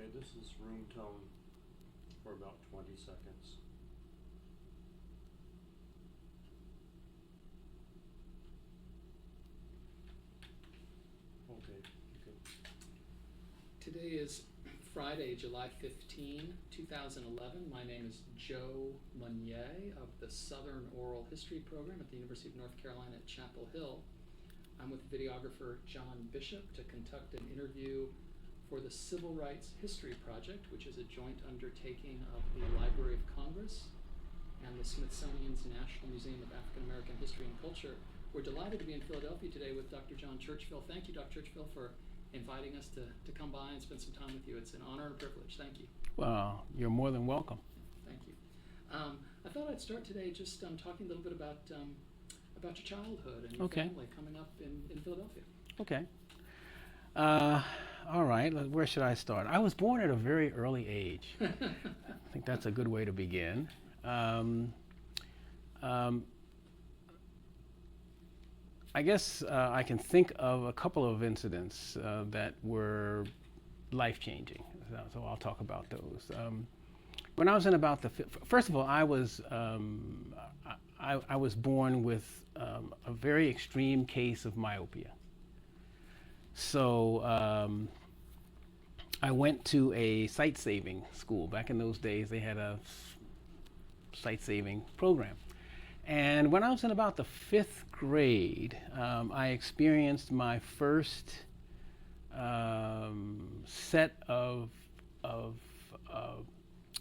Okay, this is room tone for about 20 seconds. Okay, okay. Today is Friday, July 15, 2011. My name is Joe Monnier of the Southern Oral History Program at the University of North Carolina at Chapel Hill. I'm with videographer John Bishop to conduct an interview for the Civil Rights History Project, which is a joint undertaking of the Library of Congress and the Smithsonian's National Museum of African American History and Culture. We're delighted to be in Philadelphia today with Dr. John Churchville. Thank you, Dr. Churchville, for inviting us to come by and spend some time with you. It's an honor and a privilege. Thank you. Well, you're more than welcome. Thank you. I thought I'd start today just talking a little bit about your childhood and your family coming up in Philadelphia. Okay. All right, where should I start? I was born at a very early age. I think that's a good way to begin. I guess I can think of a couple of incidents that were life-changing, so I'll talk about those. When I was in about the first of all, I was born with a very extreme case of myopia. So I went to a sight-saving school. Back in those days, they had a sight-saving program. And when I was in about the 5th grade, I experienced my first set of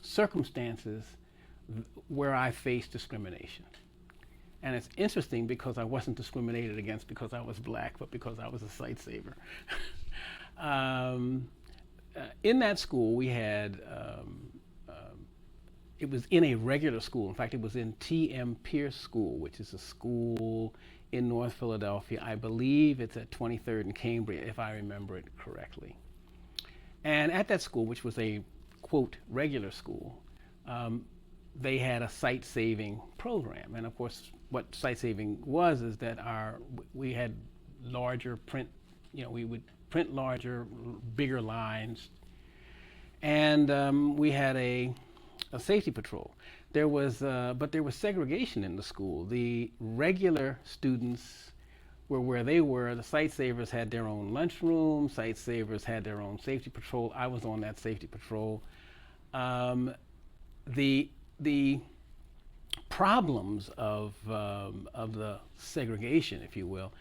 circumstances where I faced discrimination. And it's interesting because I wasn't discriminated against because I was black, but because I was a sight saver. In that school, we had, it was in a regular school. In fact, it was in T.M. Pierce School, which is a school in North Philadelphia. I believe it's at 23rd and Cambria, if I remember it correctly. And at that school, which was a, quote, regular school, they had a sight-saving program. And of course, what sight-saving was is that we had larger print, we would print larger, bigger lines. And we had a safety patrol. But there was segregation in the school. The regular students were where they were. The sight savers had their own lunchroom. Sight savers had their own safety patrol. I was on that safety patrol. The problems of the segregation, if you will,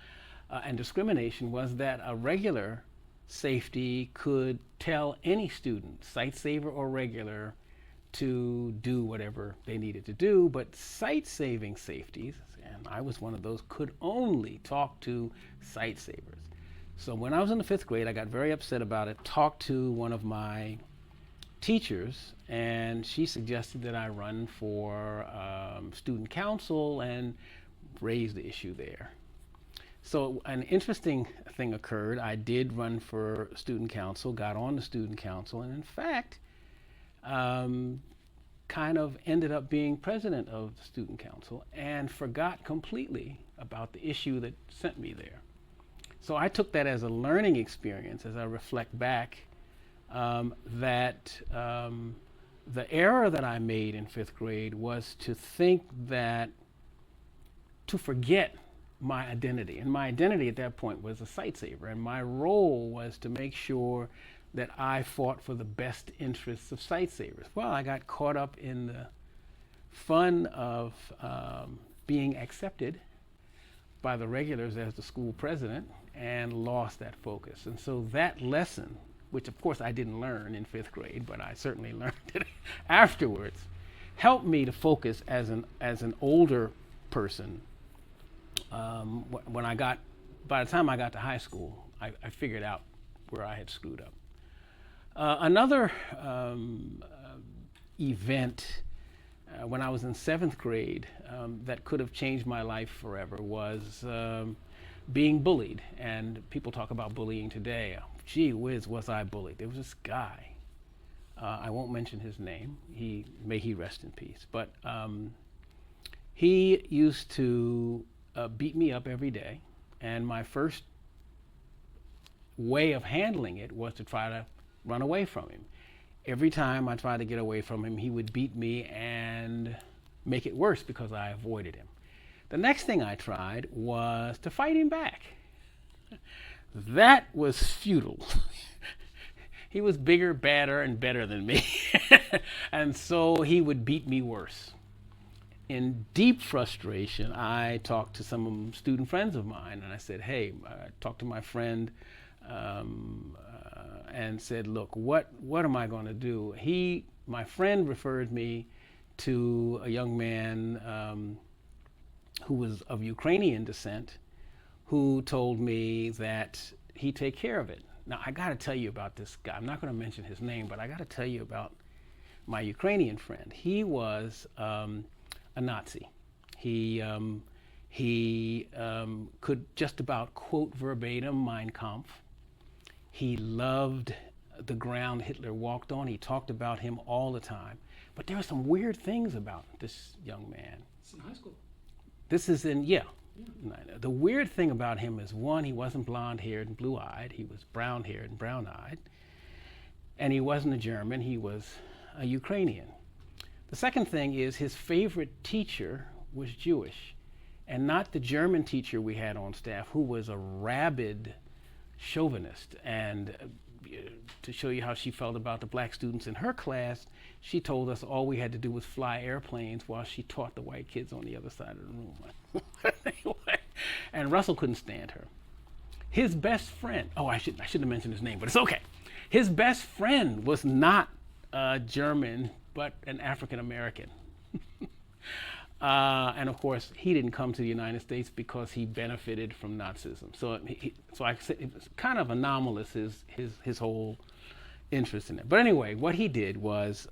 and discrimination was that a regular safety could tell any student, sight saver or regular, to do whatever they needed to do, but sight-saving safeties, and I was one of those, could only talk to sight savers. So when I was in the 5th grade, I got very upset about it, talked to one of my teachers, and she suggested that I run for student council and raise the issue there. So an interesting thing occurred. I did run for student council, got on the student council, and in fact, kind of ended up being president of the student council and forgot completely about the issue that sent me there. So I took that as a learning experience as I reflect back, that the error that I made in 5th grade was to think that, to forget my identity. And my identity at that point was a sight saver, and my role was to make sure that I fought for the best interests of sight savers. Well, I got caught up in the fun of being accepted by the regulars as the school president and lost that focus. And so that lesson, which of course I didn't learn in 5th grade, but I certainly learned it afterwards, helped me to focus as an older person. By the time I got to high school, I figured out where I had screwed up. Another event when I was in 7th grade that could have changed my life forever was being bullied. And people talk about bullying today. Gee whiz, was I bullied. There was this guy. I won't mention his name. May he rest in peace. But he used to beat me up every day. And my first way of handling it was to try to run away from him. every time I tried to get away from him, he would beat me and make it worse because I avoided him. The next thing I tried was to fight him back. That was futile. He was bigger, badder, and better than me. And so he would beat me worse. In deep frustration, I talked to some student friends of mine, and I said, hey, I talked to my friend and said, look, what am I going to do? My friend referred me to a young man who was of Ukrainian descent, who told me that he'd take care of it. Now, I got to tell you about this guy. I'm not going to mention his name, but I got to tell you about my Ukrainian friend. He was a Nazi. He could just about quote verbatim Mein Kampf. He loved the ground Hitler walked on. He talked about him all the time. But there were some weird things about this young man. It's in high school. This is in, yeah. The weird thing about him is, one, he wasn't blonde-haired and blue-eyed. He was brown-haired and brown-eyed. And he wasn't a German. He was a Ukrainian. The second thing is his favorite teacher was Jewish, and not the German teacher we had on staff, who was a rabid chauvinist. And to show you how she felt about the black students in her class, she told us all we had to do was fly airplanes while she taught the white kids on the other side of the room. Anyway, and Russell couldn't stand her. His best friend, I shouldn't have mentioned his name, but it's okay. His best friend was not German, but an African American. And of course, he didn't come to the United States because he benefited from Nazism. So I said it was kind of anomalous, his whole interest in it. But anyway, what he did was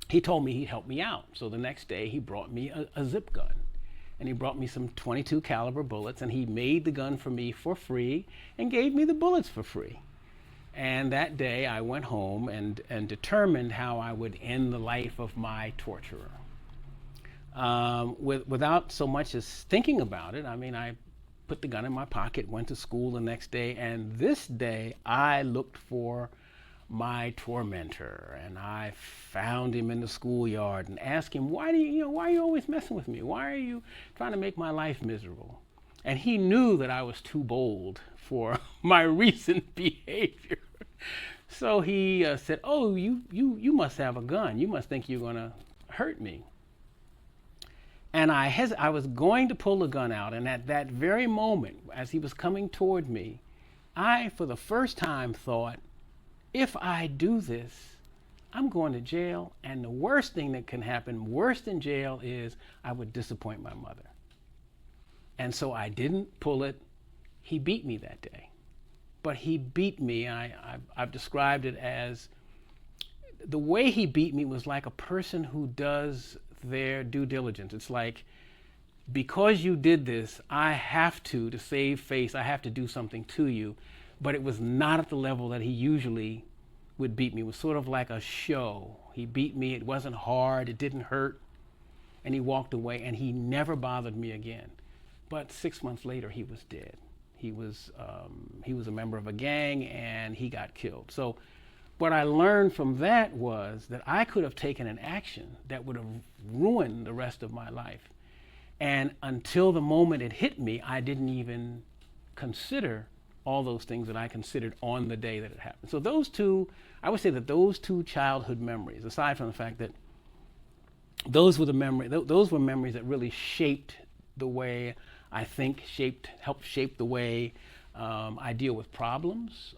he told me he'd help me out. So the next day he brought me a zip gun, and he brought me some .22 caliber bullets, and he made the gun for me for free and gave me the bullets for free. And that day I went home and determined how I would end the life of my torturer. Without so much as thinking about it. I mean, I put the gun in my pocket, went to school the next day, and this day I looked for my tormentor, and I found him in the schoolyard and asked him, why are you always messing with me? Why are you trying to make my life miserable? And he knew that I was too bold for my recent behavior. So he said, oh, you must have a gun. You must think you're going to hurt me. And I was going to pull the gun out, and at that very moment, as he was coming toward me, I, for the first time, thought, if I do this, I'm going to jail, and the worst thing that can happen, worse than jail, is I would disappoint my mother. And so I didn't pull it. He beat me that day. But he beat me, I've described it as, the way he beat me was like a person who does their due diligence. It's like, because you did this, I have to save face, I have to do something to you. But it was not at the level that he usually would beat me. It was sort of like a show. He beat me, it wasn't hard, it didn't hurt, and he walked away, and he never bothered me again. But 6 months later, he was dead. He was a member of a gang, and he got killed. So what I learned from that was that I could have taken an action that would have ruined the rest of my life. And until the moment it hit me, I didn't even consider all those things that I considered on the day that it happened. So those two, I would say that those two childhood memories, aside from the fact that those were memories that really shaped the way I think, helped shape the way I deal with problems,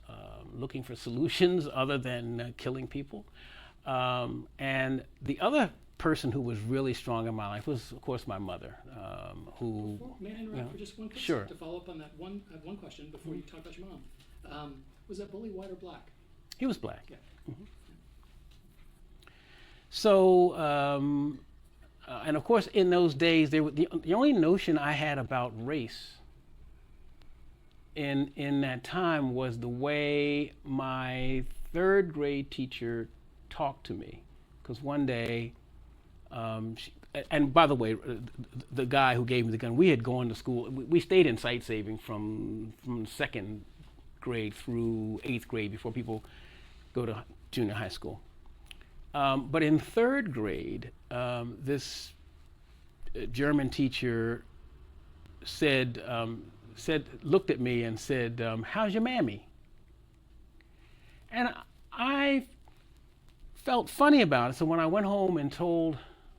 looking for solutions other than killing people. And the other person who was really strong in my life was, of course, my mother, who... May I interrupt for just one question? Sure. To follow up on that one, I have one question before you talk about your mom. Was that bully white or black? He was black. Yeah. Mm-hmm. So, and of course, in those days, the only notion I had about race in that time was the way my third grade teacher talked to me. Because one day, and by the way, the guy who gave me the gun, we had gone to school, we stayed in sight saving from second grade through 8th grade before people go to junior high school. But in third grade, this German teacher looked at me and said, "How's your mammy?" And I felt funny about it. So when I went home and told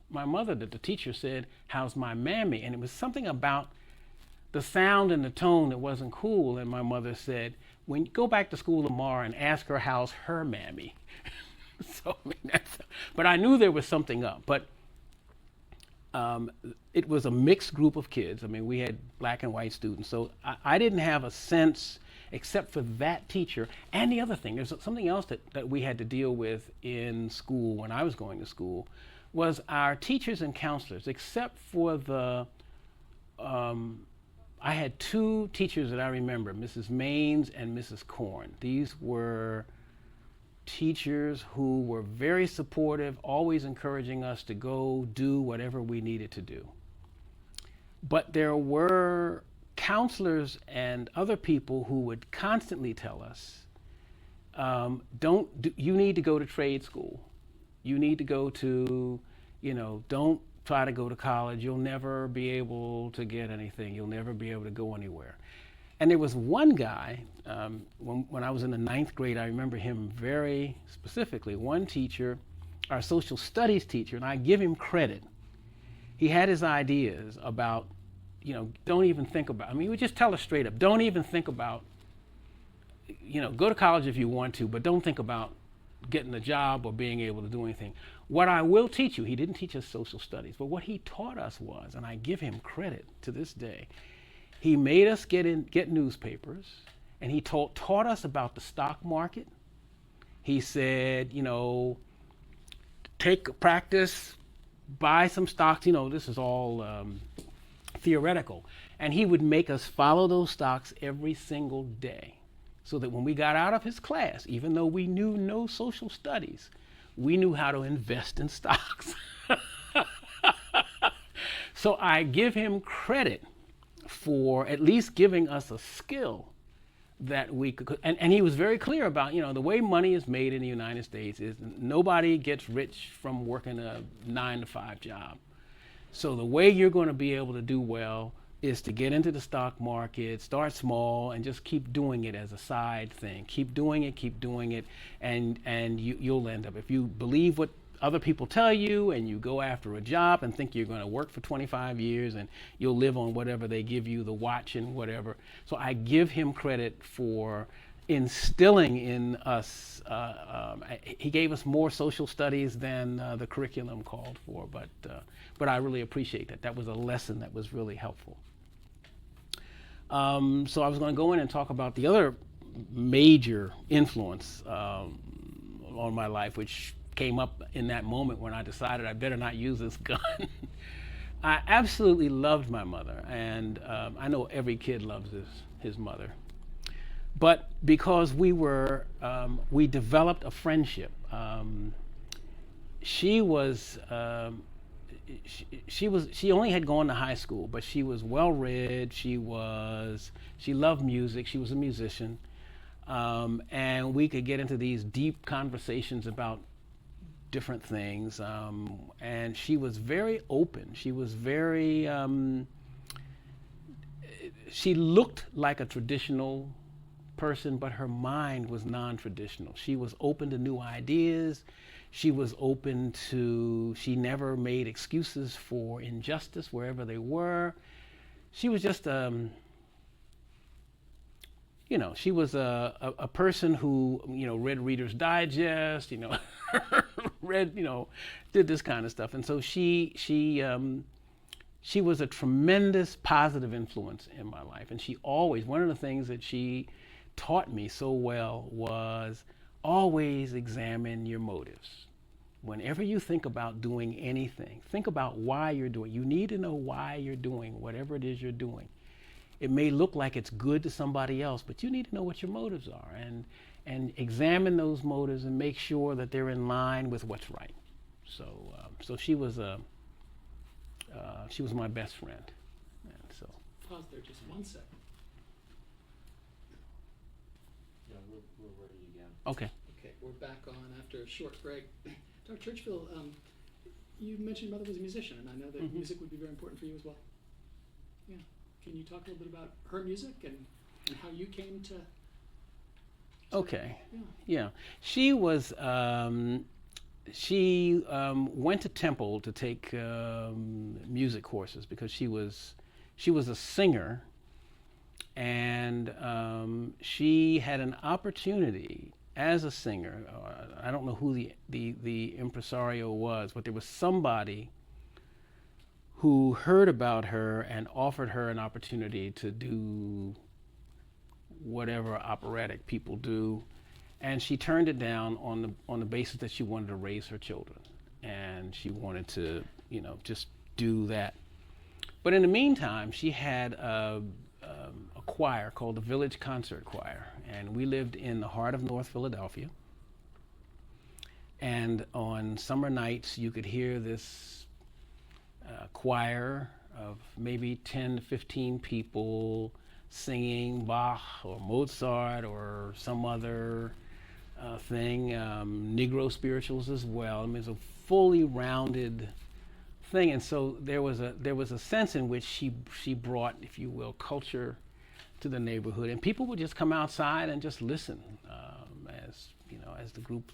my mother that the teacher said, "How's my mammy?" And it was something about the sound and the tone that wasn't cool. And my mother said, "When you go back to school tomorrow and ask her how's her mammy." So, I mean, but I knew there was something up. But it was a mixed group of kids. I mean, we had black and white students. So I didn't have a sense, except for that teacher. And the other thing, there's something else that we had to deal with in school when I was going to school, was our teachers and counselors, except for I had two teachers that I remember, Mrs. Maines and Mrs. Korn. These were teachers who were very supportive, always encouraging us to go do whatever we needed to do. But there were counselors and other people who would constantly tell us, you need to go to trade school. You need to go to, don't try to go to college. You'll never be able to get anything. You'll never be able to go anywhere. And there was one guy, when I was in the 9th grade, I remember him very specifically, one teacher, our social studies teacher, and I give him credit. He had his ideas about, don't even think about, he would just tell us straight up, don't even think about, go to college if you want to, but don't think about getting a job or being able to do anything. What I will teach you, he didn't teach us social studies, but what he taught us was, and I give him credit to this day, he made us get newspapers, and he taught us about the stock market. He said, take practice, buy some stocks. This is all theoretical. And he would make us follow those stocks every single day, so that when we got out of his class, even though we knew no social studies, we knew how to invest in stocks. So I give him credit for at least giving us a skill that we could, and he was very clear about, the way money is made in the United States is nobody gets rich from working a 9-to-5 job. So the way you're going to be able to do well is to get into the stock market, start small, and just keep doing it as a side thing. Keep doing it, and you'll end up, if you believe what other people tell you and you go after a job and think you're going to work for 25 years and you'll live on whatever they give you, the watch and whatever. So I give him credit for instilling in us, he gave us more social studies than the curriculum called for, but I really appreciate that. That was a lesson that was really helpful. So I was going to go in and talk about the other major influence on my life, which came up in that moment when I decided I better not use this gun. I absolutely loved my mother, and I know every kid loves his mother. But because we developed a friendship. She only had gone to high school, but she was well-read. She loved music. She was a musician, and we could get into these deep conversations about different things, and she was very open. She was very, she looked like a traditional person, but her mind was non-traditional. She was open to new ideas. She was open to, she never made excuses for injustice wherever they were. She was just, she was a person who, read Reader's Digest, read, did this kind of stuff. And so she was a tremendous positive influence in my life. And she always, one of the things that she taught me so well was always examine your motives. Whenever you think about doing anything, think about why you're doing. You need to know why you're doing whatever it is you're doing. It may look like it's good to somebody else, but you need to know what your motives are and examine those motives and make sure that they're in line with what's right. So she was my best friend. And so pause there just 1 second. Yeah, we're ready again. okay. Okay. we're back on after a short break. Dr. Churchville, you mentioned your mother was a musician, and I know that Mhm. music would be very important for you as well. Yeah. Can you talk a little bit about her music and how you came to Okay. yeah. Yeah. She was, she went to Temple to take music courses because she was a singer, and she had an opportunity as a singer. I don't know who the impresario was, but there was somebody who heard about her and offered her an opportunity to do whatever operatic people do, and she turned it down on the basis that she wanted to raise her children, and she wanted to, just do that. But in the meantime, she had a choir called the Village Concert Choir, and we lived in the heart of North Philadelphia. And on summer nights, you could hear this choir of maybe 10 to 15 people singing Bach or Mozart or some other thing, Negro spirituals as well. I mean, it's a fully rounded thing, and so there was a sense in which she brought, if you will, culture to the neighborhood, and people would just come outside and just listen as the group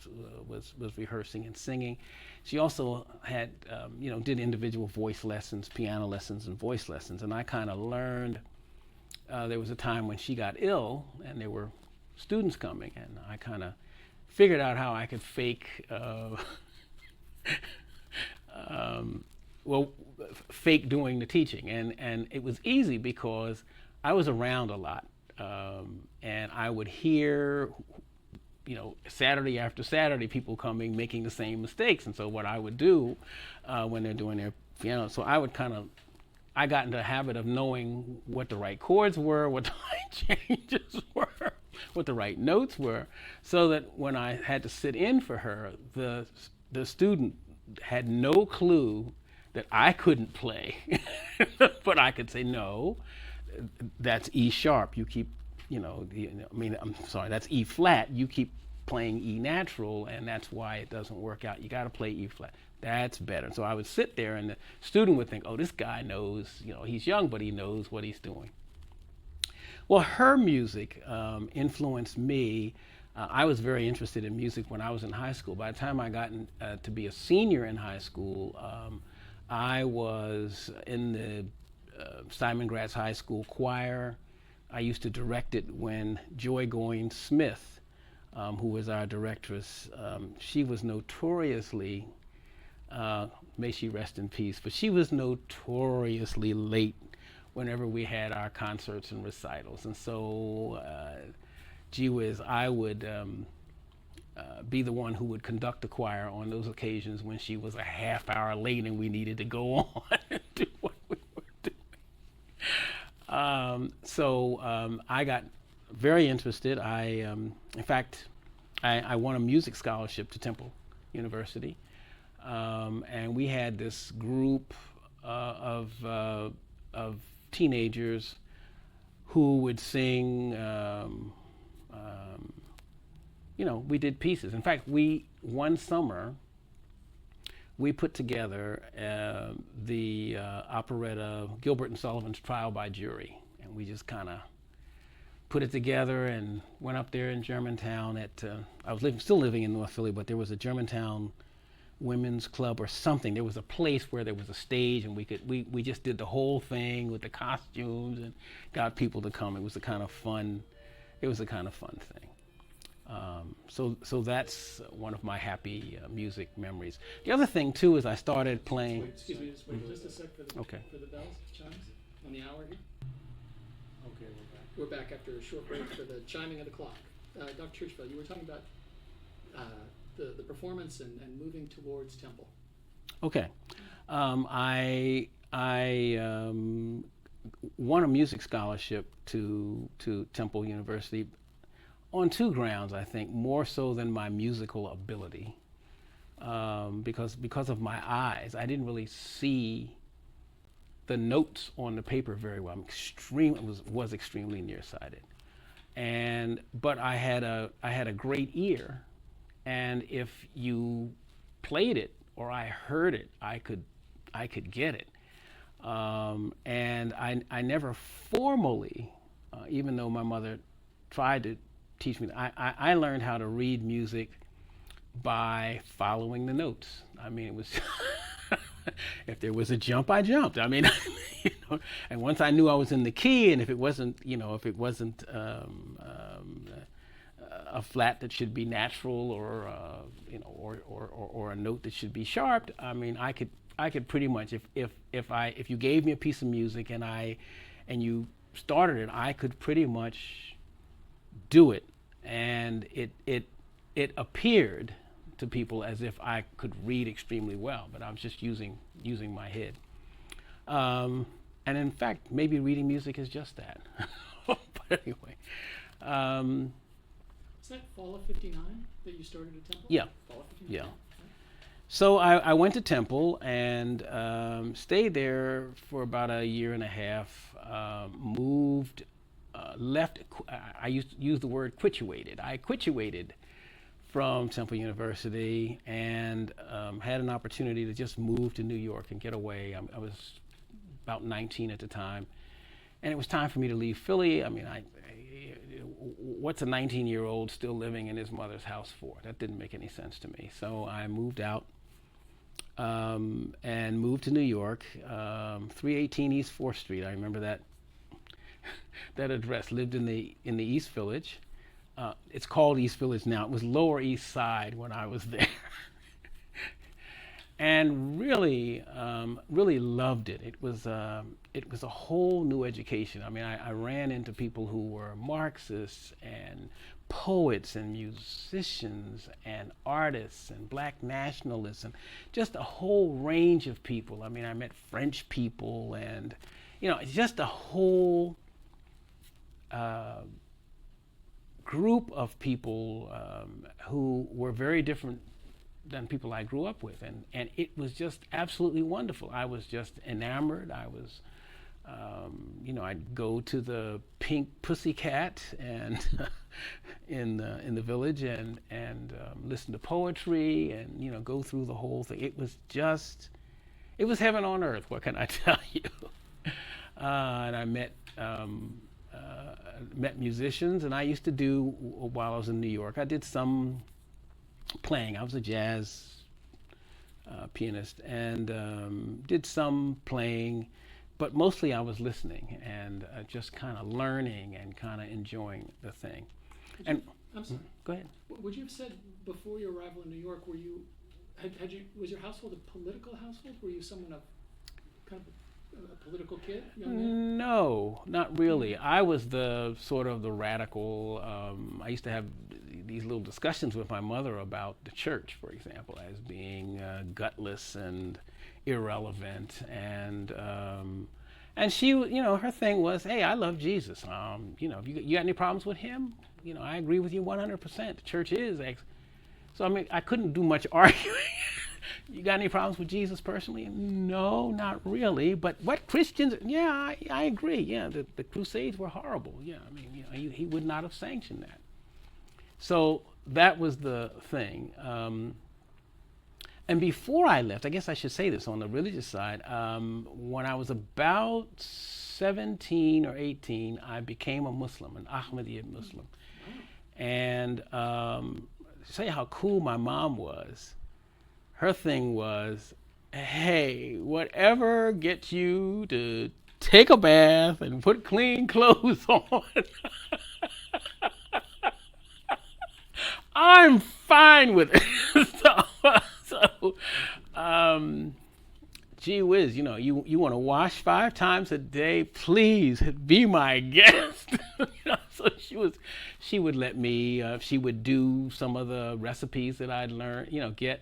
was rehearsing and singing. She also had did individual voice lessons, piano lessons, and voice lessons, and I kind of learned. There was a time when she got ill, and there were students coming, and I kind of figured out how I could fake, fake doing the teaching, and it was easy because I was around a lot, and I would hear, Saturday after Saturday, people coming making the same mistakes, and so what I would do when they're doing their piano, so I got into the habit of knowing what the right chords were, what the right changes were, what the right notes were, so that when I had to sit in for her, the student had no clue that I couldn't play, but I could say, no, that's E sharp, you keep, I'm sorry, that's E flat, you keep playing E natural, and that's why it doesn't work out. You got to play E flat. That's better. So I would sit there, and the student would think, oh, this guy knows, he's young, but he knows what he's doing. Well, her music influenced me. I was very interested in music when I was in high school. By the time I got to be a senior in high school, I was in the Simon Gratz High School choir. I used to direct it when Joy Goins Smith, who was our directress, she was notoriously, may she rest in peace, but she was notoriously late whenever we had our concerts and recitals. And so, gee whiz, I would be the one who would conduct the choir on those occasions when she was a half hour late and we needed to go on and do what we were doing. I got very interested. In fact, I won a music scholarship to Temple University. And we had this group of teenagers who would sing, we did pieces. In fact, one summer, we put together the operetta Gilbert and Sullivan's Trial by Jury. And we just kind of put it together and went up there in Germantown I was still living in North Philly, but there was a Germantown women's club or something. There was a place where there was a stage, and we just did the whole thing with the costumes and got people to come. It was a kind of fun thing. So that's one of my happy music memories. The other thing too is I started playing. Excuse me, just wait just a sec for the bells, chimes on the hour here. Okay, we're back. We're back after a short break for the chiming of the clock. Dr. Churchville, you were talking about the performance and moving towards Temple. Okay. I won a music scholarship to Temple University on two grounds, I think, more so than my musical ability. Because of my eyes, I didn't really see the notes on the paper very well. Was extremely nearsighted, but I had a great ear, and if you played it or I heard it, I could get it. And I never formally, even though my mother tried to teach me, I learned how to read music by following the notes. I mean, it was if there was a jump, I jumped. I mean, and once I knew I was in the key, and if it wasn't, a flat that should be natural, or or a note that should be sharp, I mean, I could pretty much, if you gave me a piece of music and you started it, I could pretty much do it, and it appeared to people as if I could read extremely well, but I was just using my head. And in fact, maybe reading music is just that. But anyway. Is that fall of '59 that you started at Temple? Yeah. Fall of '59. Yeah. So I went to Temple and stayed there for about a year and a half. Moved, left. I use the word quituated. I quituated from Temple University and had an opportunity to just move to New York and get away. I was about 19 at the time, and it was time for me to leave Philly. I mean, what's a 19-year-old still living in his mother's house for? That didn't make any sense to me. So I moved out and moved to New York, 318 East 4th Street. I remember that address. Lived in the East Village. It's called East Village now. It was Lower East Side when I was there. And really loved it. It was a whole new education. I mean, I ran into people who were Marxists and poets and musicians and artists and black nationalists and just a whole range of people. I mean, I met French people and, just a whole group of people who were very different than people I grew up with, and it was just absolutely wonderful. I was just enamored. I was, I'd go to the Pink Pussycat and in the village and listen to poetry and go through the whole thing. It was heaven on earth. What can I tell you? And I met musicians, and I used to do, while I was in New York, I did some playing. I was a jazz pianist and did some playing, but mostly I was listening and just kind of learning and kind of enjoying the thing. I'm sorry. Go ahead. Would you have said before your arrival in New York, was your household a political household? Were you someone of kind of a political kid, young man? No, not really. I was the sort of the radical. I used to have these little discussions with my mother about the church, for example, as being gutless and irrelevant, and she, her thing was, hey, I love Jesus. You got any problems with him? I agree with you 100%. The church is. So I mean, I couldn't do much arguing. You got any problems with Jesus personally? No, not really. But what Christians? Yeah, I agree. Yeah, the Crusades were horrible. Yeah, I mean, he would not have sanctioned that. So that was the thing. And before I left, I guess I should say this on the religious side. When I was about 17 or 18, I became a Muslim, an Ahmadiyya Muslim. And say how cool my mom was. Her thing was, hey, whatever gets you to take a bath and put clean clothes on, I'm fine with it. so gee whiz, you want to wash 5 times a day, please be my guest. So she would let me, she would do some of the recipes that I'd learned, get,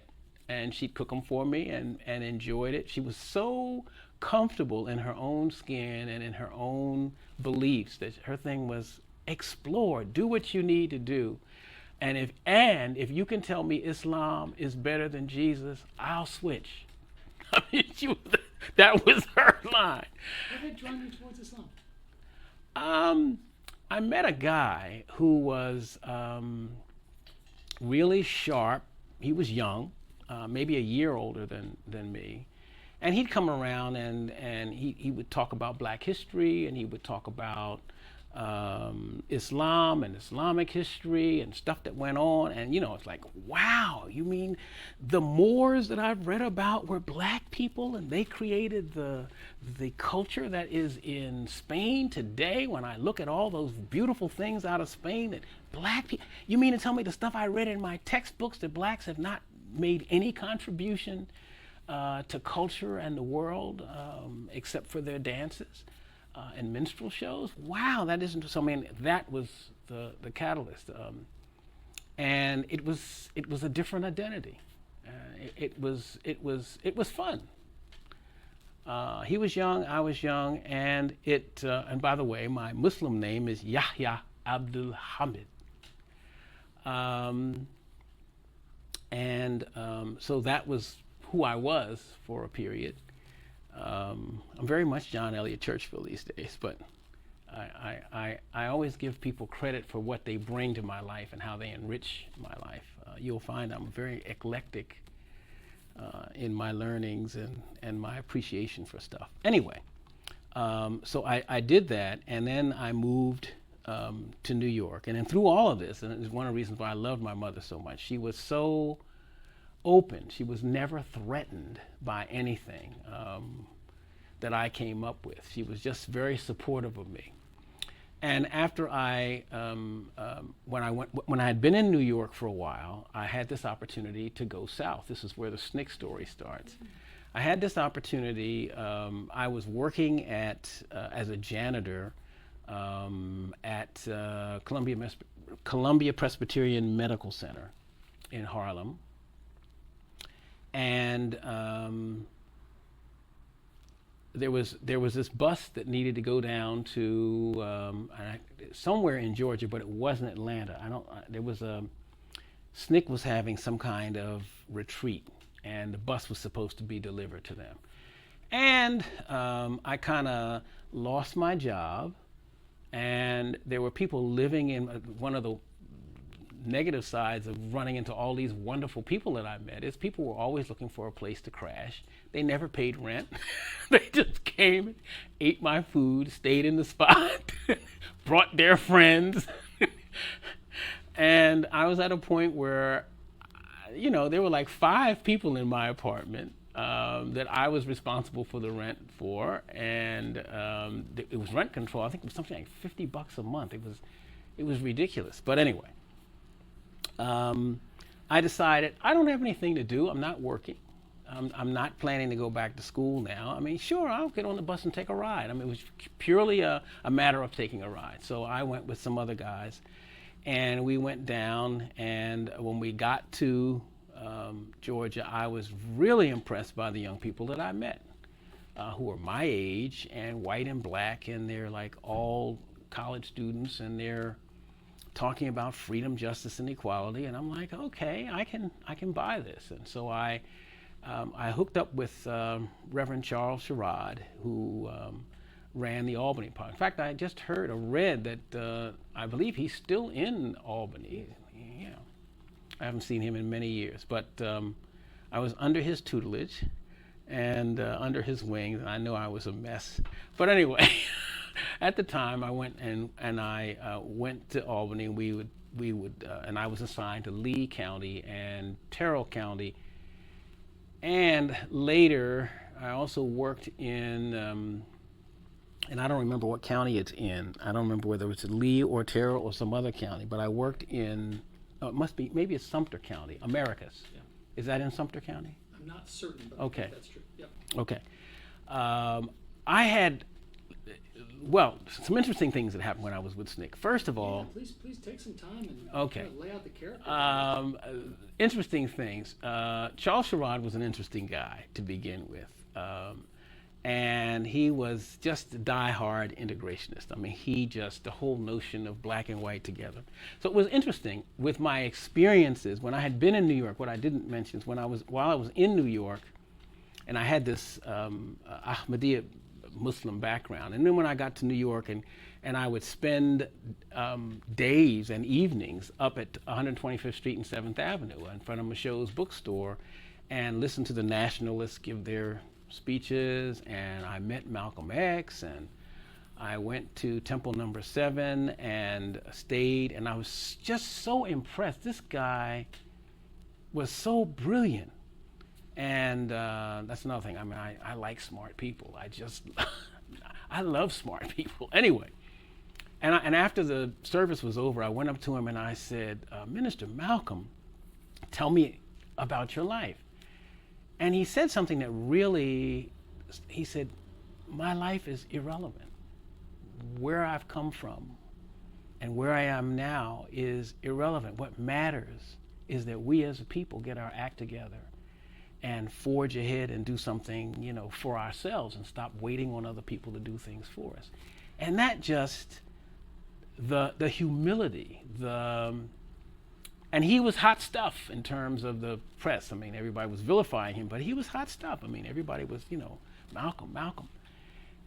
and she'd cook them for me and enjoyed it. She was so comfortable in her own skin and in her own beliefs that her thing was explore, do what you need to do. And if you can tell me Islam is better than Jesus, I'll switch. I mean, that was her line. What had drawn you towards Islam? I met a guy who was really sharp. He was young, maybe a year older than me. And he'd come around and he would talk about black history, and he would talk about Islam and Islamic history and stuff that went on. And, it's like, wow, you mean the Moors that I've read about were black people and they created the culture that is in Spain today? When I look at all those beautiful things out of Spain that black people, you mean to tell me the stuff I read in my textbooks that blacks have not made any contribution to culture and the world except for their dances and minstrel shows? Wow, that isn't so. I mean, that was the catalyst, and it was a different identity. It was fun. He was young, I was young, and and by the way, my Muslim name is Yahya Abdul Hamid. So that was who I was for a period. I'm very much John Elliott Churchville these days, but I always give people credit for what they bring to my life and how they enrich my life. You'll find I'm very eclectic in my learnings and my appreciation for stuff. Anyway, so I did that, and then I moved to New York. And then through all of this, and it's one of the reasons why I loved my mother so much, she was so open. She was never threatened by anything that I came up with. She was just very supportive of me. And after when I had been in New York for a while, I had this opportunity to go south. This is where the SNCC story starts. I had this opportunity. I was working as a janitor at Columbia Presbyterian Medical Center in Harlem. And there was this bus that needed to go down to somewhere in Georgia, but it wasn't Atlanta. SNCC was having some kind of retreat, and the bus was supposed to be delivered to them. And I kind of lost my job, and there were people living in one of the negative sides of running into all these wonderful people that I met is people were always looking for a place to crash. They never paid rent. They just came, ate my food, stayed in the spot, brought their friends. And I was at a point where, there were like 5 people in my apartment that I was responsible for the rent for, and it was rent control. I think it was something like $50 a month. It was ridiculous. But anyway, I decided I don't have anything to do. I'm not working. I'm not planning to go back to school now. I mean, sure, I'll get on the bus and take a ride. I mean, it was purely a matter of taking a ride. So I went with some other guys, and we went down. And when we got to Georgia, I was really impressed by the young people that I met, who were my age and white and black, and they're like all college students, and they're talking about freedom, justice, and equality. And I'm like, okay, I can buy this. And so I hooked up with Reverend Charles Sherrod, who ran the Albany part. In fact, I just heard or read that I believe he's still in Albany. Yeah, I haven't seen him in many years, but I was under his tutelage and under his wings, and I know I was a mess. But anyway, at the time, I went and I went to Albany. We would, and I was assigned to Lee County and Terrell County. And later, I also worked in, and I don't remember what county it's in. I don't remember whether it's Lee or Terrell or some other county, but I worked in, it must be, maybe it's Sumter County, Americus. Yeah. Is that in Sumter County? I'm not certain, but Okay. I think that's true. Yep. Okay. I had, well, some interesting things that happened when I was with SNCC. First of all, Yeah, please take some time and Okay. lay out the character. interesting things. Charles Sherrod was an interesting guy to begin with. And he was just a die-hard integrationist. I mean, the whole notion of black and white together. So it was interesting with my experiences when I had been in New York. What I didn't mention is while I was in New York, and I had this Ahmadiyya Muslim background. And then when I got to New York And I would spend days and evenings up at 125th Street and 7th Avenue in front of Michaud's bookstore and listen to the nationalists give their speeches. And I met Malcolm X, and I went to Temple Number 7 and stayed, and I was just so impressed. This guy was so brilliant. And that's another thing. I mean, I like smart people. I love smart people. Anyway, and after the service was over, I went up to him and I said, Minister Malcolm, tell me about your life. And he said something that really, he said, my life is irrelevant. Where I've come from and where I am now is irrelevant. What matters is that we as a people get our act together and forge ahead and do something, you know, for ourselves and stop waiting on other people to do things for us. And that just, the humility, and he was hot stuff in terms of the press. I mean, everybody was vilifying him, but he was hot stuff. I mean, everybody was, you know, Malcolm.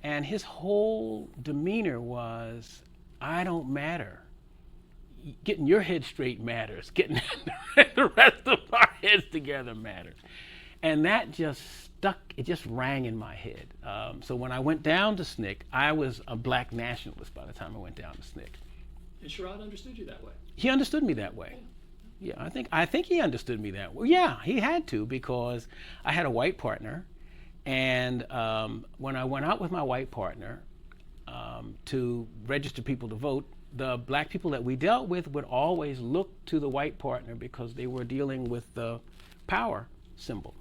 And his whole demeanor was, I don't matter. Getting your head straight matters. Getting the rest of our heads together matters. And that just stuck, it just rang in my head. So when I went down to SNCC, I was a black nationalist by the time I went down to SNCC. And Sherrod understood you that way. He understood me that way. Yeah, I think he understood me that way. Yeah, he had to, because I had a white partner. And when I went out with my white partner to register people to vote, the black people that we dealt with would always look to the white partner because they were dealing with the power symbol.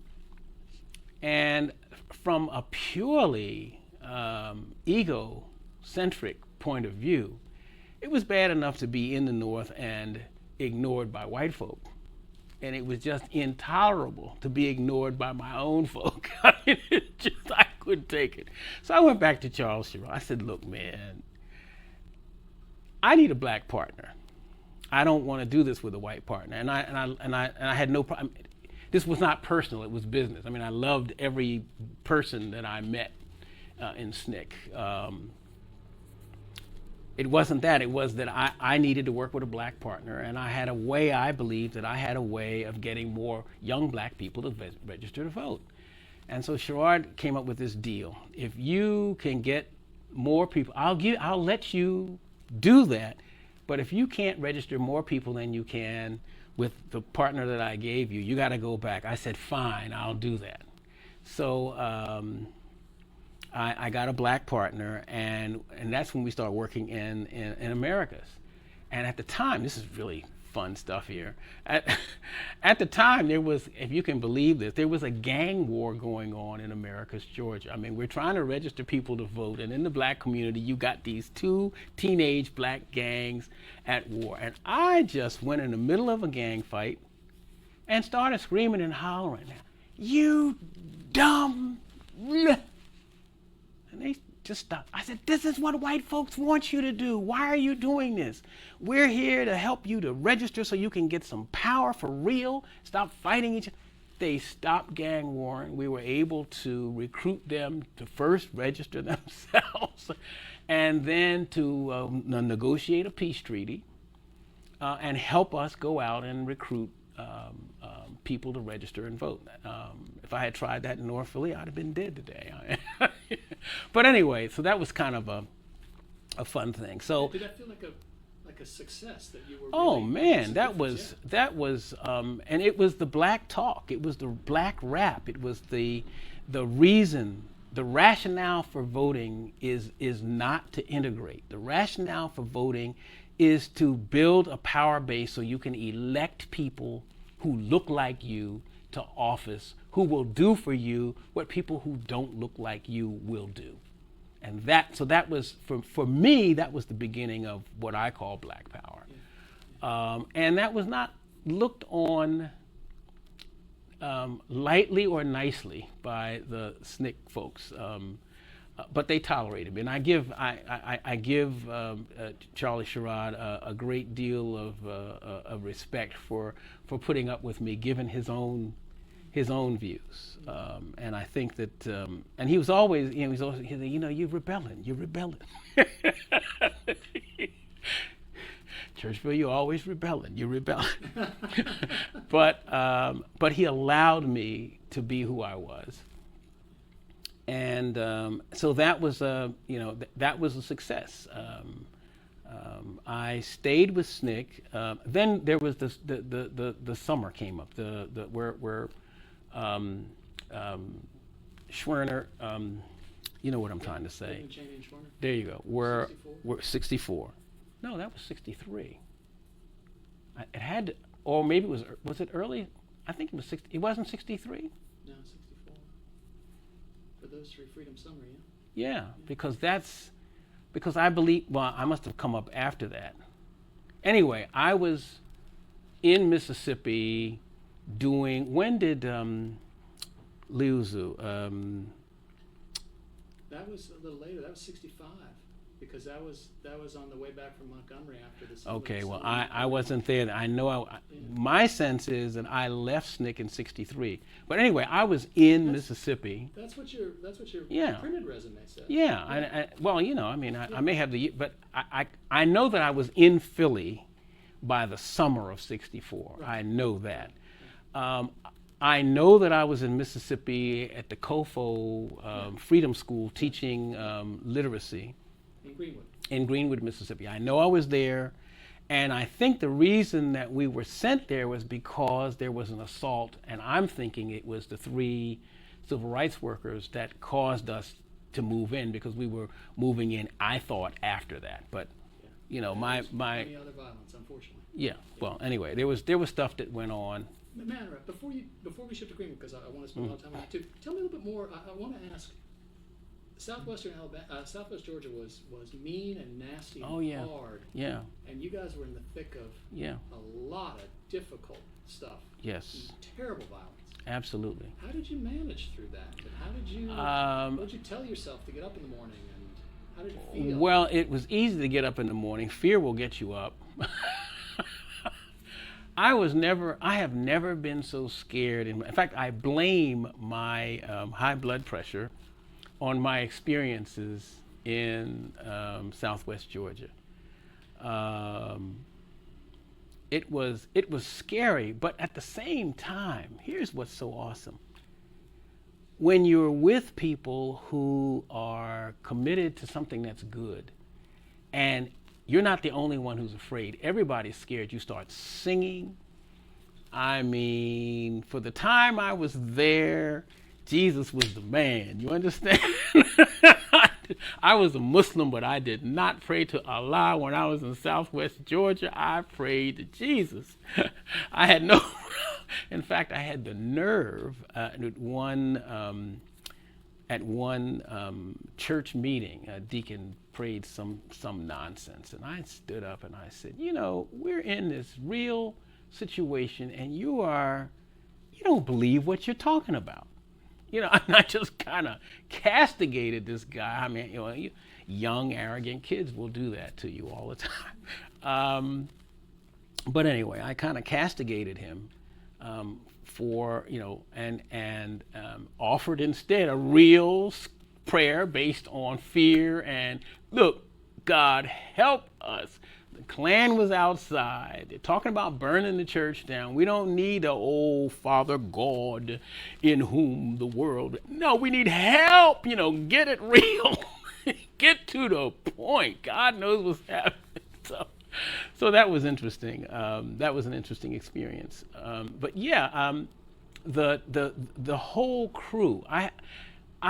And from a purely egocentric point of view, it was bad enough to be in the North and ignored by white folk. And it was just intolerable to be ignored by my own folk. I mean, I couldn't take it. So I went back to Charles Sherrod. I said, look, man, I need a black partner. I don't want to do this with a white partner. And I had no problem. This was not personal, it was business. I mean, I loved every person that I met in SNCC. It wasn't that, it was that I needed to work with a black partner, and I believed that I had a way of getting more young black people to register to vote. And so Sherrod came up with this deal. If you can get more people, I'll let you do that, but if you can't register more people than you can with the partner that I gave you, you gotta go back. I said, fine, I'll do that. So I got a black partner, and that's when we started working in Americas. And at the time, this is really fun stuff here. At the time, there was, if you can believe this, there was a gang war going on in Americus, Georgia. I mean, we're trying to register people to vote, and in the black community, you got these two teenage black gangs at war. And I just went in the middle of a gang fight and started screaming and hollering, you dumb, bleh. And they just stopped. I said, this is what white folks want you to do. Why are you doing this? We're here to help you to register so you can get some power for real. Stop fighting each other. They stopped gang warring. We were able to recruit them to first register themselves and then to negotiate a peace treaty and help us go out and recruit people to register and vote. If I had tried that in North Philly, I'd have been dead today. But anyway, so that was kind of a fun thing. So did that feel like a success that you were? Oh really man, that was and it was the black talk. It was the black rap. It was the reason. The rationale for voting is not to integrate. The rationale for voting is to build a power base so you can elect people who look like you to office, who will do for you what people who don't look like you will do. And so that was, for me, that was the beginning of what I call black power. And that was not looked on lightly or nicely by the SNCC folks, but they tolerated me. And I give Charlie Sherrod a great deal of respect for putting up with me, given his own views. And I think that, and he was always, he said, you're rebelling. Churchville, you're always rebelling. You're rebelling. But he allowed me to be who I was. And so that was that was a success. I stayed with SNCC. Then there was the summer came up. Where Schwerner, you know what I'm trying to say. There you go. We're 64. No, that was 63. It had to, or maybe was it early? I think it was 60. It wasn't 63. No, 64. For those three, Freedom Summer, Yeah, because I believe. Well, I must have come up after that. Anyway, I was in Mississippi doing. When did Liuzu? That was a little later. That was 65, because that was on the way back from Montgomery after the. Okay, well, I wasn't there. I know. My sense is that I left SNCC in '63. But anyway, I was in Mississippi. That's what your printed resume said. Yeah. Well, I may have but I know that I was in Philly by the summer of '64. Right. I know that. I know that I was in Mississippi at the COFO Freedom School teaching literacy. In Greenwood, Mississippi. I know I was there, and I think the reason that we were sent there was because there was an assault, and I'm thinking it was the 3 civil rights workers that caused us to move in, because we were moving in, I thought, after that. But, my any other violence, unfortunately. Yeah. Well, anyway, there was stuff that went on. Man, before we shift to Greenwood, because I want to spend a lot of time on that too. Tell me a little bit more. I want to ask. Southwest Georgia was mean and nasty and hard. Yeah. And you guys were in the thick of a lot of difficult stuff. Yes. Terrible violence. Absolutely. How did you manage through that? What did you tell yourself to get up in the morning, and how did you feel? Well, it was easy to get up in the morning. Fear will get you up. I have never been so scared. In fact, I blame my high blood pressure on my experiences in Southwest Georgia. It was scary, but at the same time, here's what's so awesome. When you're with people who are committed to something that's good, and you're not the only one who's afraid, everybody's scared, you start singing. I mean, for the time I was there, Jesus was the man. You understand? I was a Muslim, but I did not pray to Allah when I was in Southwest Georgia. I prayed to Jesus. I had no, in fact, I had the nerve at one church meeting, a deacon prayed some nonsense, and I stood up and I said, we're in this real situation, and you don't believe what you're talking about. And I just kind of castigated this guy. I mean, young, arrogant kids will do that to you all the time. But anyway, I kind of castigated him for, and offered instead a real prayer based on fear and, look, God help us. The Klan was outside. They're talking about burning the church down. We don't need a Father God in whom the world. No, we need help. Get it real. Get to the point. God knows what's happening. So that was interesting. That was an interesting experience. But yeah, the whole crew. I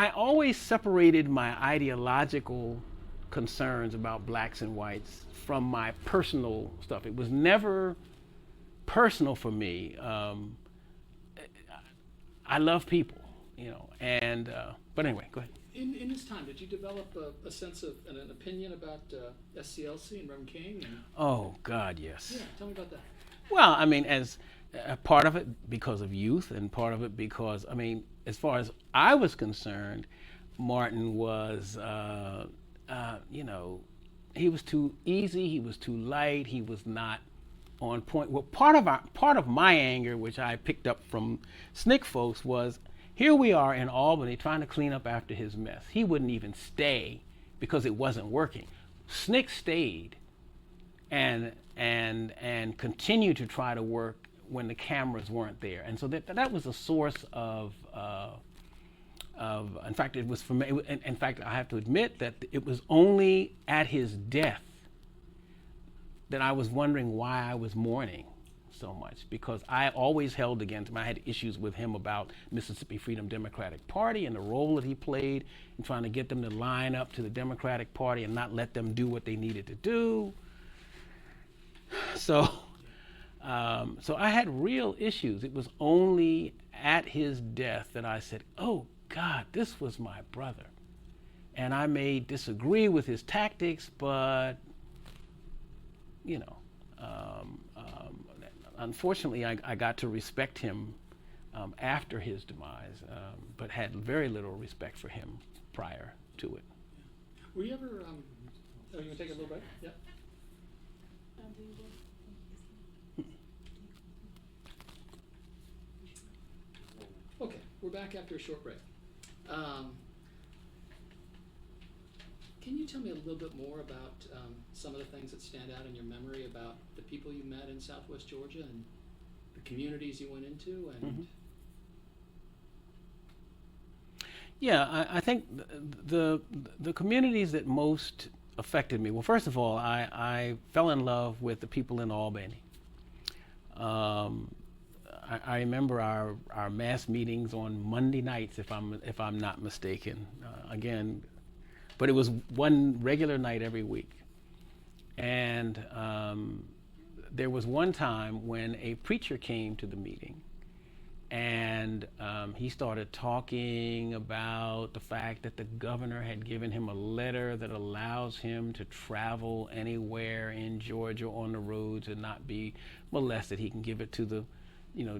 always separated my ideological concerns about blacks and whites from my personal stuff. It was never personal for me. I love people, and but anyway, go ahead. In this time, did you develop a sense of an opinion about SCLC and Reverend King? Oh God, yes. Yeah, tell me about that. Well, I mean, as part of it because of youth, and part of it because, as far as I was concerned, Martin was, he was too easy, he was too light, he was not on point. Well, part of my anger, which I picked up from SNCC folks, was here we are in Albany trying to clean up after his mess. He wouldn't even stay because it wasn't working. SNCC stayed, and and continue to try to work when the cameras weren't there. And so that was a source of in fact, it was for me. In fact, I have to admit that it was only at his death that I was wondering why I was mourning so much, because I always held against him. I had issues with him about Mississippi Freedom Democratic Party and the role that he played in trying to get them to line up to the Democratic Party and not let them do what they needed to do. So I had real issues. It was only at his death that I said, oh God, this was my brother. And I may disagree with his tactics, but you know, unfortunately, I got to respect him after his demise, but had very little respect for him prior to it. Were you ever, oh, you want to take a little break? Yeah. Okay, we're back after a short break. Can you tell me a little bit more about some of the things that stand out in your memory about the people you met in Southwest Georgia and the communities you went into? And Mm-hmm. Yeah, I think the communities that most affected me. Well, first of all, I fell in love with the people in Albany. I remember our mass meetings on Monday nights, if I'm not mistaken. Again, but it was one regular night every week. And there was one time when a preacher came to the meeting, and he started talking about the fact that the governor had given him a letter that allows him to travel anywhere in Georgia on the roads and not be molested. He can give it to the,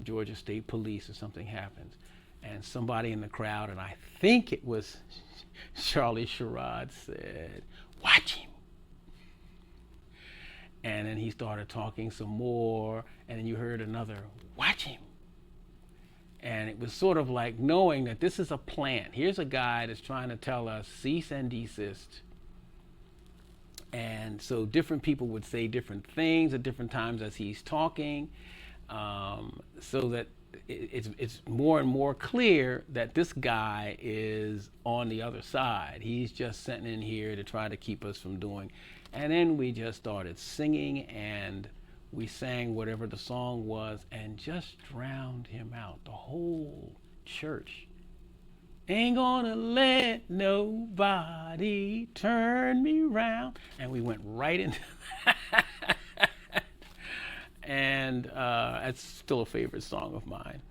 Georgia State Police if something happens. And somebody in the crowd, and I think it was Charlie Sherrod, said, "Watch him." And then he started talking some more, and then you heard another, "Watch him." And it was sort of like knowing that this is a plan. Here's a guy that's trying to tell us cease and desist. And so different people would say different things at different times as he's talking, so that it's more and more clear that this guy is on the other side. He's just sitting in here to try to keep us from doing. And then we just started singing, and we sang whatever the song was and just drowned him out. The whole church. Ain't gonna let nobody turn me round. And we went right into that. And it's still a favorite song of mine.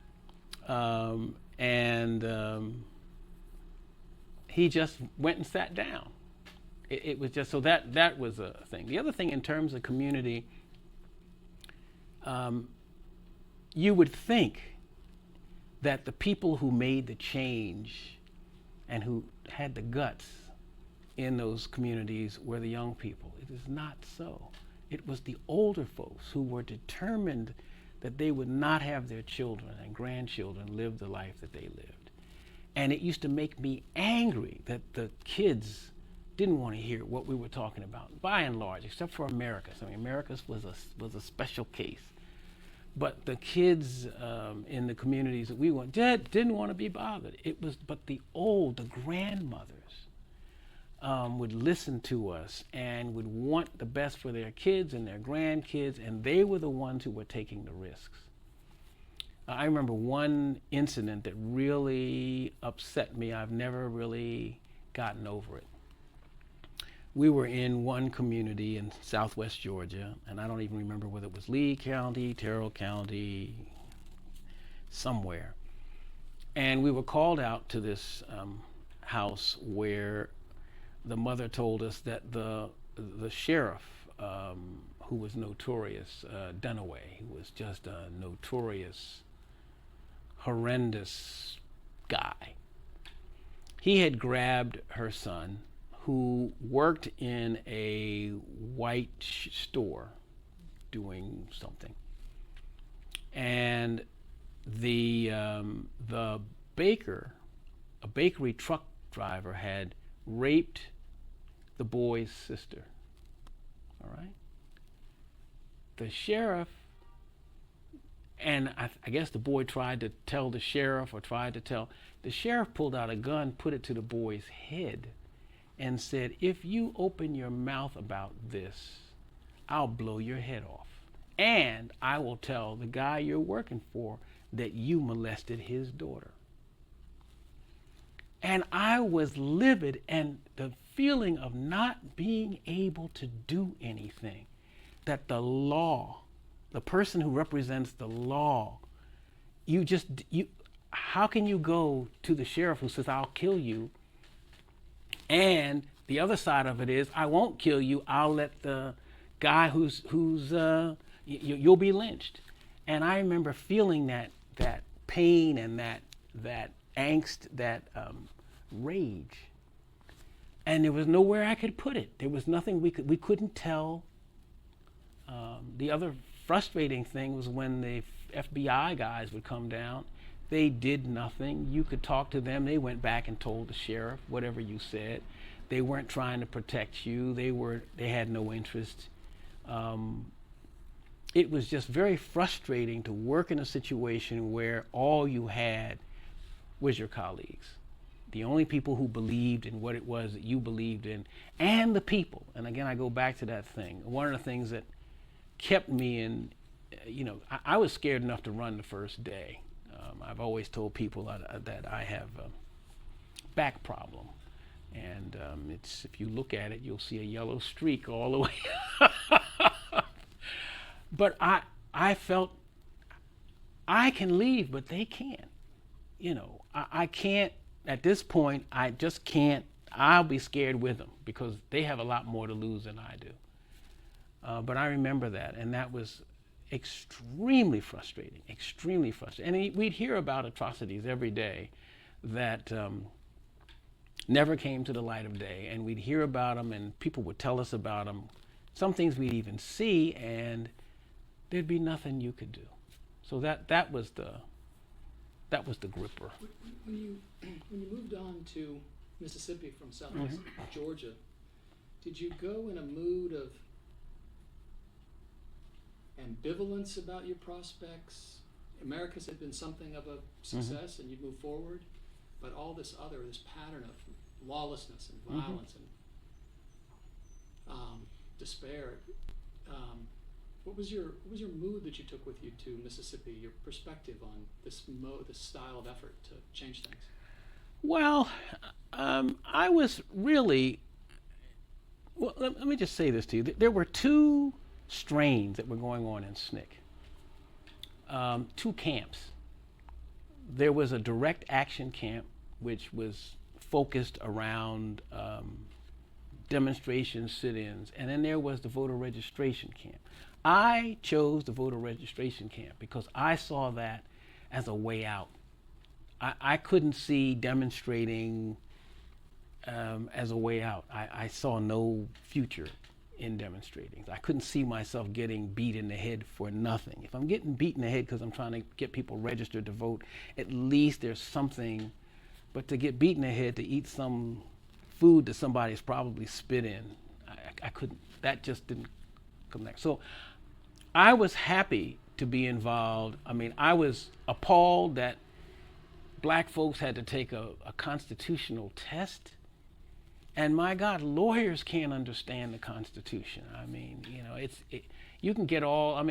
He just went and sat down. It was just, so that was a thing. The other thing in terms of community, you would think that the people who made the change and who had the guts in those communities were the young people. It is not so. It was the older folks who were determined that they would not have their children and grandchildren live the life that they lived. And it used to make me angry that the kids didn't want to hear what we were talking about, by and large, except for Americus. I mean, Americus was a special case. But the kids in the communities that we went didn't want to be bothered. But the grandmothers would listen to us and would want the best for their kids and their grandkids, and they were the ones who were taking the risks. I remember one incident that really upset me. I've never really gotten over it. We were in one community in Southwest Georgia, and I don't even remember whether it was Lee County, Terrell County, somewhere. And we were called out to this house where the mother told us that the sheriff, who was notorious, Dunaway, who was just a notorious, horrendous guy, he had grabbed her son, who worked in a white store doing something. And the baker, a bakery truck driver, had raped the boy's sister. All right? the sheriff, and I guess the boy tried to tell the sheriff, the sheriff pulled out a gun, put it to the boy's head, and said, if you open your mouth about this, I'll blow your head off. And I will tell the guy you're working for that you molested his daughter. And I was livid, and the feeling of not being able to do anything, that the law, the person who represents the law, how can you go to the sheriff who says, I'll kill you, and the other side of it is, I won't kill you, I'll let the guy you'll be lynched. And I remember feeling that pain and that angst, that rage. And there was nowhere I could put it. There was nothing we couldn't tell. The other frustrating thing was when the FBI guys would come down, they did nothing. You could talk to them. They went back and told the sheriff whatever you said. They weren't trying to protect you. They had no interest. It was just very frustrating to work in a situation where all you had was your colleagues. The only people who believed in what it was that you believed in, and the people. And again, I go back to that thing. One of the things that kept me in, I was scared enough to run the first day. I've always told people that I have a back problem. And if you look at it, you'll see a yellow streak all the way. But I felt I can leave, but they can't. I can't, at this point, I just can't. I'll be scared with them because they have a lot more to lose than I do. But I remember that, and that was extremely frustrating, extremely frustrating. And we'd hear about atrocities every day that never came to the light of day, and we'd hear about them, and people would tell us about them. Some things we'd even see, and there'd be nothing you could do. So that was the gripper. When you moved on to Mississippi from Southwest Georgia, did you go in a mood of ambivalence about your prospects? America's had been something of a success, and you'd move forward, but all this pattern of lawlessness and violence and despair. What was your mood that you took with you to Mississippi? Your perspective on this style of effort to change things? Well, I was really. Well, let me just say this to you. There were two strains that were going on in SNCC. Two camps. There was a direct action camp, which was focused around demonstrations, sit-ins, and then there was the voter registration camp. I chose the voter registration camp because I saw that as a way out. I couldn't see demonstrating as a way out. I saw no future in demonstrating. I couldn't see myself getting beat in the head for nothing. If I'm getting beat in the head because I'm trying to get people registered to vote, at least there's something. But to get beat in the head to eat some food that somebody's probably spit in, I couldn't. That just didn't come back. So I was happy to be involved. I mean, I was appalled that black folks had to take a constitutional test. And my God, lawyers can't understand the Constitution. I mean, you can get all,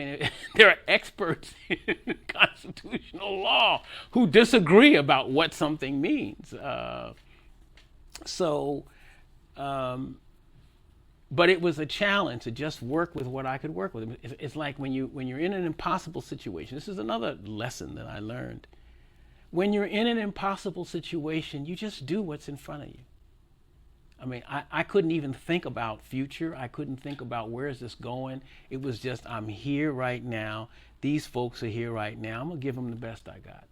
there are experts in constitutional law who disagree about what something means. But it was a challenge to just work with what I could work with. It's like when you're in an impossible situation. This is another lesson that I learned. When you're in an impossible situation, you just do what's in front of you. I couldn't even think about future. I couldn't think about where is this going. It was just, I'm here right now. These folks are here right now. I'm going to give them the best I got.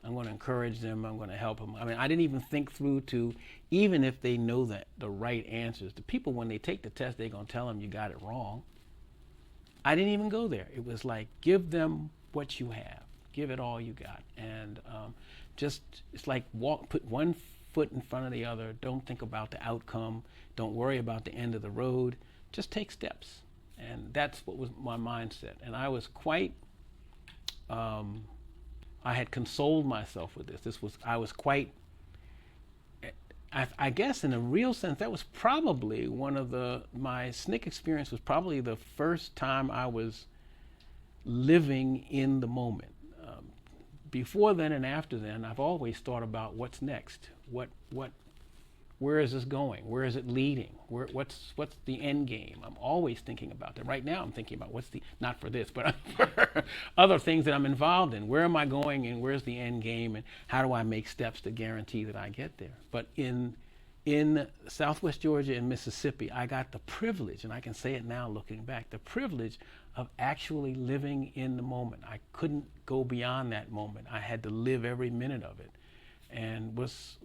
I'm going to encourage them. I'm going to help them. I didn't even think through to, even if they know that the right answers, the people, when they take the test, they're going to tell them you got it wrong. I didn't even go there. It was like, give them what you have. Give it all you got. And it's like put one foot in front of the other. Don't think about the outcome. Don't worry about the end of the road. Just take steps. And that's what was my mindset. And I was quite, I had consoled myself with this. I was quite, I guess in a real sense, that was probably my SNCC experience was probably the first time I was living in the moment. Before then and after then, I've always thought about what's next. Where is this going? Where is it leading? What's the end game? I'm always thinking about that. Right now I'm thinking about not for this, but for other things that I'm involved in. Where am I going and where's the end game and how do I make steps to guarantee that I get there? But in Southwest Georgia and Mississippi, I got the privilege, and I can say it now looking back, the privilege of actually living in the moment. I couldn't go beyond that moment. I had to live every minute of it, and was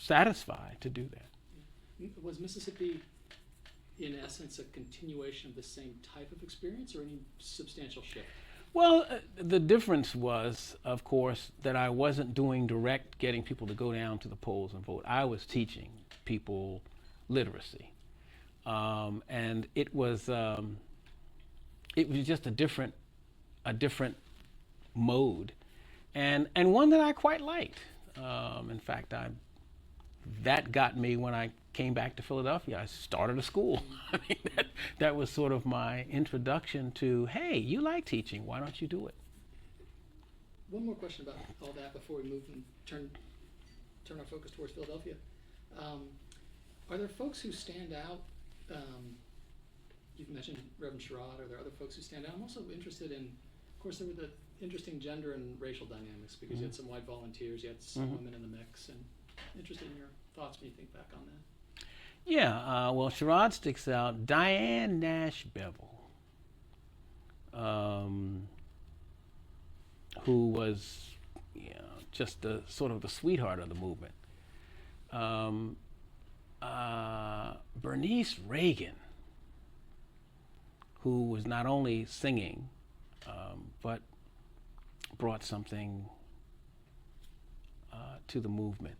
satisfied to do that. Was Mississippi, in essence, a continuation of the same type of experience, or any substantial shift? Well, the difference was, of course, that I wasn't doing direct getting people to go down to the polls and vote. I was teaching people literacy, and it was just a different mode, and one that I quite liked. In fact, that got me when I came back to Philadelphia. I started a school. I mean, that was sort of my introduction to, hey, you like teaching, why don't you do it? One more question about all that before we move and turn our focus towards Philadelphia. Are there folks who stand out? You've mentioned Reverend Sherrod. Are there other folks who stand out? I'm also interested in, of course, there were the interesting gender and racial dynamics, because you had some white volunteers, you had some women in the mix, and interested in your thoughts when you think back on that. Yeah, well, Sherrod sticks out. Diane Nash Bevel, who was, just the sort of the sweetheart of the movement. Bernice Reagan, who was not only singing, but brought something to the movement.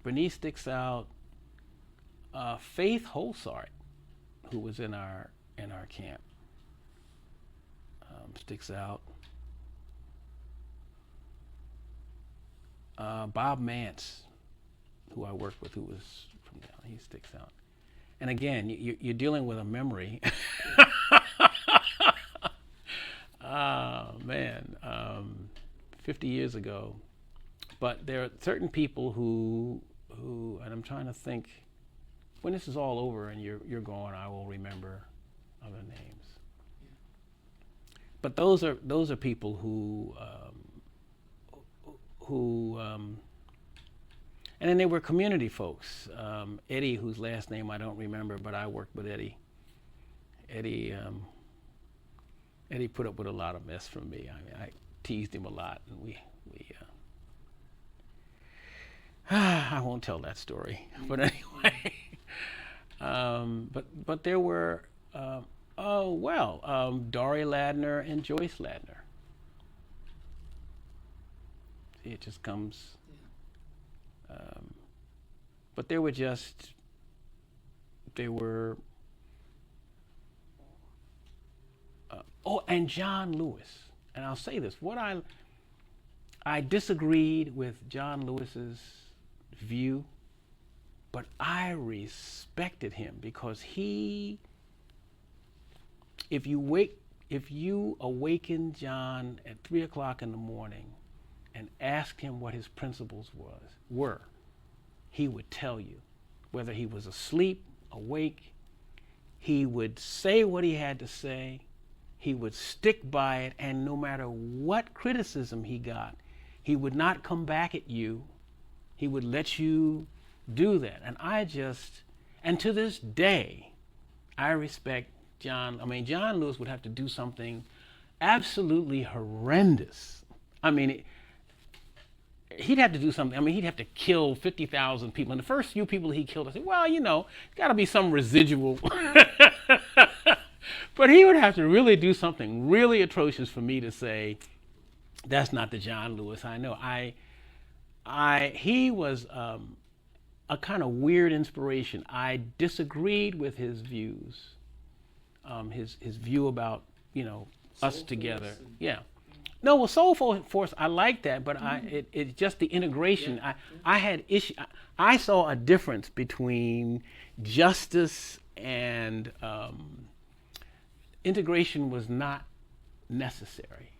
Bernice sticks out. Faith Holsart, who was in our camp, sticks out. Bob Mance, who I worked with, who was from down, he sticks out. And again, you're dealing with a memory. Oh man, 50 years ago. But there are certain people who, and I'm trying to think, when this is all over and you're gone, I will remember other names. But those are people who, and then there were community folks. Eddie, whose last name I don't remember, but I worked with Eddie. Eddie put up with a lot of mess from me. I mean, I teased him a lot, and we I won't tell that story, but anyway. But there were, Dory Ladner and Joyce Ladner. See, it just comes. But they were. And John Lewis. And I'll say this: I disagreed with John Lewis's view, but I respected him because if you awakened John at 3 o'clock in the morning and asked him what his principles were, he would tell you. Whether he was asleep, awake, he would say what he had to say, he would stick by it, and no matter what criticism he got, he would not come back at you. He would let you do that. And to this day, I respect John. I mean, John Lewis would have to do something absolutely horrendous. I mean, he'd have to do something. I mean, he'd have to kill 50,000 people. And the first few people he killed, I said, well, there's got to be some residual. But he would have to really do something really atrocious for me to say, that's not the John Lewis I know. He was a kind of weird inspiration. I disagreed with his views, his view about, us Soul together. Force and- Yeah. No, well, Soul Force, I like that, but it's just the integration. Yeah, I had issue. I saw a difference between justice and integration was not necessary.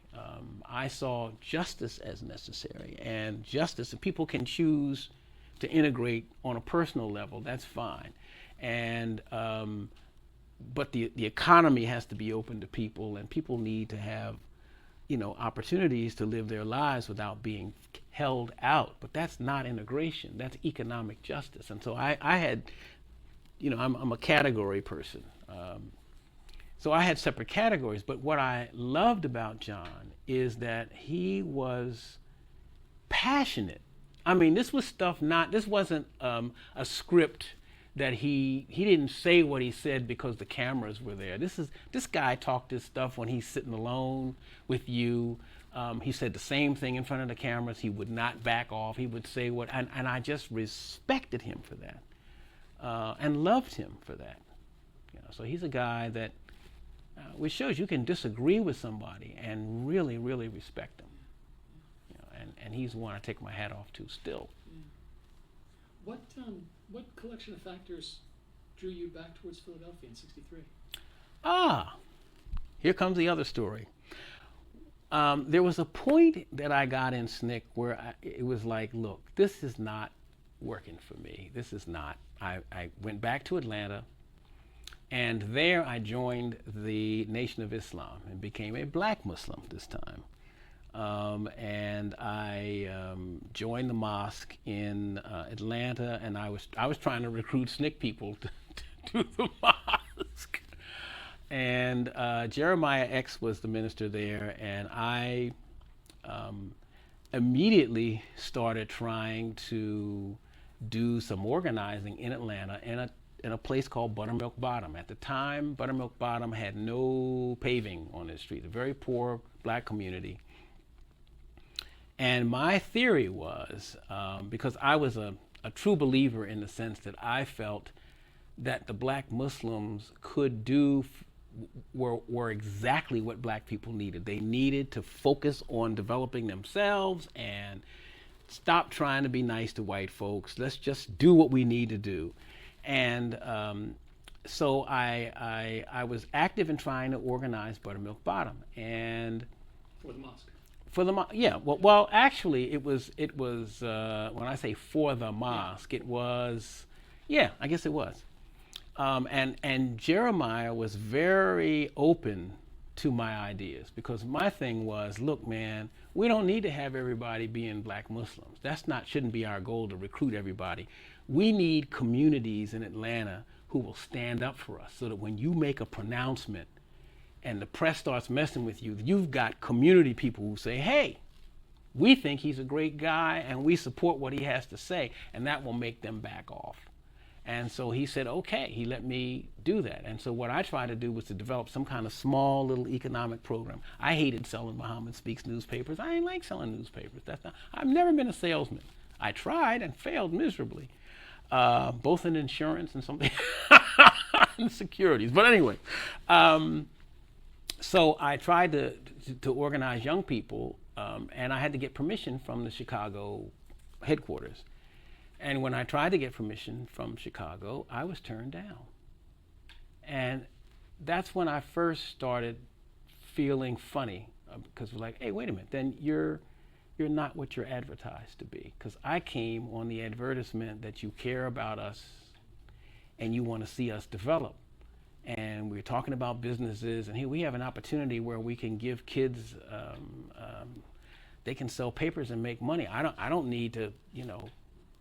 I saw justice as necessary, and justice, if people can choose to integrate on a personal level, that's fine. And but the economy has to be open to people, and people need to have opportunities to live their lives without being held out. But that's not integration. That's economic justice. And so I had, I'm a category person. So I had separate categories. But what I loved about John is that he was passionate. I mean, this was this wasn't a script that he didn't say what he said because the cameras were there. This guy talked this stuff when he's sitting alone with you. He said the same thing in front of the cameras. He would not back off. He would say and I just respected him for that, and loved him for that. So he's a guy that, which shows you can disagree with somebody and really, really respect them. And he's the one I take my hat off to still. Yeah. What collection of factors drew you back towards Philadelphia in '63? Here comes the other story. There was a point that I got in SNCC where it was like, look, this is not working for me. This is not. I went back to Atlanta, and there I joined the Nation of Islam and became a black Muslim this time. And I joined the mosque in Atlanta, and I was trying to recruit SNCC people to the mosque. And Jeremiah X was the minister there, and I immediately started trying to do some organizing in Atlanta in a place called Buttermilk Bottom. At the time, Buttermilk Bottom had no paving on the street, a very poor black community. And my theory was, because I was a true believer in the sense that I felt that the black Muslims could were exactly what black people needed. They needed to focus on developing themselves and stop trying to be nice to white folks. Let's just do what we need to do. And so I was active in trying to organize Buttermilk Bottom. And For the mosque. Yeah. Well, actually, it was when I say for the mosque, it was, yeah, I guess it was. And Jeremiah was very open to my ideas, because my thing was, look, man, we don't need to have everybody being black Muslims. Shouldn't be our goal to recruit everybody. We need communities in Atlanta who will stand up for us, so that when you make a pronouncement and the press starts messing with you, you've got community people who say, hey, we think he's a great guy and we support what he has to say, and that will make them back off. And so he said, okay, he let me do that. And so what I tried to do was to develop some kind of small little economic program. I hated selling Muhammad Speaks newspapers. I ain't like selling newspapers. I've never been a salesman. I tried and failed miserably, both in insurance and something, and securities. But anyway, so I tried to organize young people, and I had to get permission from the Chicago headquarters. And when I tried to get permission from Chicago, I was turned down. And that's when I first started feeling funny, because we're like, hey, wait a minute, then you're not what you're advertised to be. Because I came on the advertisement that you care about us and you want to see us develop. And we're talking about businesses, and here we have an opportunity where we can give kids, they can sell papers and make money. I don't need to,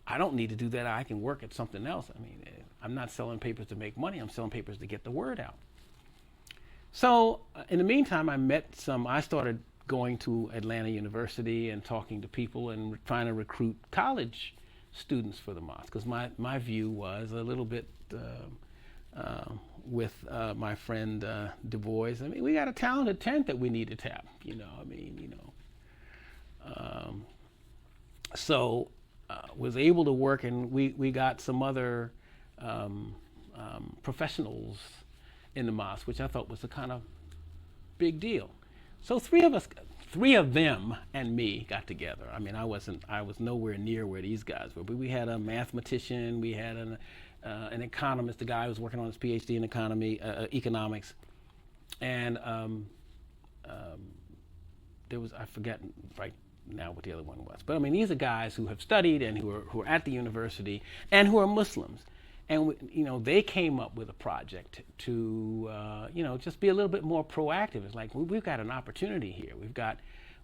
I don't need to do that. I can work at something else. I mean, I'm not selling papers to make money. I'm selling papers to get the word out. So in the meantime, I started going to Atlanta University and talking to people and trying to recruit college students for the mosque, because my view was a little bit with my friend Du Bois. I mean, we got a talented tent that we need to tap, So was able to work, and we got some other professionals in the mosque, which I thought was a kind of big deal. So three of them and me got together. I mean, I was nowhere near where these guys were, but we had a mathematician, we had an economist, a guy who was working on his PhD in economics, and there was, I forget right now what the other one was, but I mean, these are guys who have studied and who are at the university and who are Muslims. And they came up with a project to just be a little bit more proactive. It's like we've got an opportunity here.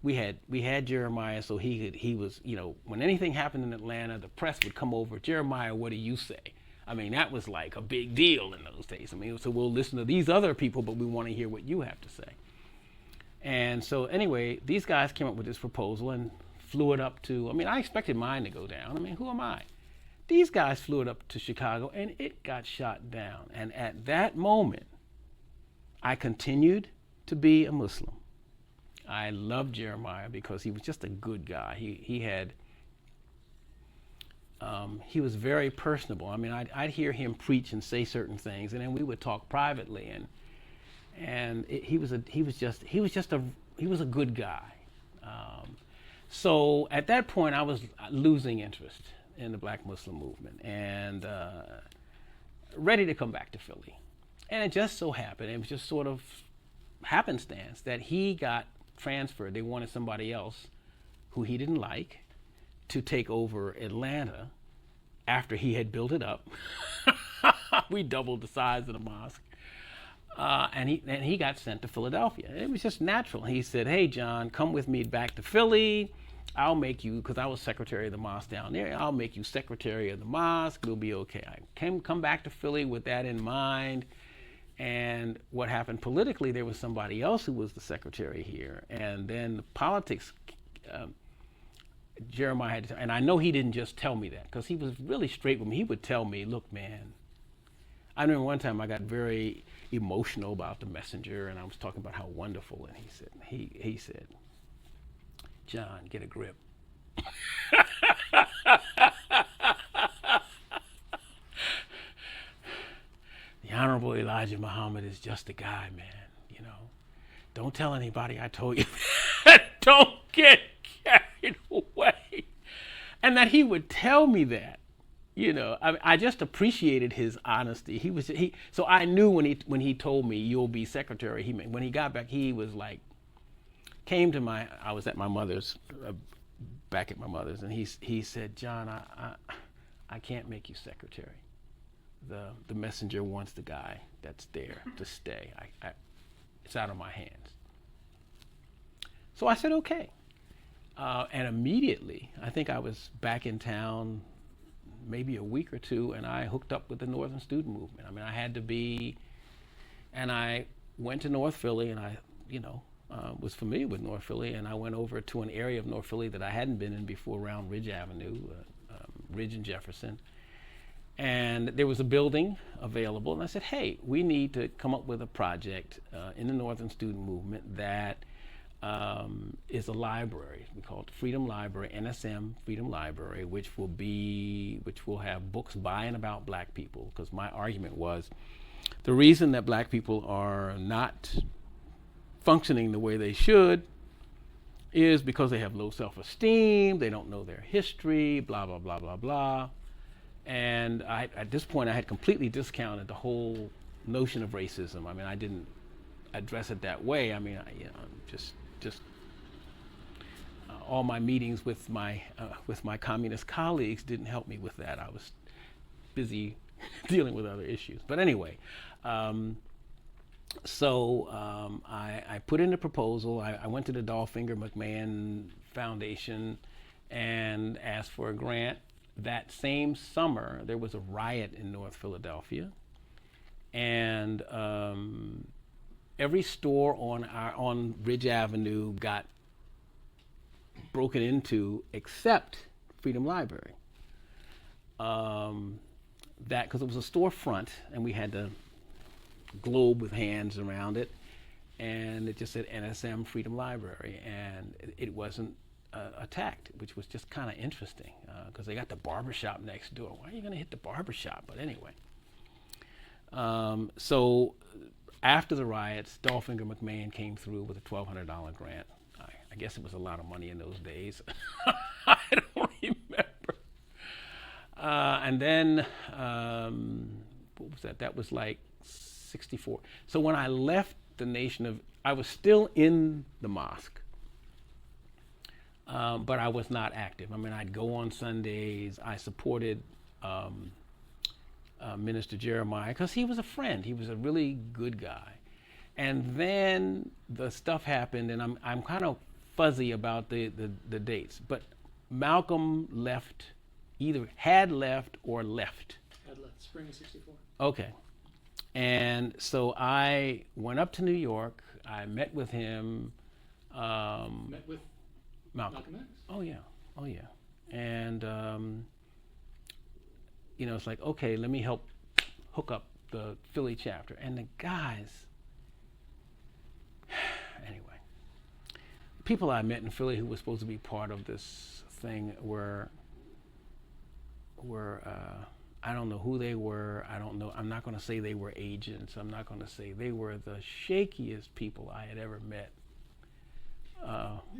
We had Jeremiah, so he was when anything happened in Atlanta, the press would come over. Jeremiah, what do you say? I mean, that was like a big deal in those days. I mean, so we'll listen to these other people, but we want to hear what you have to say. And so anyway, these guys came up with this proposal and flew it up to. I mean, I expected mine to go down. I mean, who am I? These guys flew it up to Chicago, and it got shot down. And at that moment, I continued to be a Muslim. I loved Jeremiah because he was just a good guy. He was very personable. I mean, I'd hear him preach and say certain things, and then we would talk privately. He was a good guy. So at that point, I was losing interest in the Black Muslim movement and ready to come back to Philly. And it just so happened, it was just sort of happenstance that he got transferred. They wanted somebody else who he didn't like to take over Atlanta after he had built it up. We doubled the size of the mosque. And he got sent to Philadelphia. It was just natural. He said, hey, John, come with me back to Philly. I'll make you, because I was secretary of the mosque down there, I'll make you secretary of the mosque. We'll be okay. I come back to Philly with that in mind. And what happened politically, there was somebody else who was the secretary here. And then the politics, Jeremiah had to, and I know he didn't just tell me that, because he was really straight with me. He would tell me, look, man, I remember one time I got very emotional about the messenger, and I was talking about how wonderful, and he said, John, get a grip. The Honorable Elijah Muhammad is just a guy, man. Don't tell anybody I told you that. Don't get carried away. And that he would tell me that. I just appreciated his honesty. So I knew when he told me you'll be secretary. When he got back, he was like, I was at my mother's, back at my mother's, and he said, John, I can't make you secretary. The messenger wants the guy that's there to stay. It's out of my hands. So I said, okay. And immediately, I think I was back in town maybe a week or two, and I hooked up with the Northern Student Movement. I mean, I had to be, and I went to North Philly, and I, was familiar with North Philly, and I went over to an area of North Philly that I hadn't been in before, around Ridge Avenue, Ridge and Jefferson. And there was a building available, and I said, hey, we need to come up with a project in the Northern Student Movement that is a library. We call it Freedom Library, NSM Freedom Library, which will have books by and about Black people. Because my argument was, the reason that Black people are not functioning the way they should is because they have low self-esteem, they don't know their history, blah, blah, blah, blah, blah. And at this point, I had completely discounted the whole notion of racism. I mean, I didn't address it that way. I mean, just all my meetings with my communist colleagues didn't help me with that. I was busy dealing with other issues. But anyway, so I put in a proposal. I went to the Dolphinger McMahon Foundation and asked for a grant. That same summer, there was a riot in North Philadelphia, and every store on Ridge Avenue got broken into except Freedom Library. Because it was a storefront, and we had the globe with hands around it, and it just said NSM Freedom Library, and it wasn't attacked, which was just kind of interesting because they got the barbershop next door. Why are you going to hit the barbershop? But anyway. So after the riots, Dolphinger McMahon came through with a $1,200 grant. I guess it was a lot of money in those days. I don't remember. And then, what was that? That was like 64. So when I left the Nation of, I was still in the mosque, but I was not active. I mean, I'd go on Sundays. I supported Minister Jeremiah because he was a friend. He was a really good guy. And then the stuff happened, and I'm kind of fuzzy about the dates. But Malcolm left, either had left or left. Had left, spring of '64. Okay. And so I went up to New York. I met with him. Met with Malcolm X? Oh, yeah. Oh, yeah. And, you know, it's like, okay, let me help hook up the Philly chapter. And the guys, anyway, people I met in Philly who were supposed to be part of this thing were I don't know who they were. I don't know. I'm not going to say they were agents. I'm not going to say they were the shakiest people I had ever met.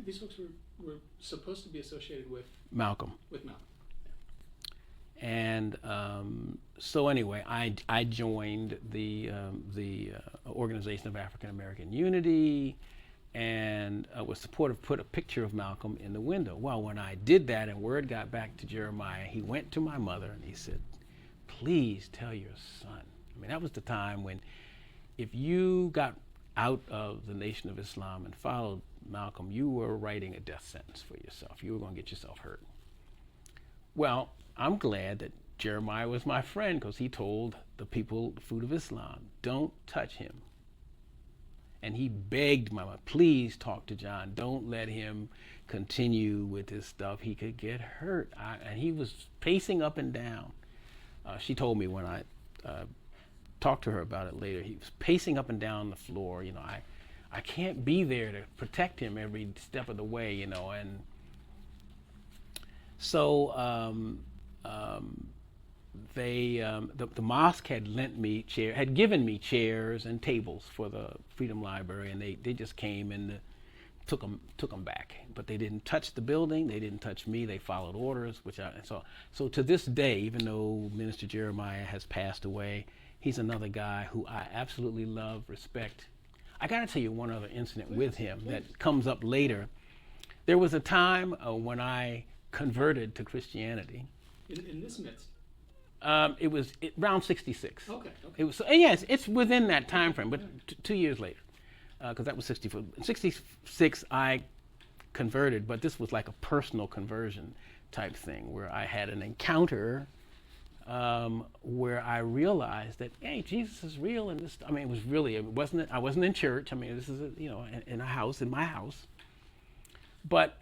These folks were supposed to be associated with Malcolm. With Malcolm. And so anyway, I joined the Organization of African American Unity, and was supportive, put a picture of Malcolm in the window. Well, when I did that and word got back to Jeremiah, he went to my mother and he said, please tell your son. I mean, that was the time when if you got out of the Nation of Islam and followed Malcolm, you were writing a death sentence for yourself. You were going to get yourself hurt. Well, I'm glad that Jeremiah was my friend because he told the people, the Fruit of Islam, don't touch him. And he begged my mother, please talk to John. Don't let him continue with this stuff. He could get hurt. And he was pacing up and down. She told me when I talked to her about it later, he was pacing up and down the floor. You know, I can't be there to protect him every step of the way, you know. And so the mosque had given me chairs and tables for the Freedom Library, and they just came and took them back. But they didn't touch the building. They didn't touch me. They followed orders, so to this day, even though Minister Jeremiah has passed away, he's another guy who I absolutely love, respect. I got to tell you one other incident with him that comes up later. There was a time when I converted to Christianity. In this midst? It was around 66. Okay. It was, yes, it's within that time frame, but 2 years later, because that was 64. In 66, I converted, but this was like a personal conversion type thing where I had an encounter where I realized that, hey, Jesus is real, and this. I mean, I wasn't in church. I mean, this is in a house, in my house. But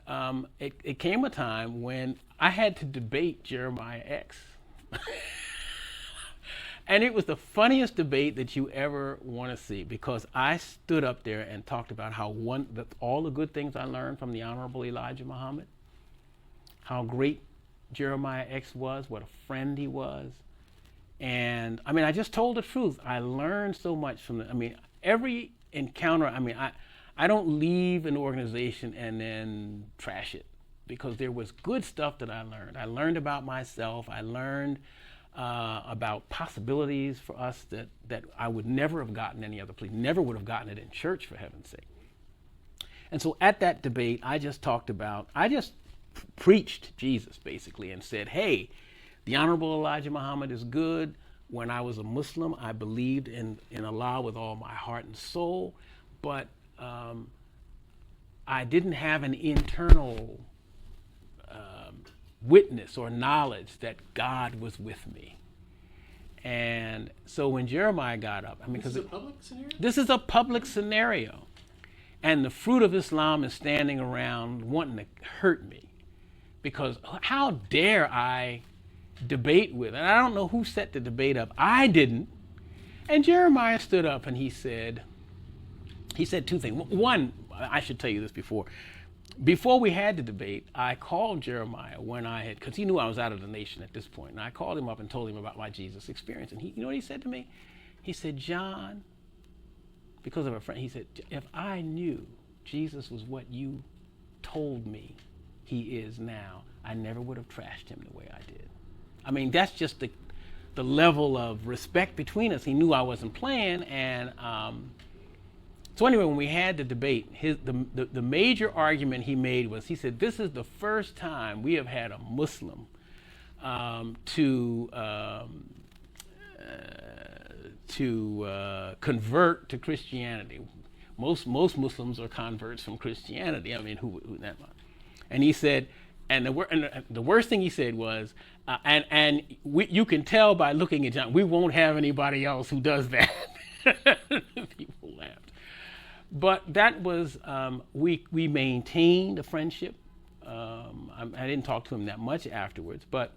it came a time when I had to debate Jeremiah X. And it was the funniest debate that you ever want to see, because I stood up there and talked about how all the good things I learned from the Honorable Elijah Muhammad, how great Jeremiah X was, what a friend he was. And I mean, I just told the truth. I learned so much from every encounter. I don't leave an organization and then trash it, because there was good stuff that I learned. I learned about myself. I learned about possibilities for us that I would never have gotten any other place, never would have gotten it in church, for heaven's sake. And so at that debate, I just preached Jesus, basically, and said, hey, the Honorable Elijah Muhammad is good. When I was a Muslim, I believed in Allah with all my heart and soul, but I didn't have an internal witness or knowledge that God was with me. And so when Jeremiah got up, this is a public scenario? This is a public scenario. And the Fruit of Islam is standing around wanting to hurt me, because how dare I debate with? And I don't know who set the debate up. I didn't. And Jeremiah stood up and he said two things. One, I should tell you this before. before we had the debate, I called Jeremiah when I had, because he knew I was out of the nation at this point, and I called him up and told him about my Jesus experience. And he, you know what he said to me? He said, John, because of a friend, he said, if I knew Jesus was what you told me he is now, I never would have trashed him the way I did. I mean, that's just the level of respect between us. He knew I wasn't playing, and so anyway, when we had the debate, the major argument he made was, he said, this is the first time we have had a Muslim to convert to Christianity. Most Muslims are converts from Christianity. I mean, who that much? And he said, and the worst thing he said was, you can tell by looking at John, we won't have anybody else who does that. People laughed. But that was, we maintained a friendship. I didn't talk to him that much afterwards, but,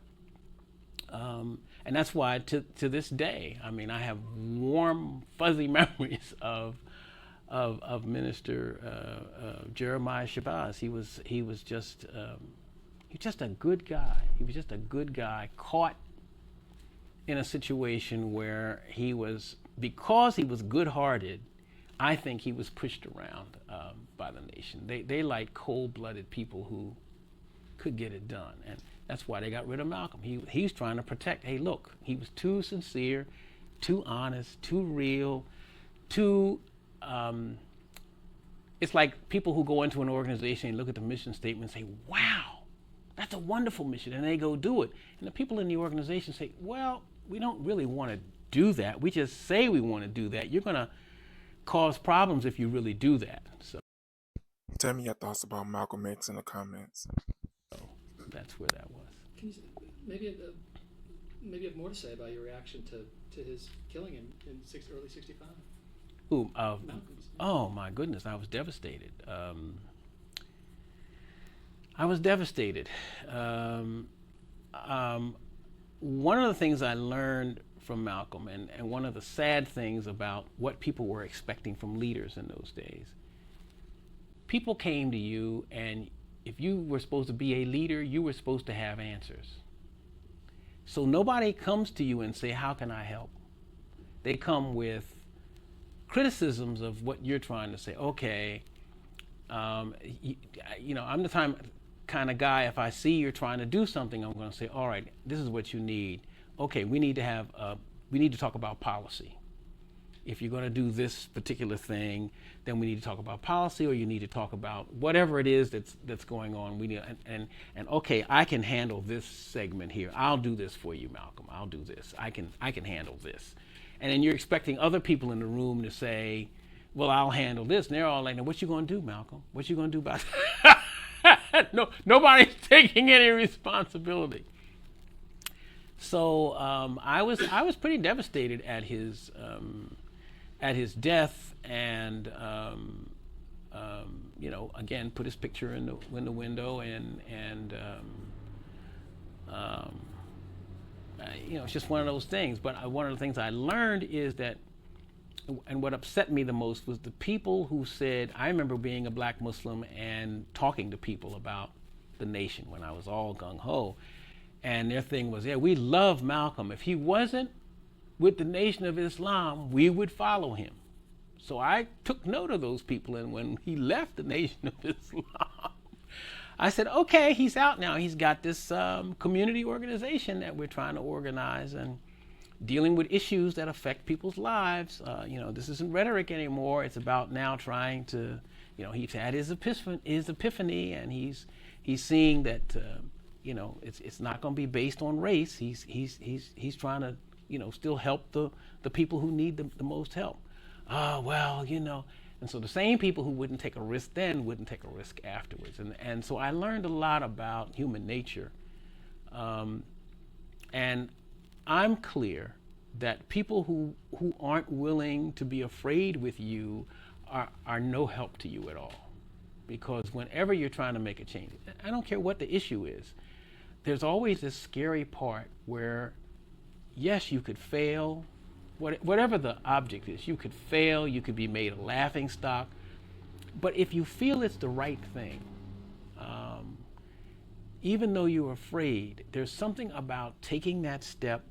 and that's why to this day, I mean, I have warm, fuzzy memories of Minister Jeremiah Shabazz. He was just a good guy. He was just a good guy caught in a situation where he was, because he was good-hearted, I think he was pushed around by the nation. They like cold-blooded people who could get it done, and that's why they got rid of Malcolm. He's trying to protect. Hey, look, he was too sincere, too honest, too real, too. It's like people who go into an organization and look at the mission statement and say, "Wow, that's a wonderful mission," and they go do it. And the people in the organization say, "Well, we don't really want to do that. We just say we want to do that. You're gonna cause problems if you really do that." So tell me your thoughts about Malcolm X in the comments. So that's where that was. Can you maybe you have more to say about your reaction to his killing in early '65? Ooh, Malcolm's. oh my goodness, I was devastated. I was devastated. One of the things I learned from Malcolm, and one of the sad things about what people were expecting from leaders in those days, people came to you, and if you were supposed to be a leader, you were supposed to have answers. So nobody comes to you and say, how can I help? They come with criticisms of what you're trying to say. Okay, you know, I'm the kind of guy, if I see you're trying to do something, I'm going to say, all right, this is what you need. Okay, we need to talk about policy. If you're going to do this particular thing, then we need to talk about policy, or you need to talk about whatever it is that's going on. We need, and okay, I can handle this segment here. I'll do this for you, Malcolm. I'll do this. I can handle this. And then you're expecting other people in the room to say, well, I'll handle this. And they're all like, now, what you going to do, Malcolm? What you going to do about that? No, nobody's taking any responsibility. So I was pretty devastated at his death, and you know, again, put his picture in the window, and you know, it's just one of those things. But one of the things I learned is that, and what upset me the most was the people who said, I remember being a black Muslim and talking to people about the nation when I was all gung-ho, and their thing was, yeah, we love Malcolm. If he wasn't with the Nation of Islam, we would follow him. So I took note of those people, and when he left the Nation of Islam, I said, okay, he's out now. He's got this community organization that we're trying to organize and dealing with issues that affect people's lives. You know, this isn't rhetoric anymore. It's about now trying to, you know, he's had his epiphany, and he's seeing that, you know, it's not going to be based on race. He's trying to, you know, still help the people who need the most help. Well, you know. And so the same people who wouldn't take a risk then wouldn't take a risk afterwards. And so I learned a lot about human nature. And I'm clear that people who aren't willing to be afraid with you are no help to you at all. Because whenever you're trying to make a change, I don't care what the issue is, there's always this scary part where, yes, you could fail. Whatever the object is, you could fail, you could be made a laughing stock. But if you feel it's the right thing, even though you're afraid, there's something about taking that step.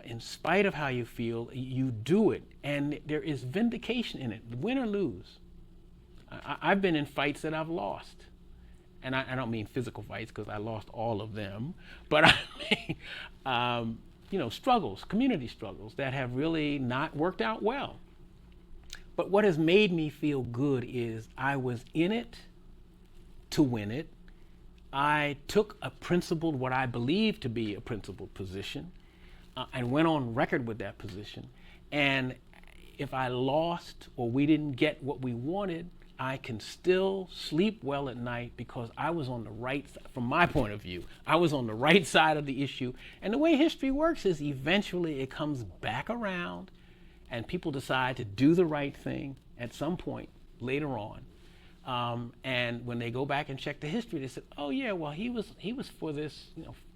In spite of how you feel, you do it, and there is vindication in it, win or lose. I've been in fights that I've lost, and I don't mean physical fights because I lost all of them, but I mean, struggles, community struggles that have really not worked out well. But what has made me feel good is I was in it to win it. I took a principled, what I believe to be a principled position, and went on record with that position. And if I lost or we didn't get what we wanted, I can still sleep well at night because I was on the right side. From my point of view, I was on the right side of the issue. And the way history works is eventually it comes back around and people decide to do the right thing at some point later on. And when they go back and check the history, they said, oh yeah, well he was for this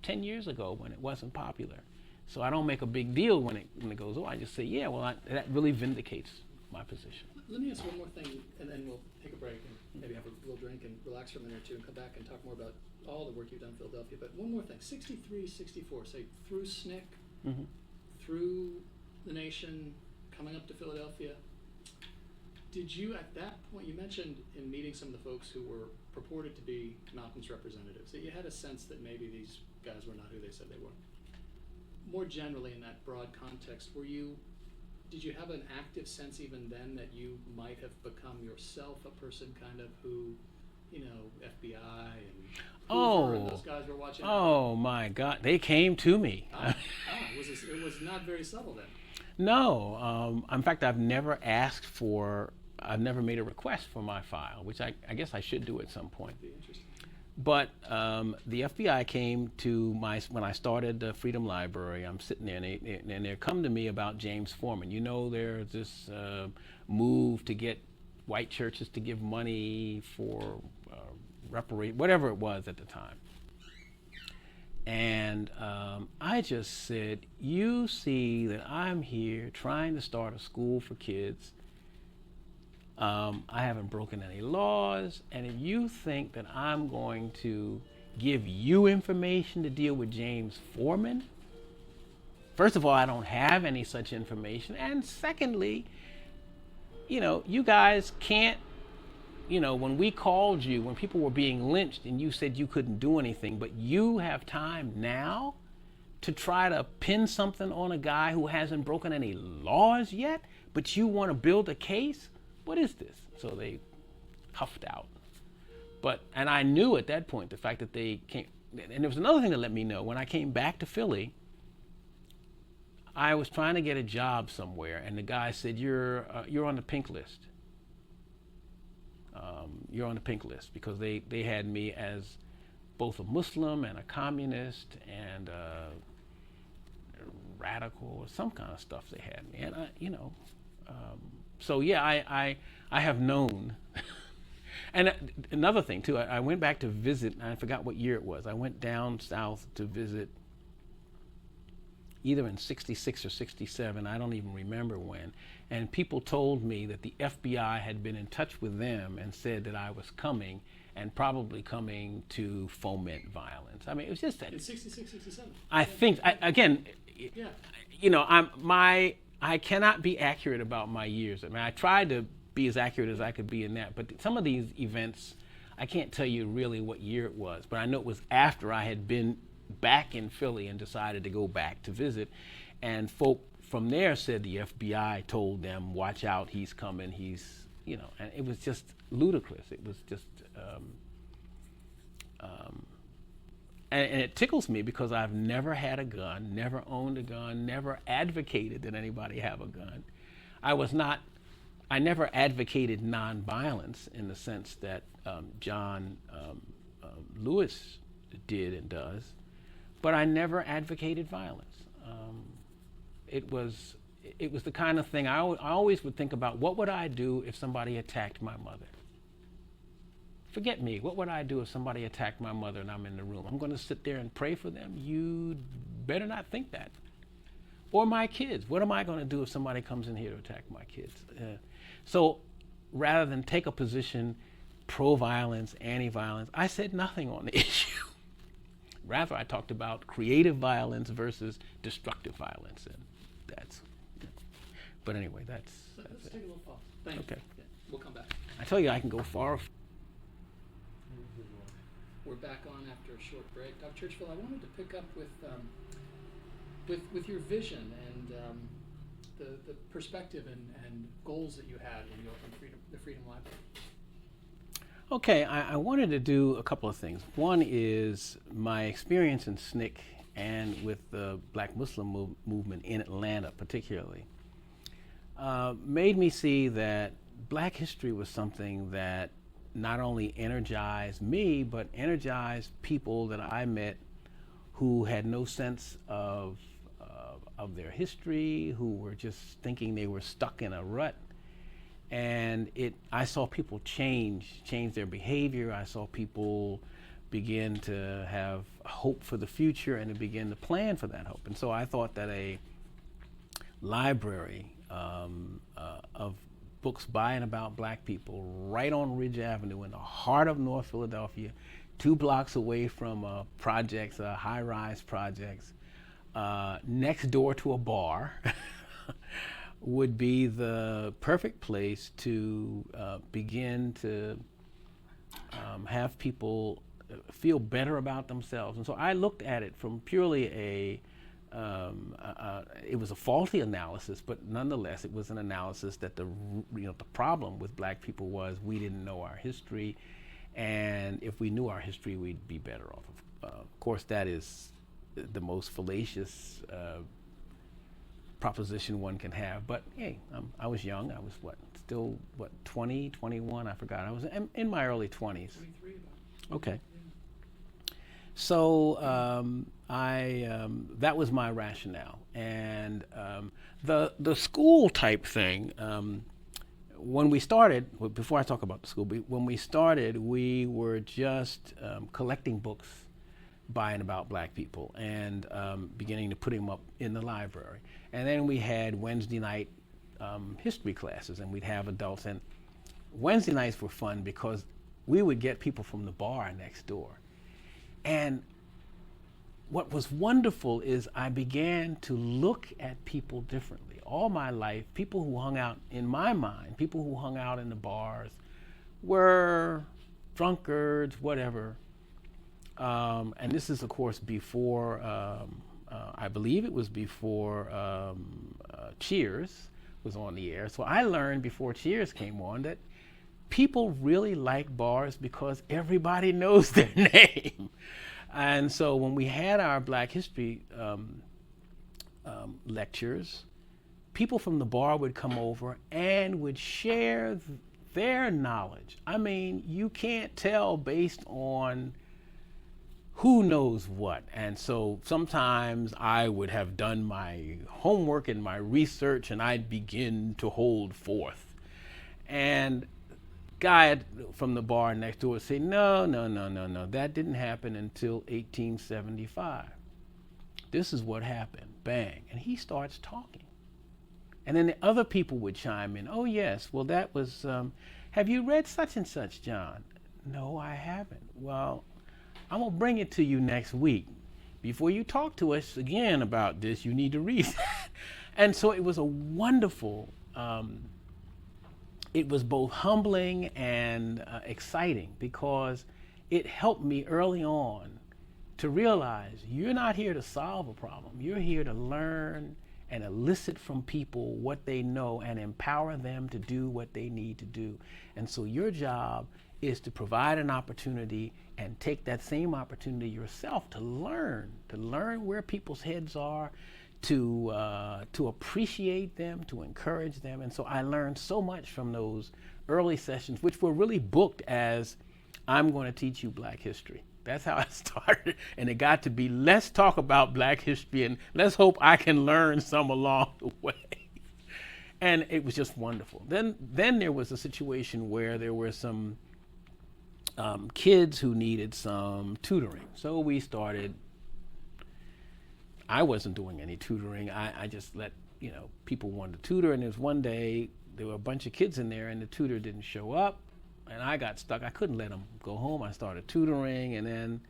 10 years ago when it wasn't popular. So I don't make a big deal when it goes, oh, I just say, yeah, well, that really vindicates my position. Let me ask one more thing, and then we'll take a break and maybe have a little drink and relax for a minute or two and come back and talk more about all the work you've done in Philadelphia. But one more thing, 63, 64, say through SNCC, through the nation, coming up to Philadelphia, did you at that point, you mentioned in meeting some of the folks who were purported to be Malcolm's representatives, that you had a sense that maybe these guys were not who they said they were. More generally in that broad context, did you have an active sense even then that you might have become yourself a person kind of who, FBI and Hoover and those guys were watching? Oh my God, they came to me. It was not very subtle then. No, in fact, I've never made a request for my file, which I guess I should do at some point. Be interesting. But the FBI came to when I started the Freedom Library. I'm sitting there, and they come to me about James Foreman. There's this move to get white churches to give money for whatever it was at the time. And I just said, you see that I'm here trying to start a school for kids. I haven't broken any laws, and if you think that I'm going to give you information to deal with James Foreman, first of all, I don't have any such information, and secondly, you guys can't, when we called you, when people were being lynched and you said you couldn't do anything, but you have time now to try to pin something on a guy who hasn't broken any laws yet, but you want to build a case? What is this? So they huffed out. And I knew at that point the fact that they came, and there was another thing that let me know. When I came back to Philly, I was trying to get a job somewhere, and the guy said, you're on the pink list. You're on the pink list, because they had me as both a Muslim and a communist and a radical or some kind of stuff they had me. And so yeah, I have known. And another thing too, I went back to visit, and I forgot what year it was. I went down south to visit either in 66 or 67, I don't even remember when. And people told me that the FBI had been in touch with them and said that I was coming, and probably coming to foment violence. I mean, it was just that. In 66, 67. I think, again, yeah. I cannot be accurate about my years. I mean, I tried to be as accurate as I could be in that, but some of these events, I can't tell you really what year it was, but I know it was after I had been back in Philly and decided to go back to visit. And folk from there said the FBI told them, watch out, he's coming, and it was just ludicrous. It was just, and it tickles me because I've never had a gun, never owned a gun, never advocated that anybody have a gun. I never advocated nonviolence in the sense that John Lewis did and does, but I never advocated violence. It was the kind of thing I always would think about, what would I do if somebody attacked my mother? Forget me, what would I do if somebody attacked my mother and I'm in the room? I'm going to sit there and pray for them? You better not think that. Or my kids, what am I going to do if somebody comes in here to attack my kids? So rather than take a position pro-violence, anti-violence. I said nothing on the issue. Rather, I talked about creative violence versus destructive violence, and that's. But anyway, that's Let's it. take a little pause. Thank Okay. you. Yeah, we'll come back. I tell you, I can go far. We're back on after a short break. Dr. Churchville, I wanted to pick up with your vision and the perspective and goals that you had in the Freedom Library. Okay, I wanted to do a couple of things. One is my experience in SNCC and with the Black Muslim movement in Atlanta particularly made me see that Black history was something that not only energized me, but energized people that I met who had no sense of their history, who were just thinking they were stuck in a rut. And I saw people change their behavior. I saw people begin to have hope for the future and to begin to plan for that hope. And so I thought that a library of books by and about Black people right on Ridge Avenue in the heart of North Philadelphia, 2 blocks away from projects, high-rise projects, next door to a bar, would be the perfect place to begin to have people feel better about themselves. And so I looked at it from purely it was a faulty analysis, but nonetheless it was an analysis that the problem with Black people was we didn't know our history, and if we knew our history we'd be better off. Of course, that is the most fallacious proposition one can have, but hey, I was young. I was still 20, 21, I forgot. I was in my early 20s. 23 about. Okay. So that was my rationale, and the school type thing. When we started, before I talk about the school, when we started, we were just collecting books by and about Black people and beginning to put them up in the library. And then we had Wednesday night history classes, and we'd have adults. And Wednesday nights were fun because we would get people from the bar next door. And what was wonderful is I began to look at people differently. All my life, people who hung out, in my mind, people who hung out in the bars were drunkards, whatever. And this is, of course, before, I believe it was before Cheers was on the air. So I learned before Cheers came on that people really like bars because everybody knows their name. And so when we had our Black History lectures, people from the bar would come over and would share their knowledge. I mean, you can't tell based on who knows what. And so sometimes I would have done my homework and my research and I'd begin to hold forth. And guy from the bar next door would say, no, that didn't happen until 1875. This is what happened, bang. And he starts talking. And then the other people would chime in, oh yes, well that was, have you read such and such, John? No, I haven't. Well, I'm gonna bring it to you next week. Before you talk to us again about this, you need to read that. And so it was a wonderful, it was both humbling and exciting because it helped me early on to realize you're not here to solve a problem. You're here to learn and elicit from people what they know and empower them to do what they need to do. And so your job is to provide an opportunity and take that same opportunity yourself to learn where people's heads are, to appreciate them, to encourage them. And so I learned so much from those early sessions, which were really booked as, I'm going to teach you Black history. That's how I started. And it got to be, let's talk about Black history and let's hope I can learn some along the way. And it was just wonderful. Then there was a situation where there were some kids who needed some tutoring. So we started, I wasn't doing any tutoring. I just let, people wanted to tutor. And there was one day, there were a bunch of kids in there and the tutor didn't show up. and I got stuck. I couldn't let them go home. I started tutoring, and then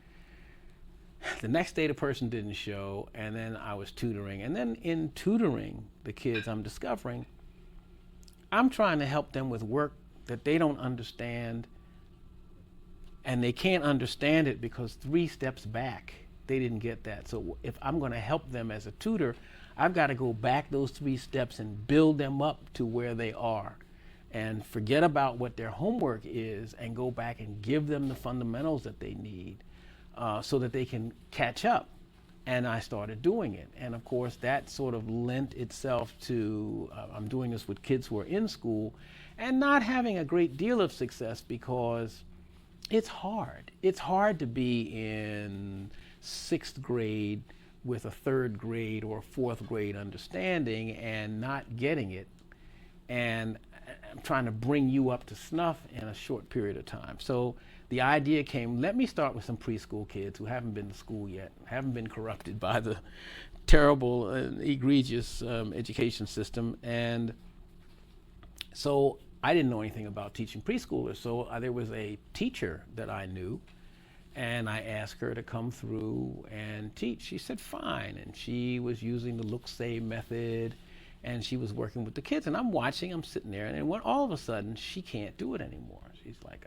the next day the person didn't show, and then I was tutoring. And then in tutoring the kids, I'm discovering I'm trying to help them with work that they don't understand, and they can't understand it because 3 steps back, they didn't get that. So if I'm going to help them as a tutor, I've got to go back those 3 steps and build them up to where they are, and forget about what their homework is and go back and give them the fundamentals that they need so that they can catch up. And I started doing it. And of course, that sort of lent itself to, I'm doing this with kids who are in school and not having a great deal of success because it's hard. It's hard to be in 6th grade with a 3rd grade or 4th grade understanding and not getting it. And I'm trying to bring you up to snuff in a short period of time. So the idea came, let me start with some preschool kids who haven't been to school yet, haven't been corrupted by the terrible and egregious education system. And so I didn't know anything about teaching preschoolers. So there was a teacher that I knew, and I asked her to come through and teach. She said, fine. And she was using the look-say method, and she was working with the kids. And I'm watching, I'm sitting there, and when all of a sudden, she can't do it anymore. She's like,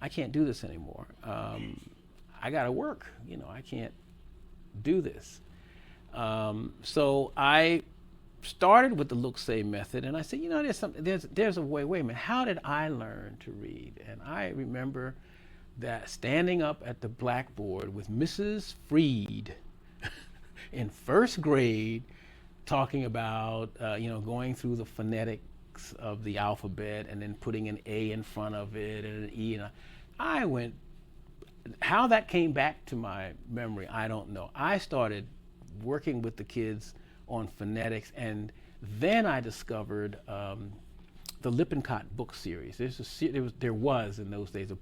I can't do this anymore. I gotta work, I can't do this. So I started with the look-say method, and I said, there's a way, wait a minute, how did I learn to read? And I remember that standing up at the blackboard with Mrs. Freed in 1st grade, talking about, going through the phonetics of the alphabet and then putting an A in front of it and an E. And how that came back to my memory, I don't know. I started working with the kids on phonetics, and then I discovered the Lippincott book series. There was in those days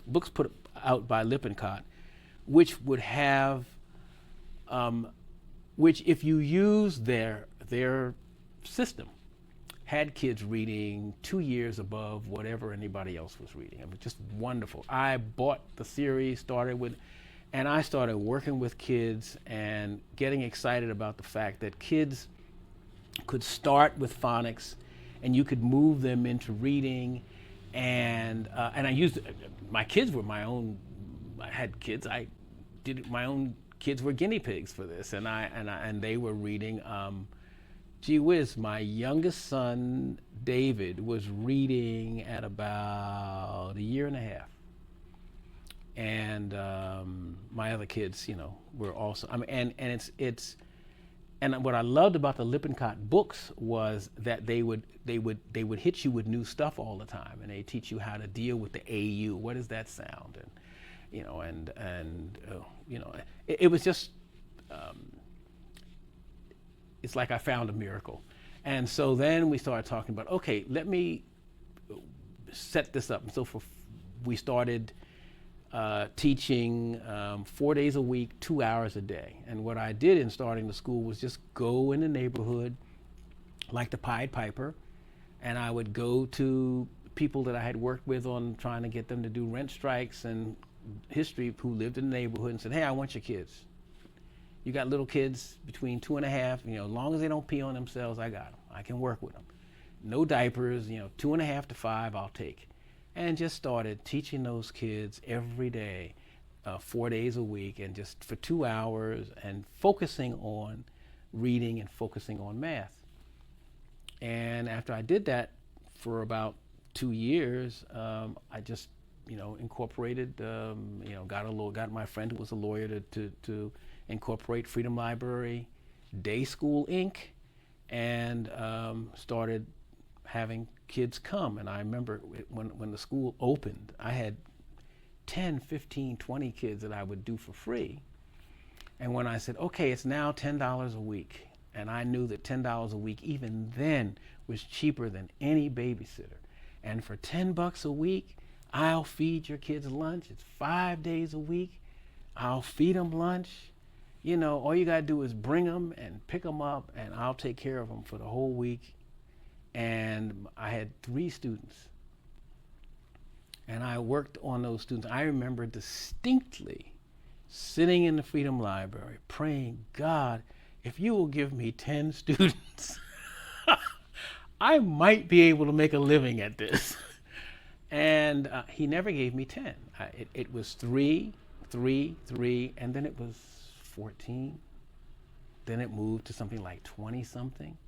books put out by Lippincott, which would have, which if you use their system, had kids reading 2 years above whatever anybody else was reading. It was just wonderful. I bought the series, and I started working with kids and getting excited about the fact that kids could start with phonics and you could move them into reading. And I used, my kids were my own, I had kids, I did it, my own kids were guinea pigs for this, and they were reading, gee whiz, my youngest son, David, was reading at about 1.5 years. And my other kids, were also, and what I loved about the Lippincott books was that they would hit you with new stuff all the time, and they teach you how to deal with the AU. What does that sound? And it was just, it's like I found a miracle. And so then we started talking about, okay, let me set this up. And so we started teaching 4 days a week, 2 hours a day. And what I did in starting the school was just go in the neighborhood like the Pied Piper, and I would go to people that I had worked with on trying to get them to do rent strikes and history who lived in the neighborhood, and said, hey, I want your kids. You got little kids between 2.5, as long as they don't pee on themselves, I got them. I can work with them. No diapers, 2.5 to 5, I'll take. And just started teaching those kids every day, 4 days a week, and just for 2 hours, and focusing on reading and focusing on math. And after I did that for about 2 years, I just, incorporated, got my friend who was a lawyer to incorporate Freedom Library, Day School Inc., and started having kids come. And I remember when the school opened, I had 10, 15, 20 kids that I would do for free. And when I said, okay, it's now $10 a week, and I knew that $10 a week even then was cheaper than any babysitter. And for $10 a week, I'll feed your kids lunch. It's 5 days a week. I'll feed them lunch. All you gotta do is bring them and pick them up, and I'll take care of them for the whole week. And I had 3 students And I worked on those students. I remember distinctly sitting in the Freedom Library praying, God, if you will give me 10 students, I might be able to make a living at this. And he never gave me 10. It was 3, 3, 3, and then it was 14. Then it moved to something like 20 something.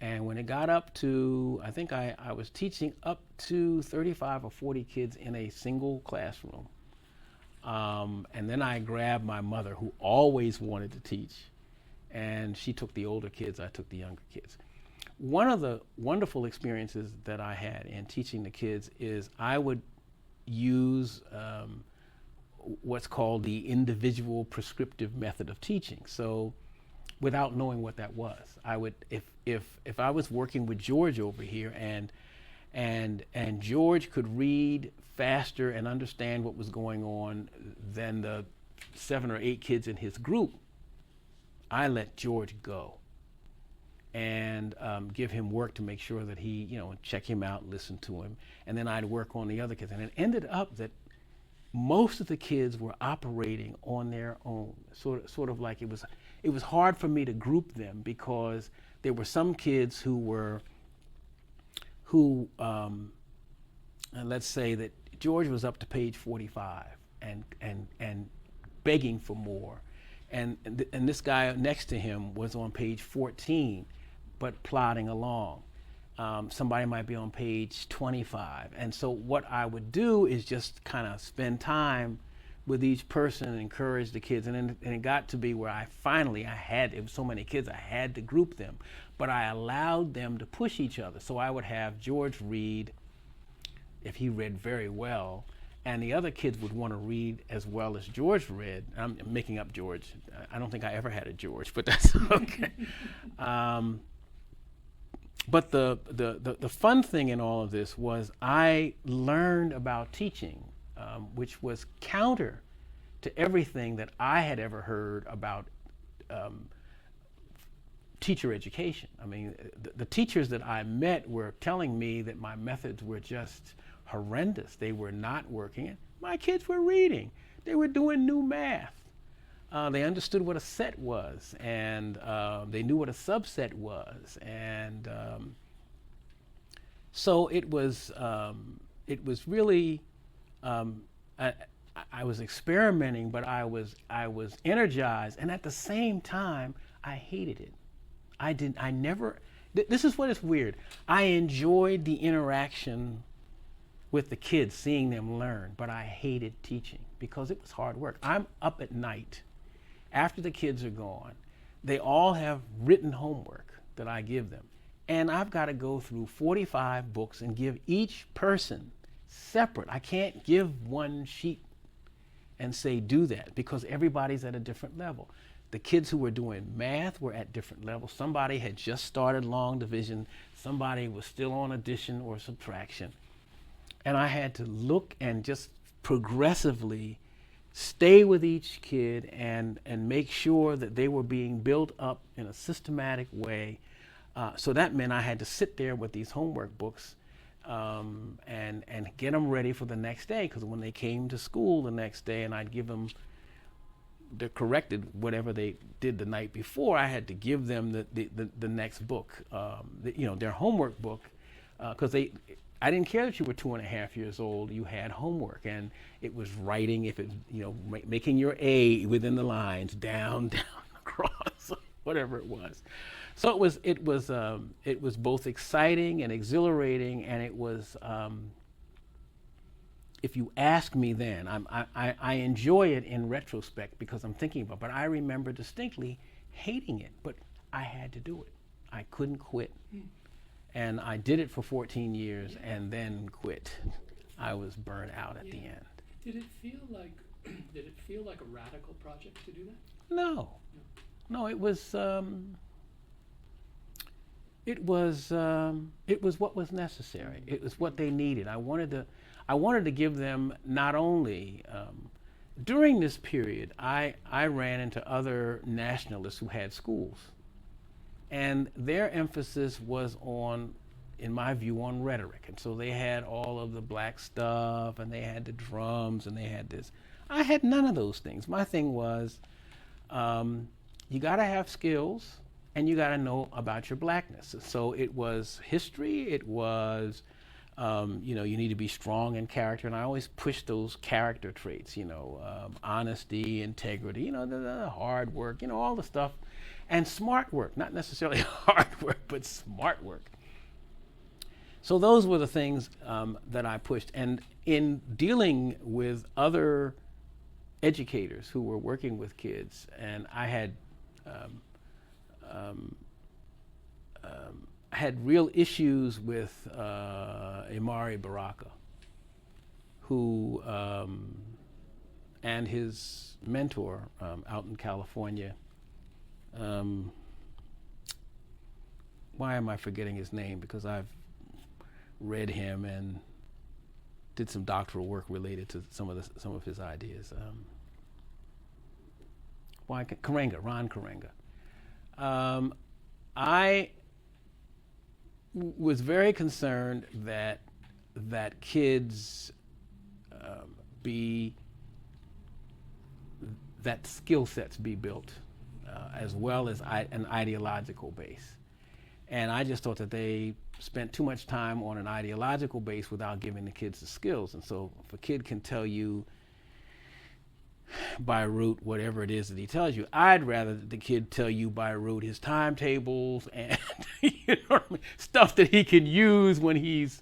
And when it got up to, I think I was teaching up to 35 or 40 kids in a single classroom. And then I grabbed my mother, who always wanted to teach, and she took the older kids, I took the younger kids. One of the wonderful experiences that I had in teaching the kids is I would use what's called the individual prescriptive method of teaching. So without knowing what that was, I would, if I was working with George over here and George could read faster and understand what was going on than the 7 or 8 kids in his group, I let George go and give him work to make sure that he, check him out, listen to him, and then I'd work on the other kids. And it ended up that most of the kids were operating on their own, sort of like it was hard for me to group them because there were some kids who let's say that George was up to page 45 and begging for more. And this guy next to him was on page 14, but plodding along. Somebody might be on page 25. And so what I would do is just kind of spend time with each person and encourage the kids. And it got to be where it was so many kids, I had to group them. But I allowed them to push each other. So I would have George read, if he read very well, and the other kids would want to read as well as George read. I'm making up George. I don't think I ever had a George, but that's okay. But the fun thing in all of this was I learned about teaching, which was counter to everything that I had ever heard about teacher education. I mean, the teachers that I met were telling me that my methods were just horrendous. They were not working. My kids were reading. They were doing new math. They understood what a set was, and they knew what a subset was, and so it was really I was experimenting, but I was energized, and at the same time I hated it. This is what is weird. I enjoyed the interaction with the kids, seeing them learn, but I hated teaching because it was hard work. I'm up at night after the kids are gone. They all have written homework that I give them, and I've got to go through 45 books and give each person separate. I can't give one sheet and say do that because everybody's at a different level. The kids who were doing math were at different levels. Somebody had just started long division, somebody was still on addition or subtraction. And I had to look and just progressively stay with each kid and make sure that they were being built up in a systematic way. So that meant I had to sit there with these homework books and get them ready for the next day, because when they came to school the next day and I'd give them the corrected whatever they did the night before, I had to give them the next book, their homework book, because I didn't care that you were 2.5 years old. You had homework, and it was writing. If it, making your A within the lines, down, across, whatever it was. So it was both exciting and exhilarating, and it was. If you ask me then, I enjoy it in retrospect because I'm thinking about it, but I remember distinctly hating it, but I had to do it. I couldn't quit. And I did it for 14 years and then quit. I was burnt out at the end. Did it feel like a radical project to do that? No, it was what was necessary. It was what they needed. I wanted to give them not only, during this period, I ran into other nationalists who had schools. And their emphasis was on in my view, on rhetoric. And so they had all of the black stuff, and they had the drums, and they had this. I had none of those things. My thing was, you got to have skills, and you got to know about your blackness. So it was history. It was, you know, you need to be strong in character, and I always push those character traits. You know, honesty, integrity. You know, the hard work. You know, all the stuff, and smart work. Not necessarily hard work, but smart work. So those were the things that I pushed. And in dealing with other educators who were working with kids, and I had real issues with Imari Baraka, who and his mentor out in California. Why am I forgetting his name? Because I've read him and did some doctoral work related to some of his ideas. Ron Karenga. I was very concerned that kids that skill sets be built, as well as an ideological base. And I just thought that they spent too much time on an ideological base without giving the kids the skills. And so if a kid can tell you by rote whatever it is that he tells you, I'd rather that the kid tell you by rote his timetables and you know what I mean? Stuff that he can use when he's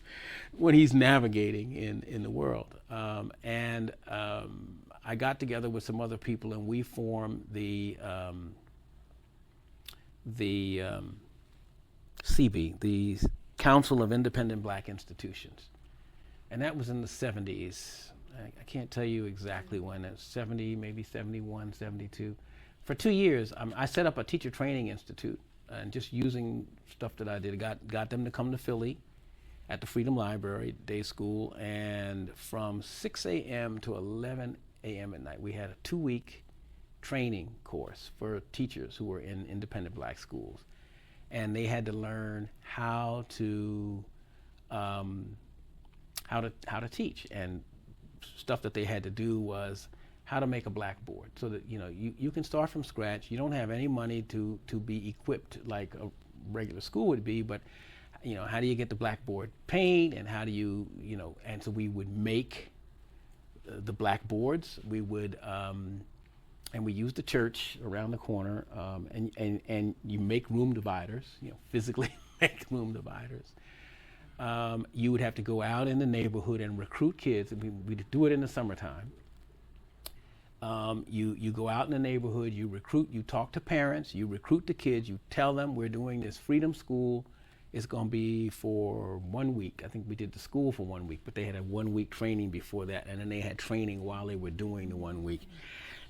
navigating in the world. I got together with some other people, and we formed the CB, the Council of Independent Black Institutions. And that was in the 70s. I can't tell you exactly when. It was 70, maybe 71, 72. For 2 years, I set up a teacher training institute, and just using stuff that I did, got them to come to Philly at the Freedom Library, day school, and from 6 a.m. to 11 a.m. at night, we had a 2-week training course for teachers who were in independent black schools. And they had to learn how to teach, and stuff that they had to do was how to make a blackboard, so that you can start from scratch. You don't have any money to be equipped like a regular school would be, but how do you get the blackboard paint, and how do you and so we would make the blackboards. We would and we used the church around the corner, and you make room dividers, physically make room dividers. You would have to go out in the neighborhood and recruit kids. We'd do it in the summertime. You go out in the neighborhood, you recruit, you talk to parents, you recruit the kids, you tell them we're doing this Freedom School. It's going to be for 1 week. I think we did the school for 1 week, but they had a 1-week training before that, and then they had training while they were doing the 1 week.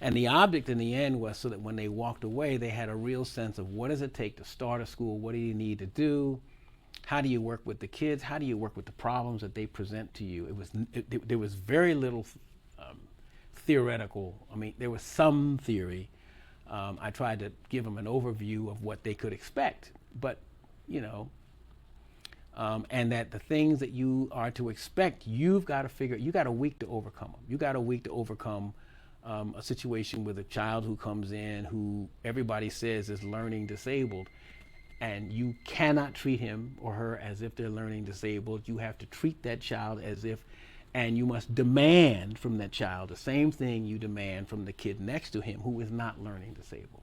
And the object in the end was so that when they walked away, they had a real sense of what does it take to start a school, what do you need to do, how do you work with the kids, how do you work with the problems that they present to you. There was very little theoretical. I mean, there was some theory. I tried to give them an overview of what they could expect, but and that the things that you are to expect, you've got to figure. You got a week to overcome them. You got a week to overcome a situation with a child who comes in who everybody says is learning disabled, and you cannot treat him or her as if they're learning disabled. You have to treat that child as if, and you must demand from that child the same thing you demand from the kid next to him who is not learning disabled.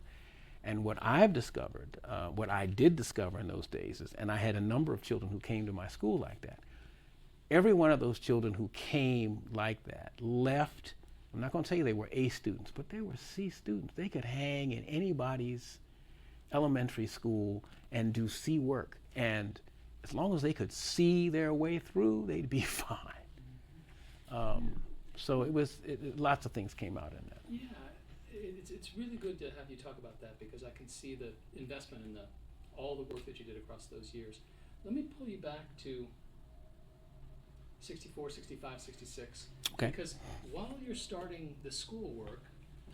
And what I've discovered, what I did discover in those days is, and I had a number of children who came to my school like that. Every one of those children who came like that left. I'm not going to tell you they were A students, but they were C students. They could hang in anybody's elementary school and do C work. And as long as they could see their way through, they'd be fine. So lots of things came out in that. Yeah, it's really good to have you talk about that, because I can see the investment in all the work that you did across those years. Let me pull you back to 64, 65, 66. Okay. Because while you're starting the schoolwork,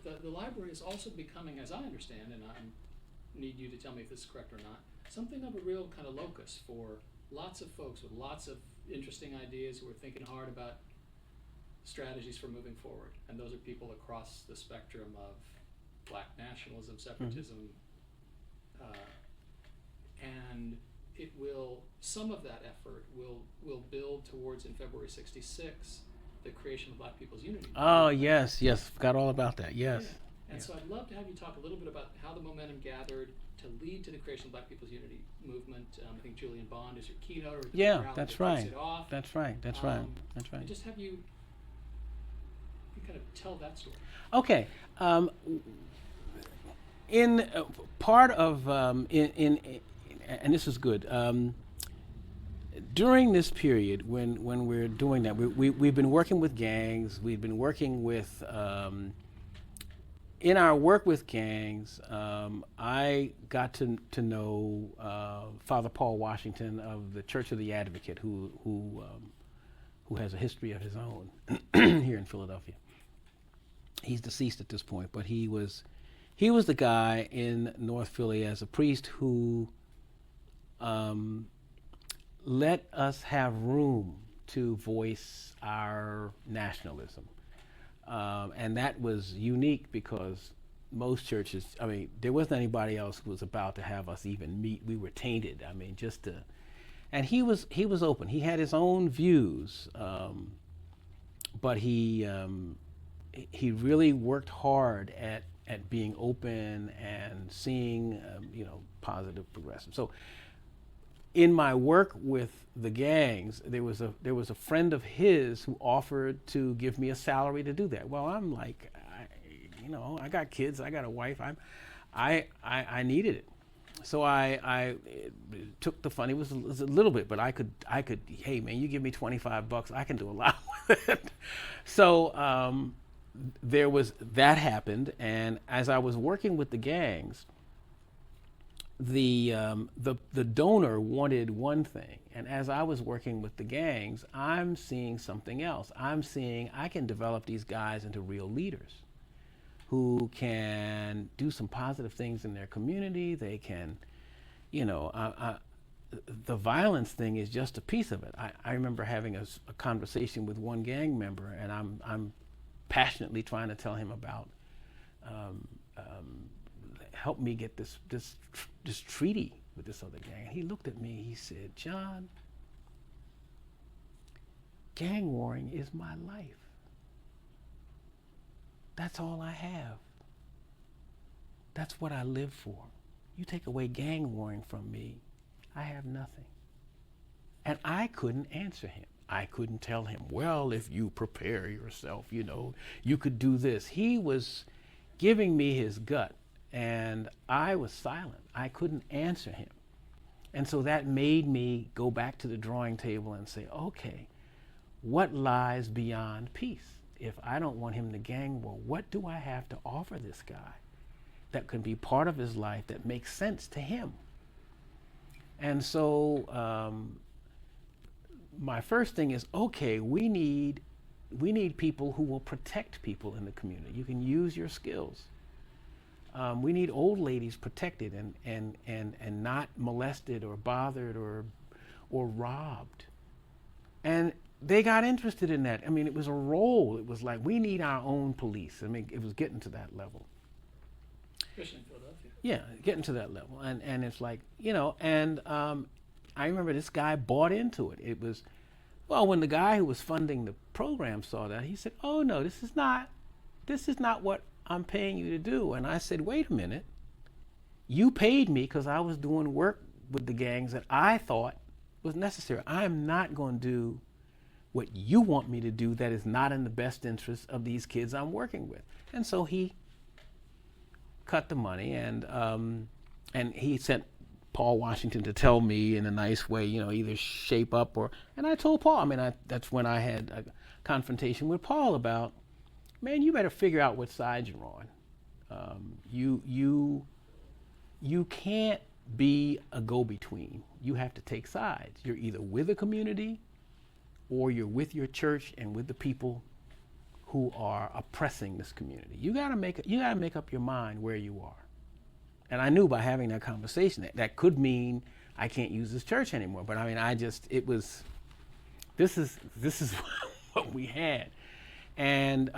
the library is also becoming, as I understand, and I need you to tell me if this is correct or not, something of a real kind of locus for lots of folks with lots of interesting ideas who are thinking hard about strategies for moving forward. And those are people across the spectrum of black nationalism, separatism, and it will, some of that effort will build towards, in February '66, the creation of Black People's Unity. Oh, yes, forgot all about that, yes. Yeah. And so I'd love to have you talk a little bit about how the momentum gathered to lead to the creation of Black People's Unity movement. I think Julian Bond is your keynote, or Yeah, rally that's that kicks right. it off. That's right. And just have you kind of tell that story. Okay. In part of and this is good. During this period, when we're doing that, we've been working with gangs. We've been working with in our work with gangs. I got to know Father Paul Washington of the Church of the Advocate, who has a history of his own here in Philadelphia. He's deceased at this point, but he was the guy in North Philly as a priest who let us have room to voice our nationalism. And that was unique because most churches, I mean, there wasn't anybody else who was about to have us even meet. We were tainted. I mean, and he was open. He had his own views, but he really worked hard at being open and seeing, positive progressive. So, in my work with the gangs, there was a friend of his who offered to give me a salary to do that. Well, I'm like, I got kids, I got a wife, I needed it. So I took the fund. It was a little bit, but I could. Hey man, you give me $25, I can do a lot with it. So there was that happened, and as I was working with the gangs, the donor wanted one thing, and as I was working with the gangs, I'm seeing something else. I'm seeing I can develop these guys into real leaders who can do some positive things in their community. They can, the violence thing is just a piece of it. I remember having a conversation with one gang member, and I'm passionately trying to tell him about help me get this treaty with this other gang. And he looked at me, he said, John, gang warring is my life. That's all I have. That's what I live for. You take away gang warring from me, I have nothing. And I couldn't answer him. I couldn't tell him, well, if you prepare yourself, you could do this. He was giving me his gut, and I was silent. I couldn't answer him. And so that made me go back to the drawing table and say, okay, what lies beyond peace? If I don't want him to gang war, what do I have to offer this guy that can be part of his life that makes sense to him? And so my first thing is, okay, we need people who will protect people in the community. You can use your skills. We need old ladies protected and not molested or bothered or robbed. And they got interested in that. I mean, it was a role. It was like, we need our own police. I mean, it was getting to that level. Especially in Philadelphia. Yeah, getting to that level. And it's like, and I remember this guy bought into it. It was, well, when the guy who was funding the program saw that, he said, oh no, this is not what I'm paying you to do. And I said, wait a minute. You paid me because I was doing work with the gangs that I thought was necessary. I'm not going to do what you want me to do that is not in the best interest of these kids I'm working with. And so he cut the money, and he sent Paul Washington to tell me in a nice way, either shape up or, and I told Paul, that's when I had a confrontation with Paul about, man, you better figure out what side you're on. You can't be a go-between. You have to take sides. You're either with a community or you're with your church and with the people who are oppressing this community. You gotta make up your mind where you are. And I knew by having that conversation that could mean I can't use this church anymore. But I mean, this is what we had. And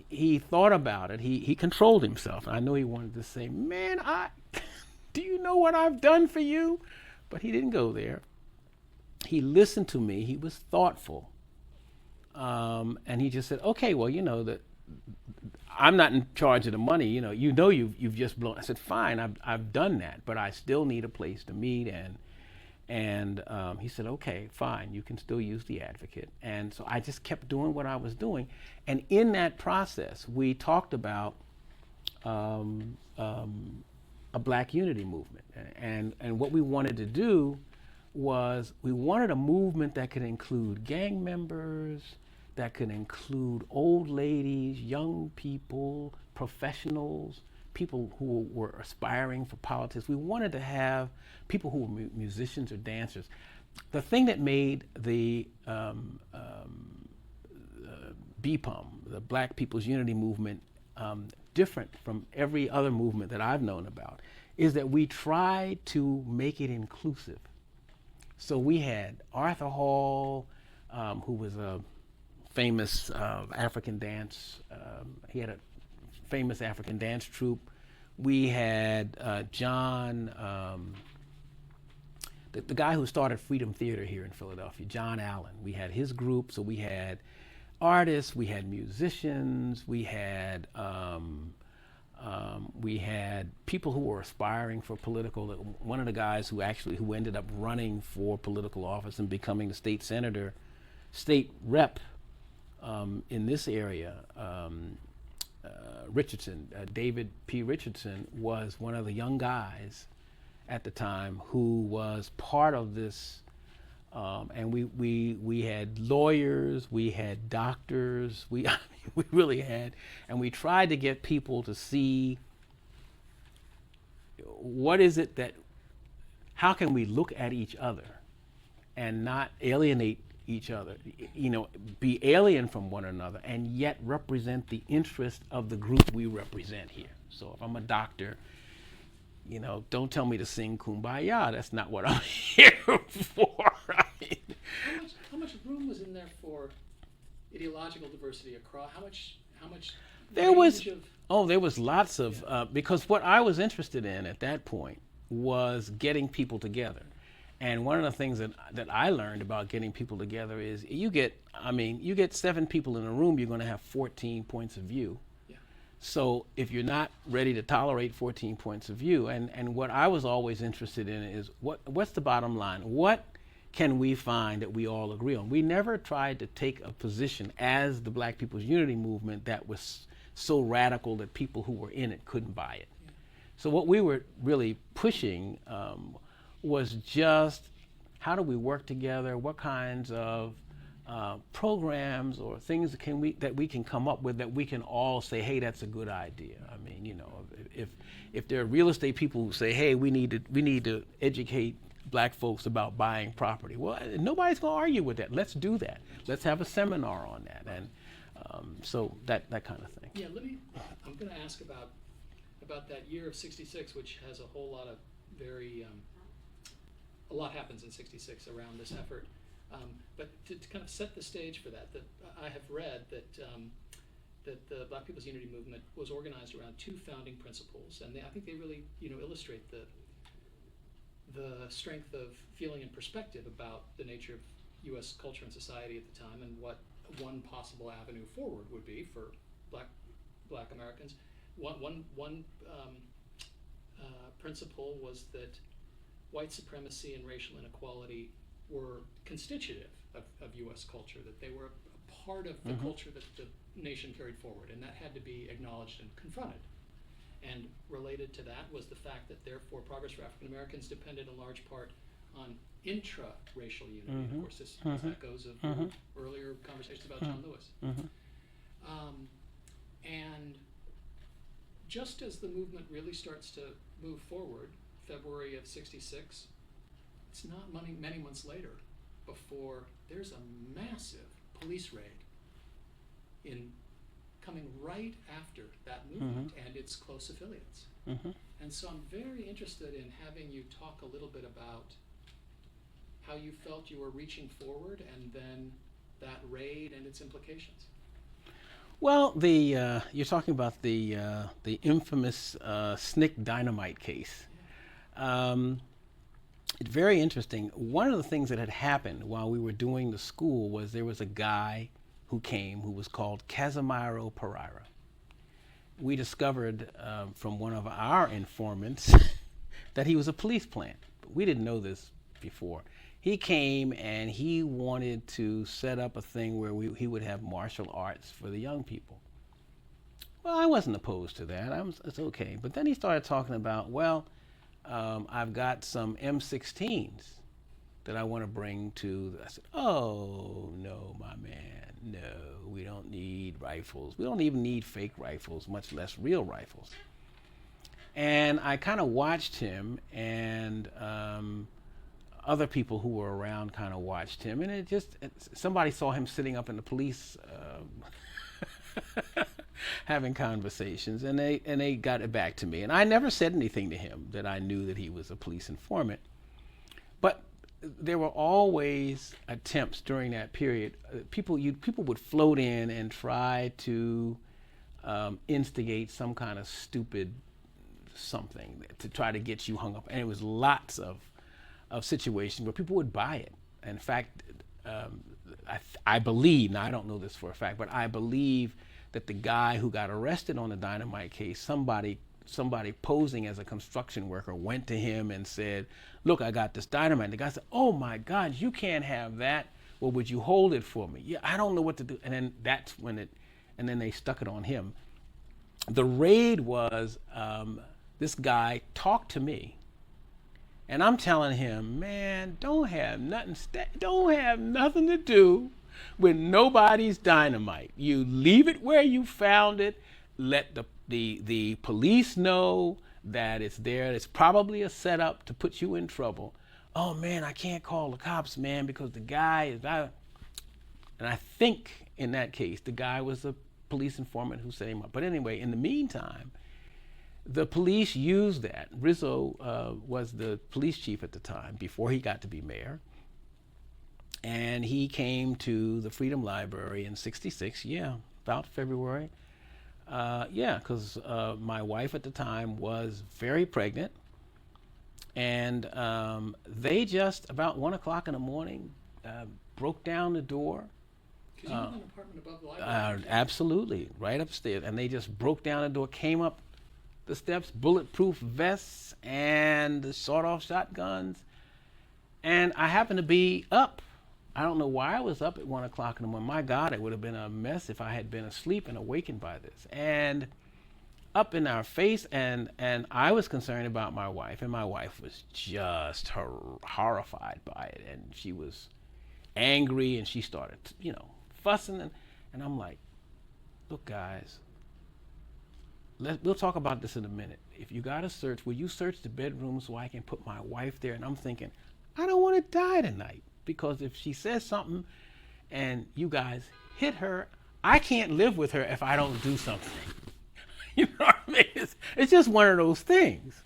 he thought about it. He controlled himself. I know he wanted to say, man, do you know what I've done for you? But he didn't go there. He listened to me. He was thoughtful. And he just said, okay, well, that I'm not in charge of the money. You've just blown. I said, fine, I've done that, but I still need a place to meet. And he said, okay, fine, you can still use the Advocate. And so I just kept doing what I was doing. And in that process, we talked about a Black unity movement. And what we wanted to do was we wanted a movement that could include gang members, that could include old ladies, young people, professionals, people who were aspiring for politics. We wanted to have people who were musicians or dancers. The thing that made the BPUM, the Black People's Unity Movement, different from every other movement that I've known about is that we tried to make it inclusive. So we had Arthur Hall, who was a famous African dance, he had a famous African dance troupe. We had John, the guy who started Freedom Theater here in Philadelphia, John Allen. We had his group, so we had artists, we had musicians, we had people who were aspiring for political. One of the guys who ended up running for political office and becoming the state rep in this area, Richardson, David P. Richardson, was one of the young guys at the time who was part of this. And we had lawyers, we had doctors, we really had, and we tried to get people to see what is it how can we look at each other and not alienate each other, be alien from one another and yet represent the interest of the group we represent here. So if I'm a doctor, don't tell me to sing Kumbaya. That's not what I'm here for. How much room was in there for ideological diversity across? How much? There was lots of because what I was interested in at that point was getting people together. And one of the things that I learned about getting people together is you get 7 people in a room, you're going to have 14 points of view. Yeah. So if you're not ready to tolerate 14 points of view, and what I was always interested in is what's the bottom line? What can we find that we all agree on? We never tried to take a position as the Black People's Unity Movement that was so radical that people who were in it couldn't buy it. Yeah. So what we were really pushing was just how do we work together? What kinds of programs or things that we can come up with that we can all say, hey, that's a good idea. I mean, if there are real estate people who say, hey, we need to educate Black folks about buying property. Well, nobody's going to argue with that. Let's do that. Let's have a seminar on that, and so that kind of thing. Yeah, I'm going to ask about that year of '66, which has a whole lot of a lot happens in '66 around this effort. But to kind of set the stage for that I have read that the Black People's Unity Movement was organized around 2 founding principles, and I think they really illustrate the strength of feeling and perspective about the nature of U.S. culture and society at the time, and what one possible avenue forward would be for Black Americans. One principle was that white supremacy and racial inequality were constitutive of U.S. culture, that they were a part of the culture that the nation carried forward, and that had to be acknowledged and confronted. And related to that was the fact that therefore progress for African Americans depended in large part on intra-racial unity. And of course, this echoes of earlier conversations about John Lewis. And just as the movement really starts to move forward, February of '66, it's not many months later before there's a massive police raid coming right after that movement and its close affiliates. And so I'm very interested in having you talk a little bit about how you felt you were reaching forward and then that raid and its implications. Well, you're talking about the infamous SNCC dynamite case. It's very interesting. One of the things that had happened while we were doing the school was there was a guy who came who was called Casimiro Pereira. We discovered from one of our informants that he was a police plant. But we didn't know this before. He came and he wanted to set up a thing where he would have martial arts for the young people. Well, I wasn't opposed to that. It's okay. But then he started talking about, well, I've got some M16s that I want to bring to. I said, oh, no, my man, no, we don't need rifles. We don't even need fake rifles, much less real rifles. And I kind of watched him, and other people who were around kind of watched him, and somebody saw him sitting up in the police having conversations, and they got it back to me. And I never said anything to him that I knew that he was a police informant. But there were always attempts during that period. People would float in and try to instigate some kind of stupid something to try to get you hung up. And it was lots of situations where people would buy it. In fact, I believe, now I don't know this for a fact, but I believe that the guy who got arrested on the dynamite case, somebody posing as a construction worker went to him and said, look, I got this dynamite. The guy said, oh my God, you can't have that. Well, would you hold it for me? Yeah, I don't know what to do. And then that's when and then they stuck it on him. The raid was, this guy talked to me. And I'm telling him, man, don't have nothing to do with nobody's dynamite. You leave it where you found it. Let the police know that it's there. It's probably a setup to put you in trouble. Oh man, I can't call the cops, man, because the guy is out. And I think in that case, the guy was a police informant who set him up. But anyway, in the meantime, the police used that. Rizzo was the police chief at the time before he got to be mayor. And he came to the Freedom Library in '66, about February. Because my wife at the time was very pregnant. And they just, about 1 o'clock in the morning, broke down the door. Because you live in an apartment above the library. Absolutely, right upstairs. And they just broke down the door, came up the steps, bulletproof vests and sawed-off shotguns. And I happened to be up. I don't know why I was up at 1 o'clock in the morning. My God, it would have been a mess if I had been asleep and awakened by this. And up in our face, and I was concerned about my wife, and my wife was just horrified by it. And she was angry, and she started, fussing. And I'm like, look, guys, we'll talk about this in a minute. If you got to search, will you search the bedroom so I can put my wife there? And I'm thinking, I don't want to die tonight, because if she says something and you guys hit her, I can't live with her if I don't do something. You know what I mean? It's just one of those things.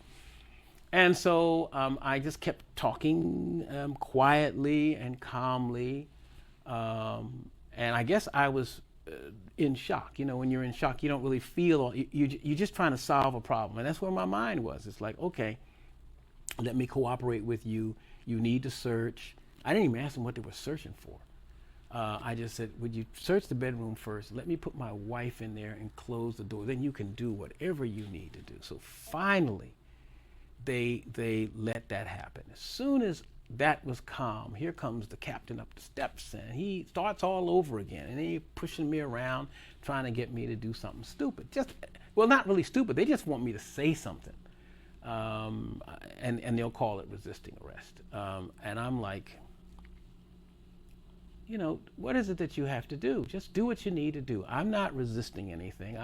And so I just kept talking quietly and calmly. And I guess I was in shock. When you're in shock, you don't really feel, you're just trying to solve a problem. And that's where my mind was. It's like, okay, let me cooperate with you. You need to search. I didn't even ask them what they were searching for. I just said, would you search the bedroom first? Let me put my wife in there and close the door. Then you can do whatever you need to do. So finally, they let that happen. As soon as that was calm, here comes the captain up the steps, and he starts all over again. And he's pushing me around, trying to get me to do something stupid. Not really stupid. They just want me to say something. And they'll call it resisting arrest. And I'm like, what is it that you have to do? Just do what you need to do. I'm not resisting anything.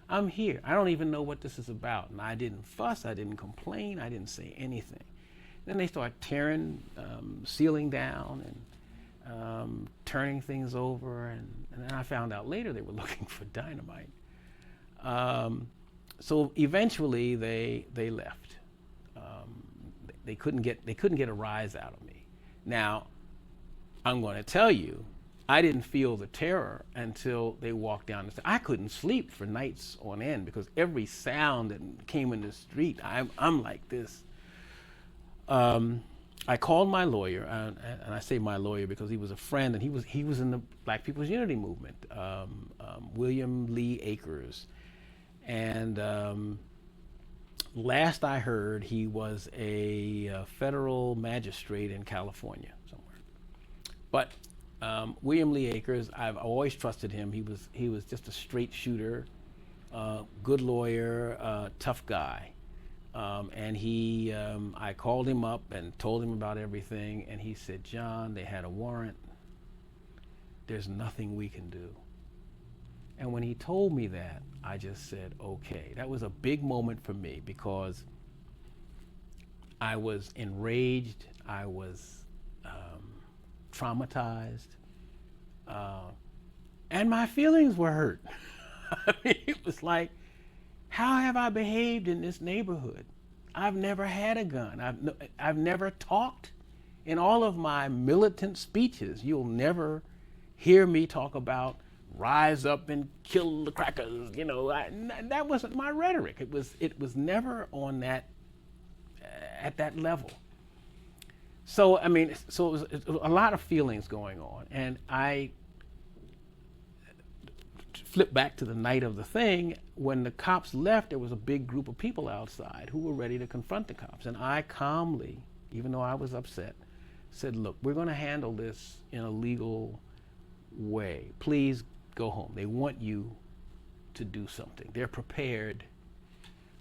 I'm here. I don't even know what this is about. And I didn't fuss. I didn't complain. I didn't say anything. Then they start tearing ceiling down and turning things over. And then I found out later they were looking for dynamite. so eventually they left. They couldn't get a rise out of me. Now, I'm going to tell you, I didn't feel the terror until they walked down the street. I couldn't sleep for nights on end because every sound that came in the street, I'm like this. I called my lawyer, and I say my lawyer because he was a friend, and he was in the Black People's Unity movement, William Lee Akers, and last I heard, he was a federal magistrate in California somewhere. But William Lee Akers, I've always trusted him. He was just a straight shooter, good lawyer, tough guy. And I called him up and told him about everything, and he said, "John, they had a warrant. There's nothing we can do." And when he told me that, I just said, okay. That was a big moment for me because I was enraged, I was traumatized, and my feelings were hurt. I mean, it was like, how have I behaved in this neighborhood? I've never had a gun. I've never talked. In all of my militant speeches, you'll never hear me talk about rise up and kill the crackers. You know, that wasn't my rhetoric. It was never on that at that level. So I mean, so it was a lot of feelings going on, and I flip back to the night of the thing. When the cops left, there was a big group of people outside who were ready to confront the cops. And I calmly, even though I was upset, said, look, we're going to handle this in a legal way. Please go home. They want you to do something. They're prepared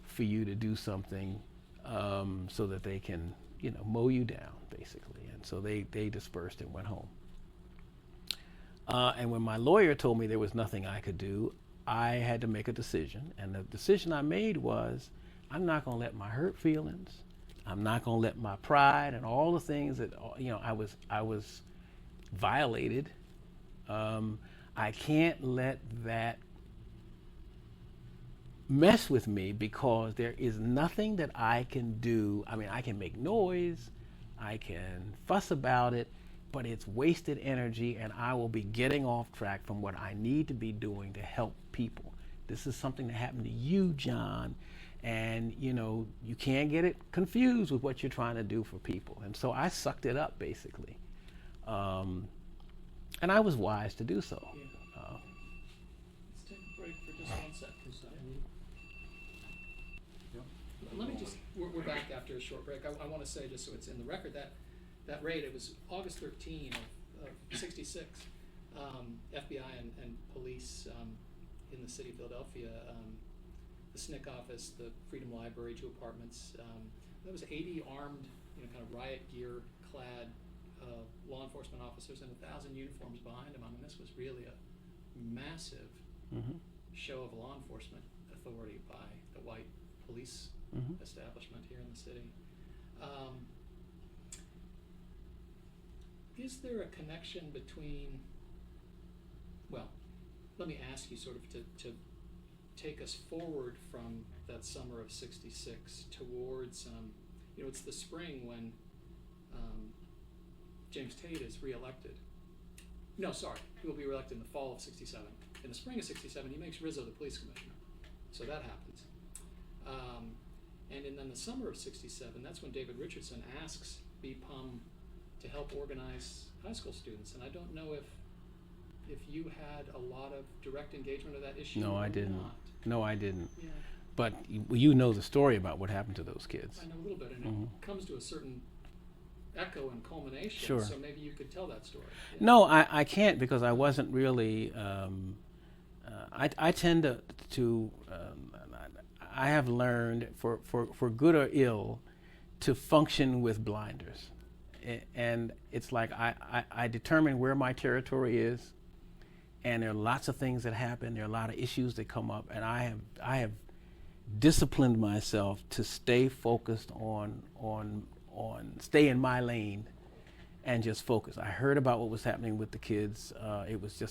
for you to do something so that they can, you know, mow you down, basically. And so they dispersed and went home. And when my lawyer told me there was nothing I could do, I had to make a decision. And the decision I made was, I'm not going to let my hurt feelings, I'm not going to let my pride and all the things that, you know, I was violated. I can't let that mess with me because there is nothing that I can do. I mean, I can make noise, I can fuss about it, but it's wasted energy, and I will be getting off track from what I need to be doing to help people. This is something that happened to you, John, and you know, you can't get it confused with what you're trying to do for people. And so I sucked it up, basically. And I was wise to do so. Yeah. Let's take a break for just 1 second. Let me just, we're back after a short break. I want to say, just so it's in the record, that raid, it was August 13 of 66. FBI and police in the city of Philadelphia, the SNCC office, the Freedom Library, 2 apartments. There was 80 armed, you know, kind of riot gear clad law enforcement officers and 1,000 uniforms behind them. I mean, this was really a massive show of law enforcement authority by the white police establishment here in the city. Is there a connection between, well, let me ask you sort of to take us forward from that summer of 66 towards, you know, it's the spring when James Tate is reelected. No, sorry, he will be reelected in the fall of 67. In the spring of 67, he makes Rizzo the police commissioner. So that happens. And in then the summer of 67, that's when David Richardson asks BPUM to help organize high school students. And I don't know if you had a lot of direct engagement of that issue. No, I didn't. Not. No, I didn't. Yeah. But you know the story about what happened to those kids. I know a little bit, and it comes to a certain echo and culmination. Sure. So maybe you could tell that story. Yeah. No, I can't, because I wasn't really. I tend to I have learned, for good or ill, to function with blinders. And it's like I determine where my territory is, and there are lots of things that happen, there are a lot of issues that come up, and I have disciplined myself to stay focused on stay in my lane and just focus. I heard about what was happening with the kids. It was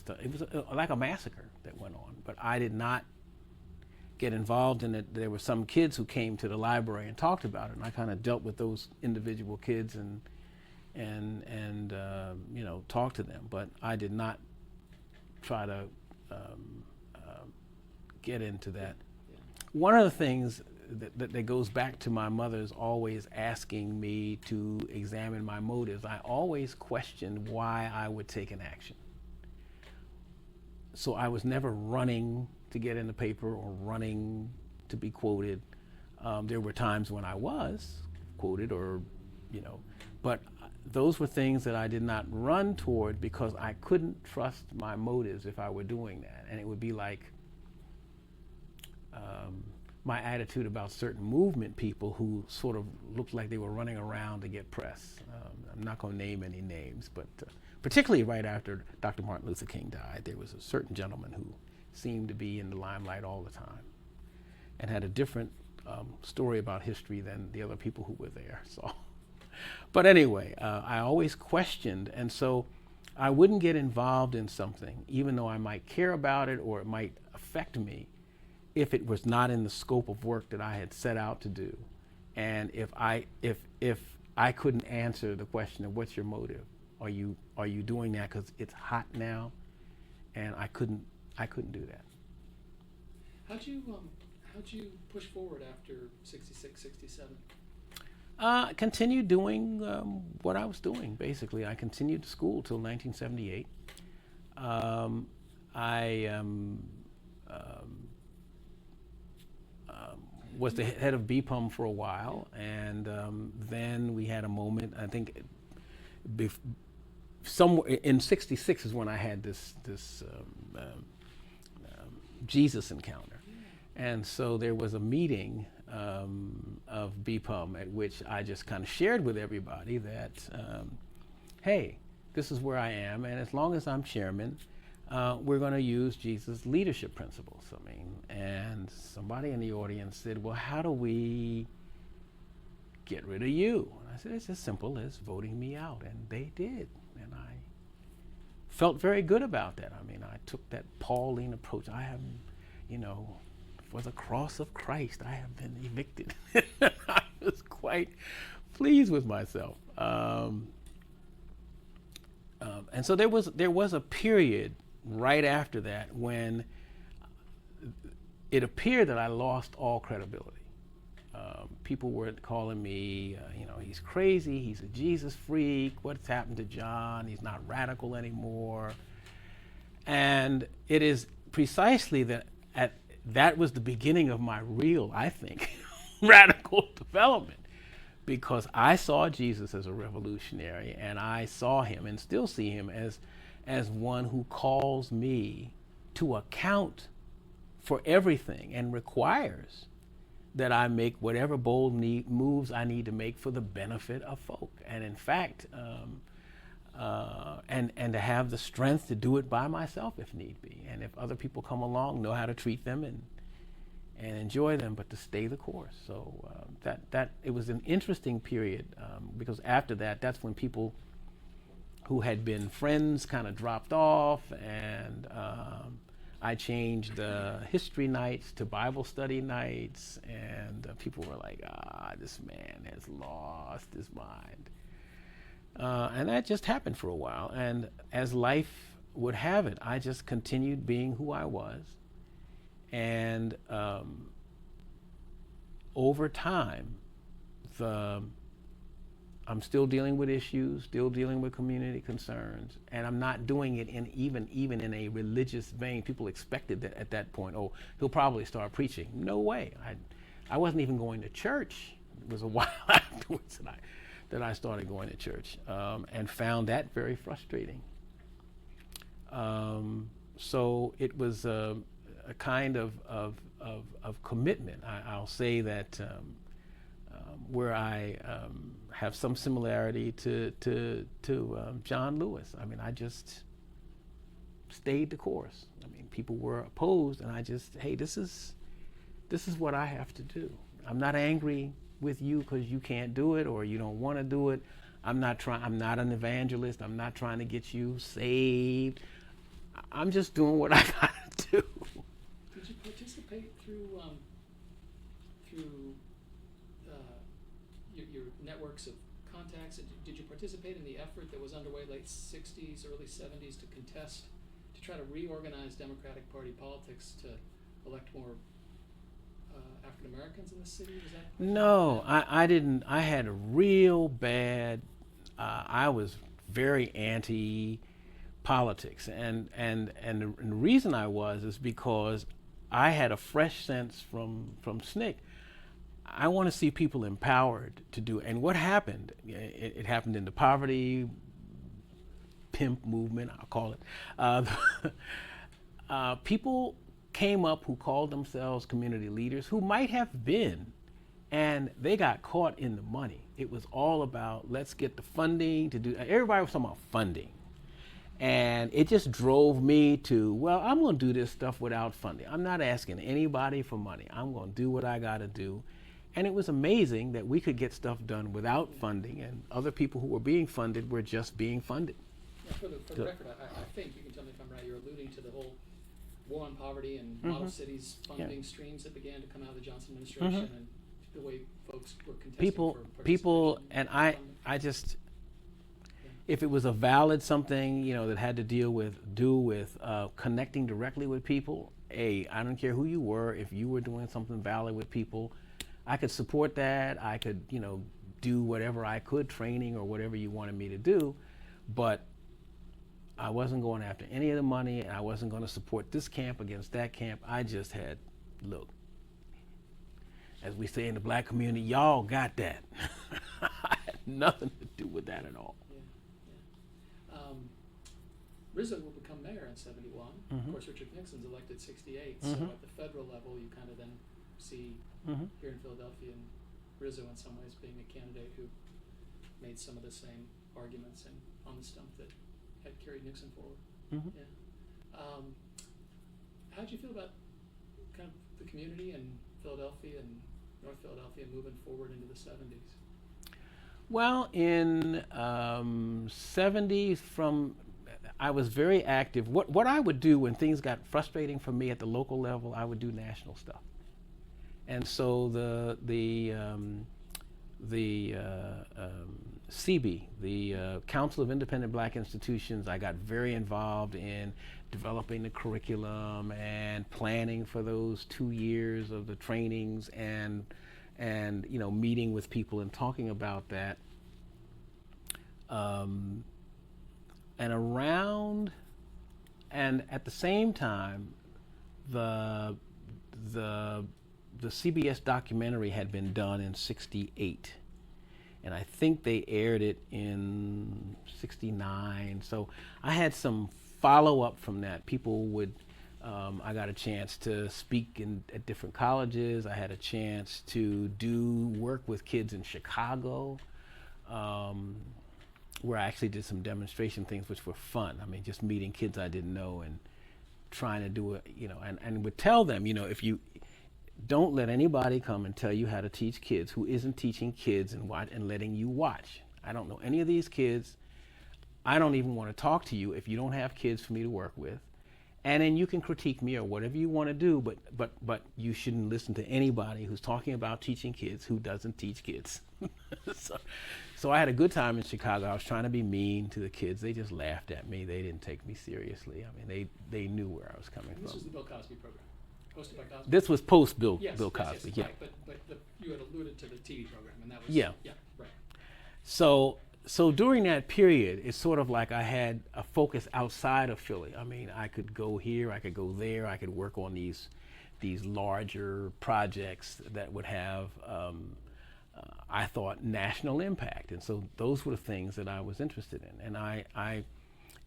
like a massacre that went on, but I did not get involved in it, there were some kids who came to the library and talked about it, and I kind of dealt with those individual kids and you know, talk to them. But I did not try to get into that. One of the things that goes back to my mother's always asking me to examine my motives, I always questioned why I would take an action. So I was never running to get in the paper or running to be quoted. There were times when I was quoted, or, you know, but those were things that I did not run toward because I couldn't trust my motives if I were doing that. And it would be like my attitude about certain movement people who sort of looked like they were running around to get press. I'm not going to name any names, but particularly right after Dr. Martin Luther King died, there was a certain gentleman who seemed to be in the limelight all the time and had a different story about history than the other people who were there. So, but anyway, I always questioned, and so I wouldn't get involved in something, even though I might care about it or it might affect me, if it was not in the scope of work that I had set out to do, and if I couldn't answer the question of what's your motive, are you doing that because it's hot now, and I couldn't do that. How'd you push forward after 66, 67? Continued doing what I was doing, basically. I continued school till 1978. I was the head of BPUM for a while, and then we had a moment, I think, somewhere in 66 is when I had this Jesus encounter. And so there was a meeting of BPUM at which I just kind of shared with everybody that, hey, this is where I am, and as long as I'm chairman, we're going to use Jesus' leadership principles. I mean, and somebody in the audience said, well, how do we get rid of you? And I said, it's as simple as voting me out, and they did. And I felt very good about that. I mean, I took that Pauline approach. I have, you know, for the cross of Christ, I have been evicted. I was quite pleased with myself. And so there was a period right after that when it appeared that I lost all credibility. People were calling me, you know, he's crazy, he's a Jesus freak, what's happened to John, he's not radical anymore. And it is precisely that was the beginning of my real, I think, radical development, because I saw Jesus as a revolutionary, and I saw him and still see him as one who calls me to account for everything and requires that I make whatever bold moves I need to make for the benefit of folk. And in fact, and to have the strength to do it by myself if need be. And if other people come along, know how to treat them and enjoy them, but to stay the course. So that it was an interesting period, because after that, that's when people who had been friends kind of dropped off, and I changed history nights to Bible study nights, and people were like, this man has lost his mind. And that just happened for a while. And as life would have it, I just continued being who I was. And over time, I'm still dealing with issues, still dealing with community concerns, and I'm not doing it in even in a religious vein. People expected that at that point, oh, he'll probably start preaching. No way. I wasn't even going to church. It was a while afterwards that I started going to church, and found that very frustrating. So it was a kind of commitment. I'll say that where I have some similarity to John Lewis. I mean, I just stayed the course. I mean, people were opposed, and I just, hey, this is what I have to do. I'm not angry with you because you can't do it or you don't want to do it. I'm not an evangelist. I'm not trying to get you saved. I'm just doing what I gotta do. Did you participate through your networks of contacts, did you participate in the effort that was underway late 60s, early 70s to try to reorganize Democratic Party politics to elect more African Americans in the city? Was that? No, I didn't. I had a real bad, I was very anti-politics. And the reason I was is because I had a fresh sense from SNCC. I want to see people empowered to do it. And what happened? It happened in the poverty pimp movement, I'll call it. People came up who called themselves community leaders who might have been, and they got caught in the money. It was all about, let's get the funding to do, everybody was talking about funding. And it just drove me to, well, I'm going to do this stuff without funding. I'm not asking anybody for money. I'm going to do what I got to do. And it was amazing that we could get stuff done without funding, and other people who were being funded were just being funded. Yeah, for the record, I think, you can tell me if I'm right, you're alluding to the whole war on poverty and model cities funding streams that began to come out of the Johnson administration, and the way folks were contesting People, and I just, if it was a valid something, that had to do with connecting directly with people, I don't care who you were, if you were doing something valid with people, I could support that. I could, do whatever I could, training or whatever you wanted me to do, but I wasn't going after any of the money, and I wasn't going to support this camp against that camp. I just had, look, as we say in the black community, y'all got that. I had nothing to do with that at all. Rizzo will become mayor in 71. Of course, Richard Nixon's elected 68. So at the federal level, you kind of then see here in Philadelphia and Rizzo in some ways being a candidate who made some of the same arguments and on the stump that had carried Nixon forward. How did you feel about kind of the community in Philadelphia and North Philadelphia moving forward into the 70s? Well, in 70s, I was very active. What I would do when things got frustrating for me at the local level, I would do national stuff. And so the CB, the Council of Independent Black Institutions, I got very involved in developing the curriculum and planning for those 2 years of the trainings, and meeting with people and talking about that. And at the same time, the CBS documentary had been done in 68, and I think they aired it in 69. So I had some follow-up from that. People would, I got a chance to speak at different colleges. I had a chance to do work with kids in Chicago, where I actually did some demonstration things which were fun. I mean, just meeting kids I didn't know and trying to do it, and would tell them, if you don't let anybody come and tell you how to teach kids who isn't teaching kids and letting you watch. I don't know any of these kids. I don't even want to talk to you if you don't have kids for me to work with. And then you can critique me or whatever you want to do, but you shouldn't listen to anybody who's talking about teaching kids who doesn't teach kids. So I had a good time in Chicago. I was trying to be mean to the kids. They just laughed at me. They didn't take me seriously. I mean, they knew where I was coming from. This was the Bill Cosby program, hosted by Cosby? This was post Bill Cosby, yes, yeah. Right, but you had alluded to the TV program, and that was... Yeah. Yeah, right. So during that period, it's sort of like I had a focus outside of Philly. I mean, I could go here, I could go there, I could work on these larger projects that would have, I thought, national impact. And so those were the things that I was interested in.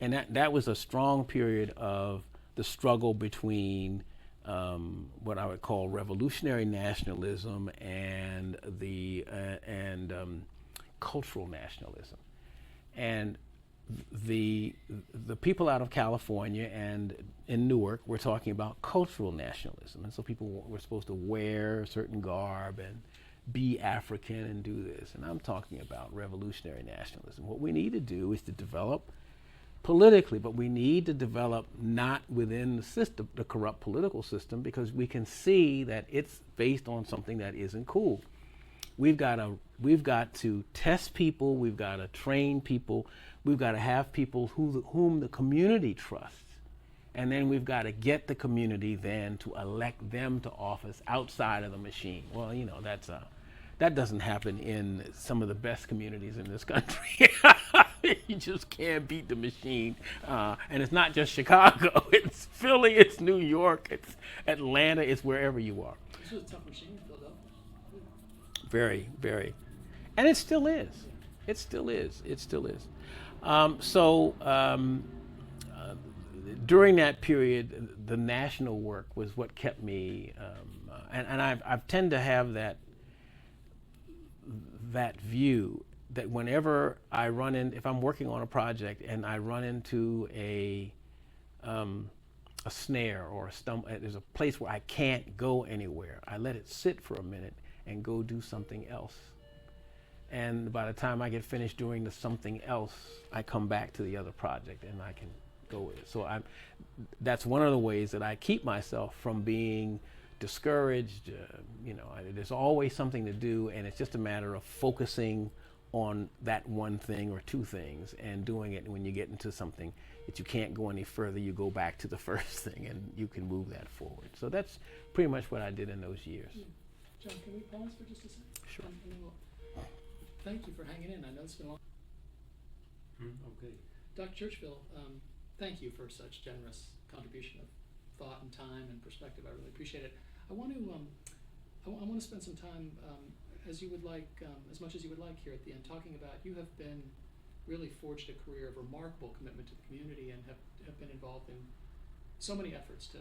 And that was a strong period of the struggle between what I would call revolutionary nationalism and cultural nationalism. And the people out of California and in Newark were talking about cultural nationalism. And so people were supposed to wear a certain garb and be African and do this. And I'm talking about revolutionary nationalism. What we need to do is to develop politically, but we need to develop not within the system, the corrupt political system, because we can see that it's based on something that isn't cool. We've got to test people. We've got to train people. We've got to have people whom the community trusts. And then we've got to get the community then to elect them to office outside of the machine. Well, you know, that doesn't happen in some of the best communities in this country. You just can't beat the machine. And it's not just Chicago. It's Philly, it's New York, it's Atlanta, it's wherever you are. This was a tough machine in Philadelphia. Very, very. And it still is. It still is. It still is. During that period, the national work was what kept me, and I tend to have that view that whenever I run in, if I'm working on a project and I run into a snare or there's a place where I can't go anywhere, I let it sit for a minute and go do something else. And by the time I get finished doing the something else, I come back to the other project and I can go with it. So that's one of the ways that I keep myself from being discouraged. There's always something to do, and it's just a matter of focusing on that one thing or two things and doing it. And when you get into something that you can't go any further, you go back to the first thing and you can move that forward. So that's pretty much what I did in those years. John, can we pause for just a second? Sure. And then thank you for hanging in. I know it's been a long. Okay. Dr. Churchville, thank you for such generous contribution of thought and time and perspective. I really appreciate it. I want to spend some time, as you would like, as much as you would like here at the end, talking about you have really forged a career of remarkable commitment to the community and have been involved in so many efforts to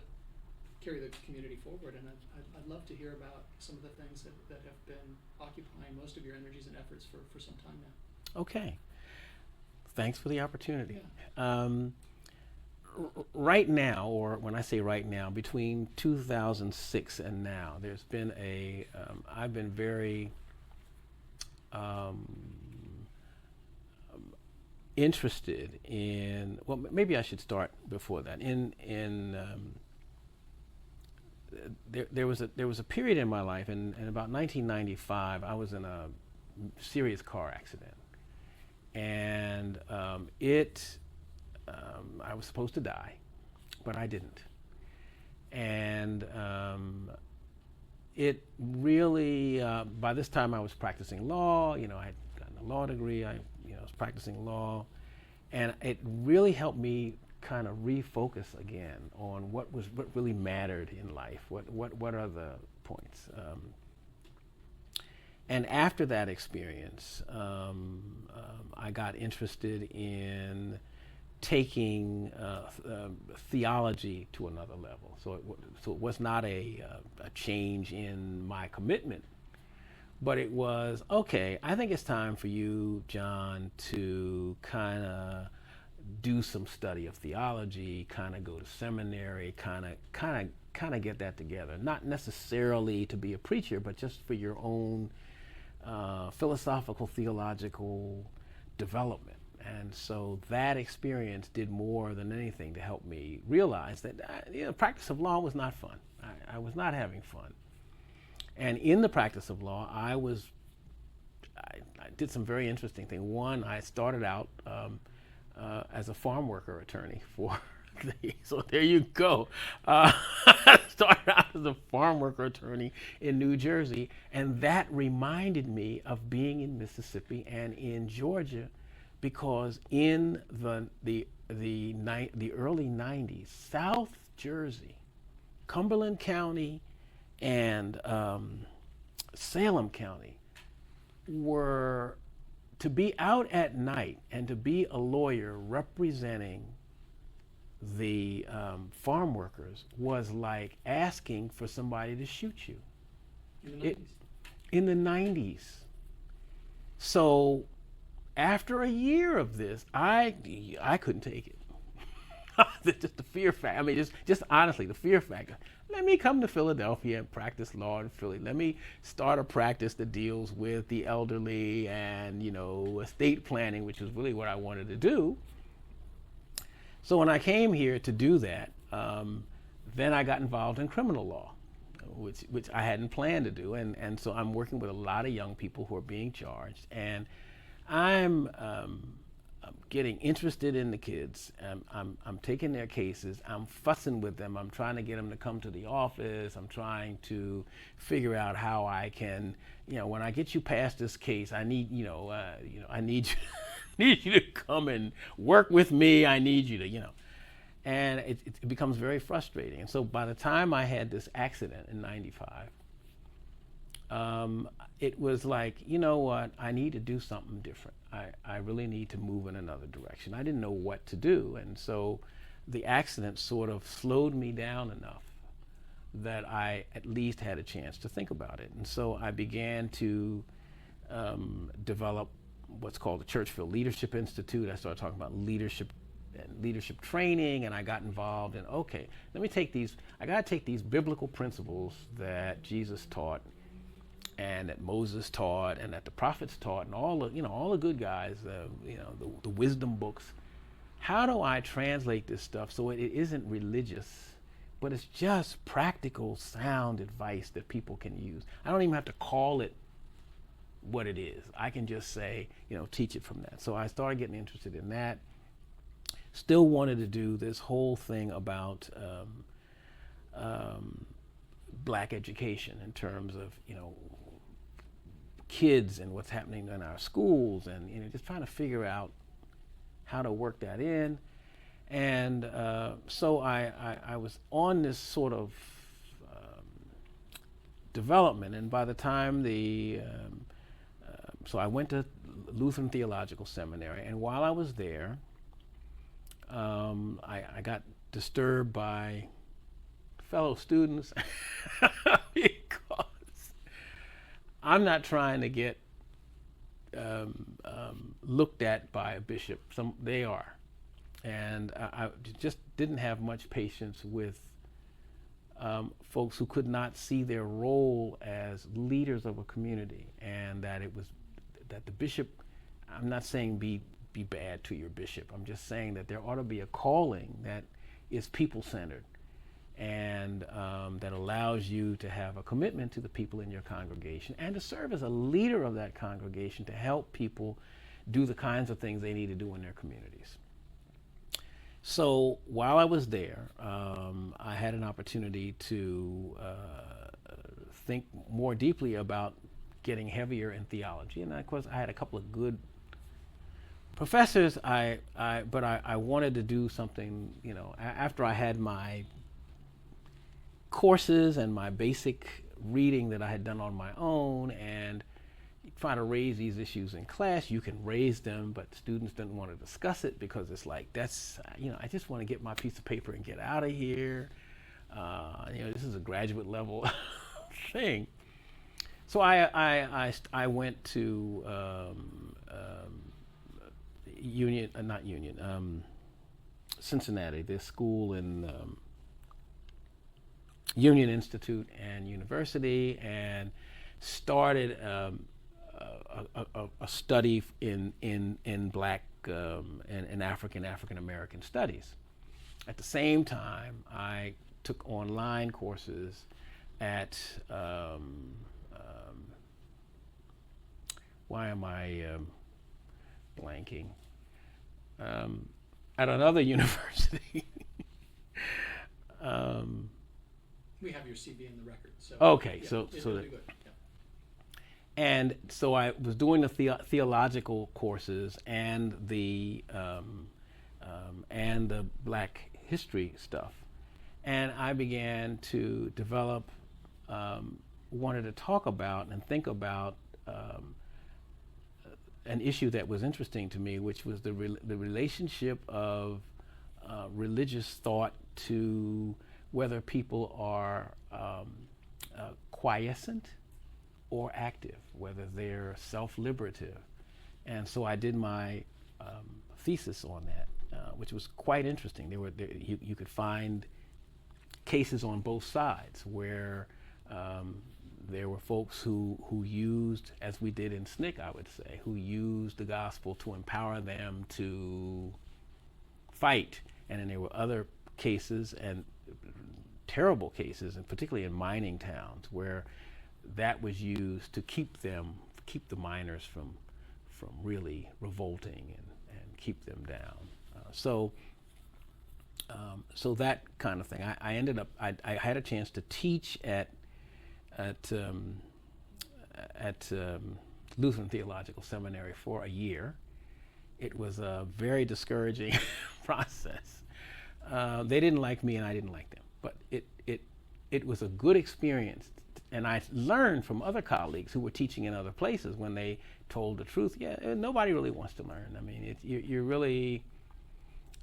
carry the community forward. And I'd love to hear about some of the things that have been occupying most of your energies and efforts for some time now. Okay. Thanks for the opportunity. Yeah. Right now, or when I say right now, between 2006 and now, there's been I've been very interested in, well, maybe I should start before that. There was a period in my life, in about 1995, I was in a serious car accident. And I was supposed to die, but I didn't. And it really, by this time I was practicing law, I had gotten a law degree, I was practicing law, and it really helped me kind of refocus again on what really mattered in life, what are the points. And after that experience, I got interested in taking theology to another level. So it was not a change in my commitment, but it was, okay, I think it's time for you, John, to kind of do some study of theology, kind of go to seminary, kind of get that together. Not necessarily to be a preacher, but just for your own philosophical, theological development. And so that experience did more than anything to help me realize that practice of law was not fun. I was not having fun. And in the practice of law, I did some very interesting things. One, I started out as a farm worker attorney so there you go. I started out as a farm worker attorney in New Jersey, and that reminded me of being in Mississippi and in Georgia, because in the early 90s, South Jersey, Cumberland County, and Salem County were, to be out at night and to be a lawyer representing the farm workers was like asking for somebody to shoot you. In the 90s. So after a year of this, I couldn't take it. Just the fear factor. I mean, just honestly, the fear factor. Let me come to Philadelphia and practice law in Philly. Let me start a practice that deals with the elderly and, estate planning, which is really what I wanted to do. So when I came here to do that, then I got involved in criminal law, which I hadn't planned to do. And so I'm working with a lot of young people who are being charged. And I'm getting interested in the kids. I'm taking their cases. I'm fussing with them. I'm trying to get them to come to the office. I'm trying to figure out how I can, when I get you past this case, I need, I need you, need you to come and work with me. I need you to, and it becomes very frustrating. And so by the time I had this accident in '95, it was like, you know what, I need to do something different. I really need to move in another direction. I didn't know what to do. And so the accident sort of slowed me down enough that I at least had a chance to think about it. And so I began to develop what's called the Churchville Leadership Institute. I started talking about leadership and leadership training, and I got involved in, okay, let me take these, I gotta take these biblical principles that Jesus taught and that Moses taught and that the prophets taught and all the good guys, the wisdom books. How do I translate this stuff so it isn't religious, but it's just practical, sound advice that people can use? I don't even have to call it what it is. I can just say, teach it from that. So I started getting interested in that. Still wanted to do this whole thing about black education in terms of, kids and what's happening in our schools, and just trying to figure out how to work that in. And so I was on this sort of development, and by the time so I went to Lutheran Theological Seminary, and while I was there, I got disturbed by fellow students because I'm not trying to get looked at by a bishop. They are. And I just didn't have much patience with folks who could not see their role as leaders of a community, and that the bishop, I'm not saying be bad to your bishop. I'm just saying that there ought to be a calling that is people-centered and that allows you to have a commitment to the people in your congregation and to serve as a leader of that congregation to help people do the kinds of things they need to do in their communities. So while I was there, I had an opportunity to think more deeply about getting heavier in theology. And of course, I had a couple of good professors, but I wanted to do something, after I had my courses and my basic reading that I had done on my own, and try to raise these issues in class. You can raise them, but students didn't want to discuss it because it's like, I just want to get my piece of paper and get out of here. This is a graduate level thing. So I went to Cincinnati, this school in Union Institute and University, and started a study in Black and African American studies. At the same time, I took online courses at why am I blanking? At another university. We have your CV in the record. So Okay, yeah, so it'll that, be good. Yeah. and so I was doing the theological courses and the Black history stuff, and I began to develop, wanted to talk about and think about an issue that was interesting to me, which was the relationship of religious thought to whether people are quiescent or active, whether they're self-liberative. And so I did my thesis on that, which was quite interesting. You could find cases on both sides where there were folks who used, as we did in SNCC, I would say, who used the gospel to empower them to fight. And then there were other cases, and terrible cases, and particularly in mining towns, where that was used to keep the miners from really revolting and keep them down. So that kind of thing. I ended up, I had a chance to teach at Lutheran Theological Seminary for a year. It was a very discouraging process. They didn't like me and I didn't like them, but it was a good experience. And I learned from other colleagues who were teaching in other places when they told the truth. Yeah, nobody really wants to learn. I mean, you're really,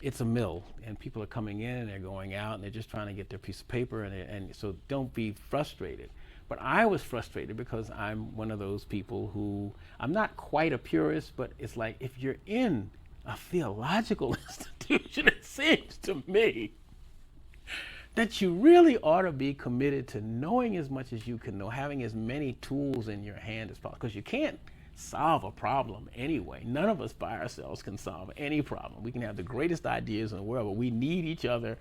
it's a mill, and people are coming in and they're going out and they're just trying to get their piece of paper, and so don't be frustrated. But I was frustrated because I'm one of those people who, I'm not quite a purist, but it's like, if you're in a theological institution, it seems to me that you really ought to be committed to knowing as much as you can know, having as many tools in your hand as possible, because you can't solve a problem anyway. None of us by ourselves can solve any problem. We can have the greatest ideas in the world, but we need each other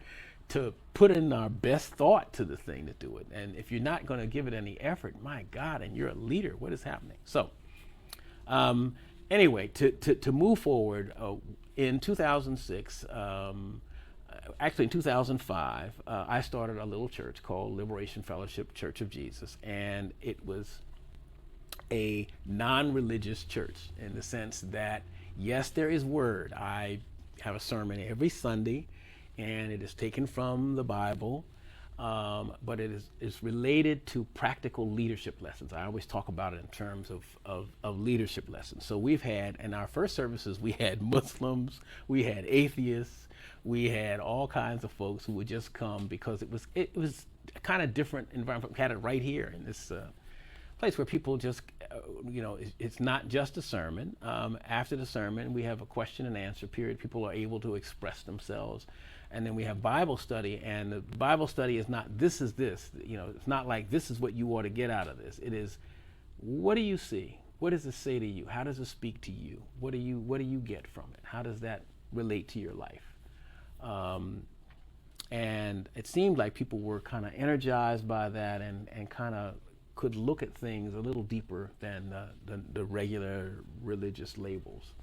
to put in our best thought to the thing to do it. And if you're not going to give it any effort, my God, and you're a leader, what is happening? So anyway, to move forward, in 2006, actually in 2005, I started a little church called Liberation Fellowship Church of Jesus, and it was a non-religious church in the sense that, yes, there is word. I have a sermon every Sunday, and it is taken from the Bible, but it's related to practical leadership lessons. I always talk about it in terms of leadership lessons. So we've had, in our first services, we had Muslims, we had atheists, we had all kinds of folks who would just come because it was a kind of different environment. We had it right here in this place where people just, it's not just a sermon. After the sermon, we have a question and answer period. People are able to express themselves. And then we have Bible study, and the Bible study is not, this is this. It's not like, this is what you ought to get out of this. It is, what do you see? What does it say to you? How does it speak to you? What do you get from it? How does that relate to your life? And it seemed like people were kind of energized by that and kind of could look at things a little deeper than the regular religious labels.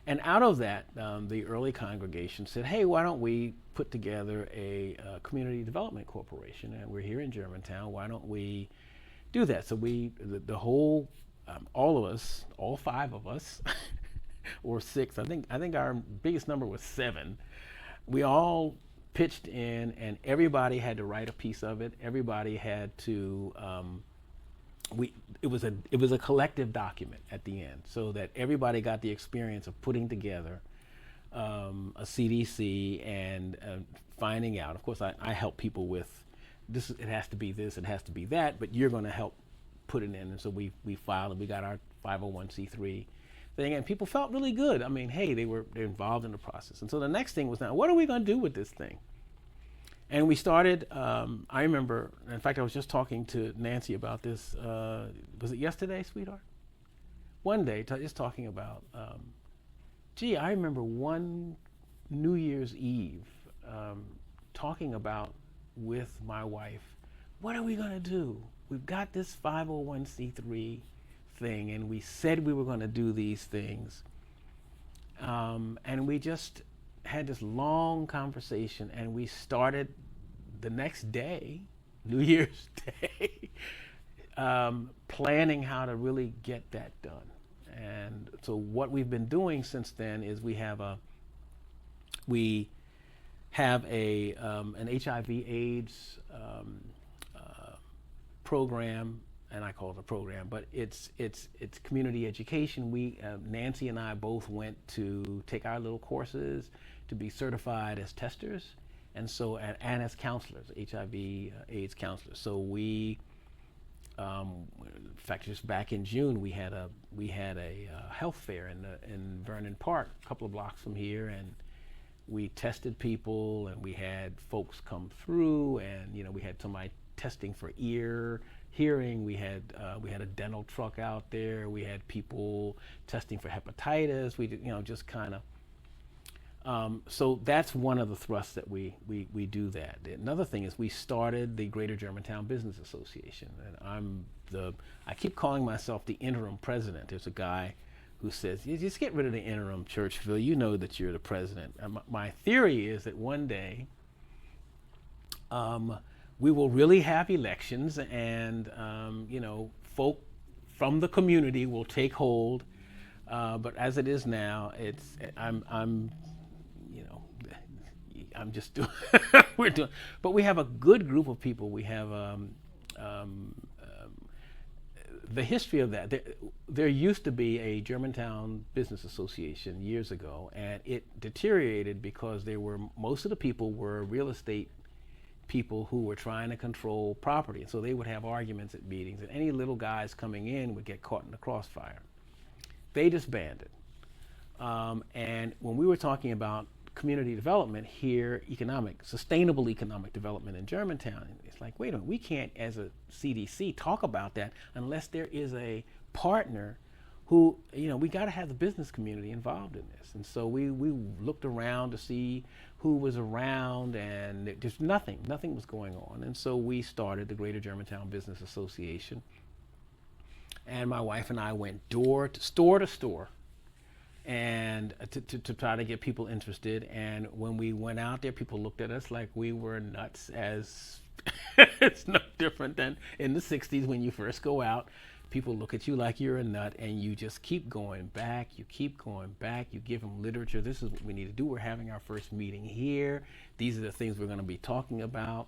And out of that, the early congregation said, hey, why don't we put together a community development corporation? And we're here in Germantown. Why don't we do that? So the whole, all of us, all 5 of us, or 6, I think our biggest number was 7. We all pitched in, and everybody had to write a piece of it. Everybody had to, it was a collective document at the end, so that everybody got the experience of putting together a CDC and finding out. Of course, I help people with this. It has to be this. It has to be that. But you're going to help put it in, and so we filed, and we got our 501c3 thing, and people felt really good. I mean, hey, they're involved in the process. And so the next thing was, now, what are we going to do with this thing? And we started, I remember, in fact, I was just talking to Nancy about this, was it yesterday, sweetheart? One day, just talking about, I remember one New Year's Eve, talking about with my wife, what are we gonna do? We've got this 501c3 thing, and we said we were gonna do these things. And we just had this long conversation, and we started the next day, New Year's Day, planning how to really get that done. And so what we've been doing since then is we have an HIV/AIDS program, and I call it a program, but it's community education. Nancy and I both went to take our little courses to be certified as testers, and so and as counselors, HIV/AIDS counselors. So we, in fact, just back in June, we had a health fair in Vernon Park, a couple of blocks from here, and we tested people, and we had folks come through, and we had somebody testing for hearing. We had a dental truck out there. We had people testing for hepatitis. We did, just kind of So that's one of the thrusts that we do that. Another thing is we started the Greater Germantown Business Association, and I keep calling myself the interim president. There's a guy who says, "You just get rid of the interim, Churchville. You know that you're the president." And my theory is that one day we will really have elections, and folk from the community will take hold. But as it is now, I'm just doing. We're doing, but we have a good group of people. We have the history of that. There used to be a Germantown Business Association years ago, and it deteriorated because most of the people were real estate people who were trying to control property. So they would have arguments at meetings, and any little guys coming in would get caught in the crossfire. They disbanded. And when we were talking about community development here, sustainable economic development in Germantown, it's like, wait a minute, we can't, as a CDC, talk about that unless there is a partner who, we got to have the business community involved in this. And so we looked around to see who was around, and there's nothing was going on. And so we started the Greater Germantown Business Association. And my wife and I went door to store and to try to get people interested. And when we went out there, people looked at us like we were nuts, as it's no different than in the 60s when you first go out. People look at you like you're a nut, and you just keep going back. You give them literature. This is what we need to do. We're having our first meeting here. These are the things we're going to be talking about.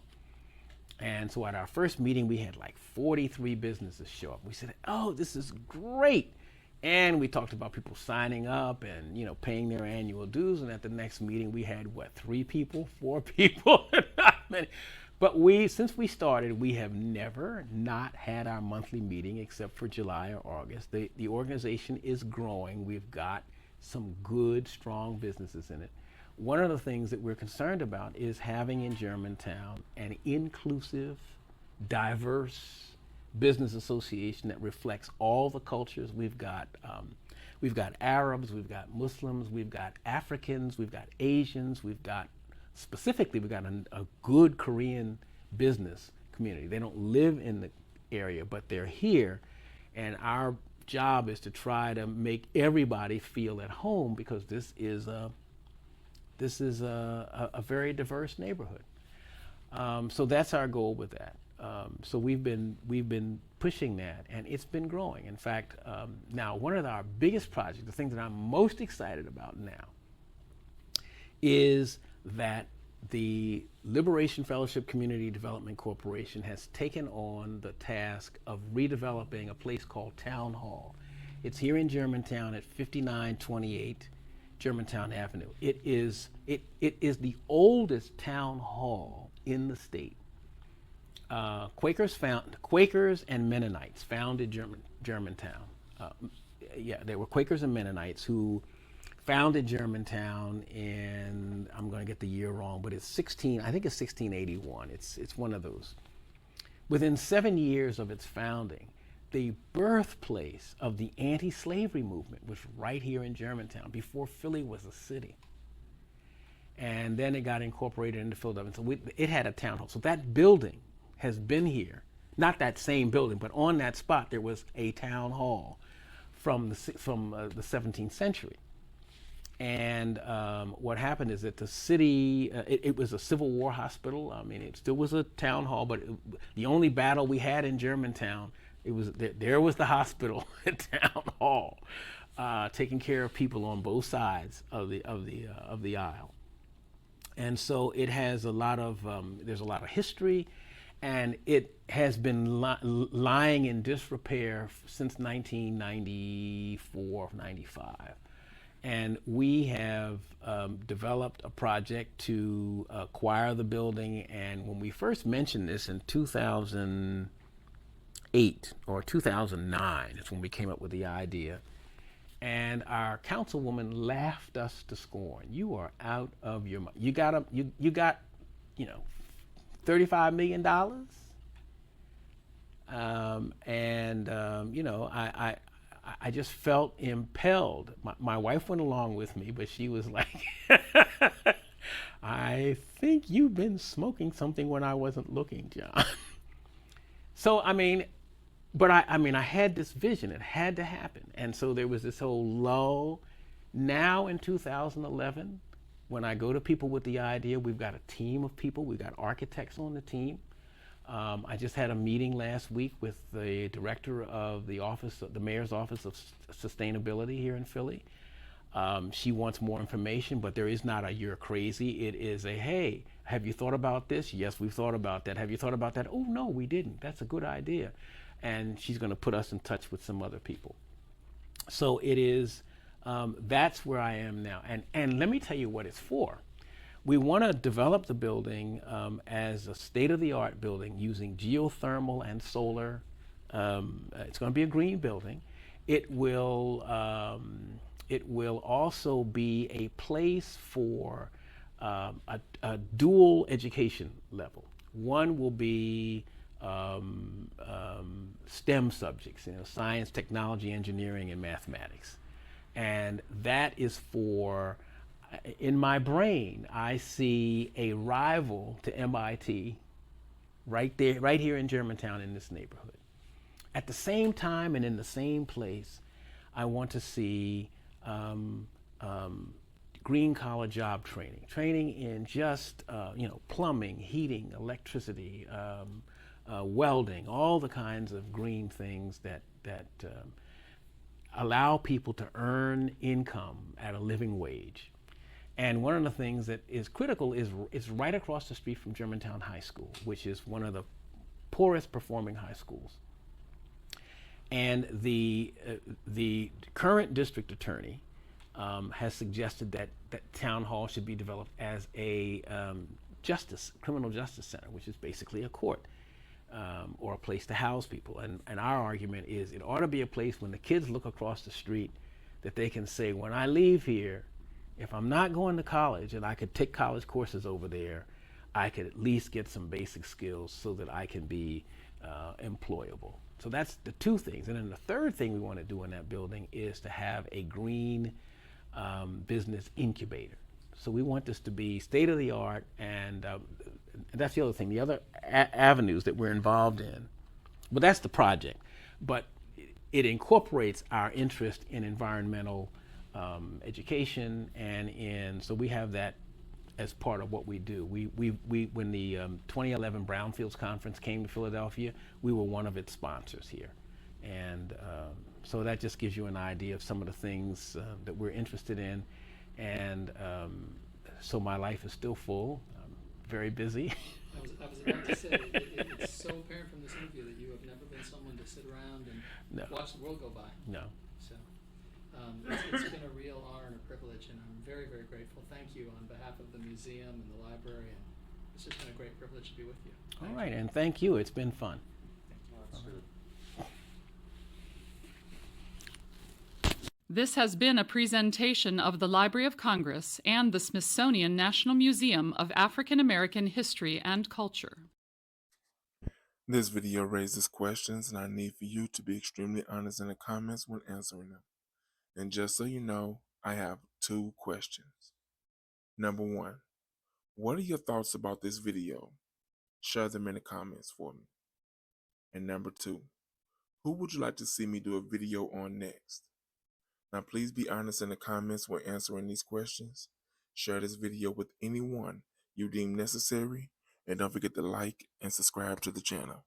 And so at our first meeting, we had like 43 businesses show up. We said, oh, this is great. And we talked about people signing up and, paying their annual dues. And at the next meeting, we had 3 people, 4 people, not many. But since we started, we have never not had our monthly meeting except for July or August. The organization is growing. We've got some good, strong businesses in it. One of the things that we're concerned about is having in Germantown an inclusive, diverse business association that reflects all the cultures. We've got Arabs, we've got Muslims, we've got Africans, we've got Asians, we've got a good Korean business community. They don't live in the area, but they're here, and our job is to try to make everybody feel at home, because this is a very diverse neighborhood. So that's our goal with that. So we've been pushing that, and it's been growing. In fact, now one of our biggest projects, the thing that I'm most excited about now, is that the Liberation Fellowship Community Development Corporation has taken on the task of redeveloping a place called Town Hall. It's here in Germantown at 5928 Germantown Avenue. It is the oldest town hall in the state. Quakers and Mennonites founded Germantown. There were Quakers and Mennonites who founded Germantown in, I'm going to get the year wrong, but I think it's 1681. It's one of those. Within 7 years of its founding, the birthplace of the anti-slavery movement was right here in Germantown, before Philly was a city. And then it got incorporated into Philadelphia. So it had a town hall. So that building has been here, not that same building, but on that spot there was a town hall from the 17th century. And what happened is that the city, it was a Civil War hospital. I mean, it still was a town hall, but the only battle we had in Germantown, there was the hospital and town hall, taking care of people on both sides of the aisle. And so it has there's a lot of history, and it has been lying in disrepair since 1994, 95. And we have developed a project to acquire the building. And when we first mentioned this in 2008 or 2009, is when we came up with the idea. And our councilwoman laughed us to scorn. You are out of your mind. You got $35 million. I just felt impelled. My wife went along with me, but she was like, I think you've been smoking something when I wasn't looking, John. So, I mean, but I had this vision. It had to happen. And so there was this whole lull. Now in 2011, when I go to people with the idea, we've got a team of people. We've got architects on the team. I just had a meeting last week with the director of the mayor's office of sustainability here in Philly. She wants more information, but there is not a "you're crazy." It is a, "Hey, have you thought about this?" "Yes, we've thought about that." "Have you thought about that?" "Oh, no, we didn't. That's a good idea." And she's going to put us in touch with some other people. So it is, that's where I am now. And let me tell you what it's for. We want to develop the building as a state-of-the-art building using geothermal and solar. It's going to be a green building. It will also be a place for a dual education level. One will be STEM subjects, science, technology, engineering, and mathematics. And that is for, in my brain, I see a rival to MIT right there, right here in Germantown in this neighborhood. At the same time and in the same place, I want to see green collar job training in just plumbing, heating, electricity, welding, all the kinds of green things that allow people to earn income at a living wage. And one of the things that is critical is right across the street from Germantown High School, which is one of the poorest performing high schools. And the current district attorney has suggested that town hall should be developed as a criminal justice center, which is basically a court or a place to house people. And our argument is it ought to be a place when the kids look across the street that they can say, when I leave here, if I'm not going to college and I could take college courses over there, I could at least get some basic skills so that I can be employable. So that's the two things. And then the third thing we want to do in that building is to have a green business incubator. So we want this to be state of the art, and that's the other thing. The other avenues that we're involved in, but that's the project. But it incorporates our interest in environmental education, and so we have that as part of what we do. We when the 2011 Brownfields Conference came to Philadelphia, we were one of its sponsors here, and so that just gives you an idea of some of the things that we're interested in, and so my life is still full. I'm very busy. I was about to say, it's so apparent from this interview that you have never been someone to sit around and watch the world go by. No. So it's been a real honor and a privilege, and I'm very, very grateful. Thank you on behalf of the museum and the library, and it's just been a great privilege to be with you. All right, and thank you. It's been fun. That's good. This has been a presentation of the Library of Congress and the Smithsonian National Museum of African American History and Culture. This video raises questions, and I need for you to be extremely honest in the comments when answering them. And just so you know, I have 2 questions. Number 1, what are your thoughts about this video? Share them in the comments for me. And number 2, who would you like to see me do a video on next? Now, please be honest in the comments when answering these questions. Share this video with anyone you deem necessary, and don't forget to like and subscribe to the channel.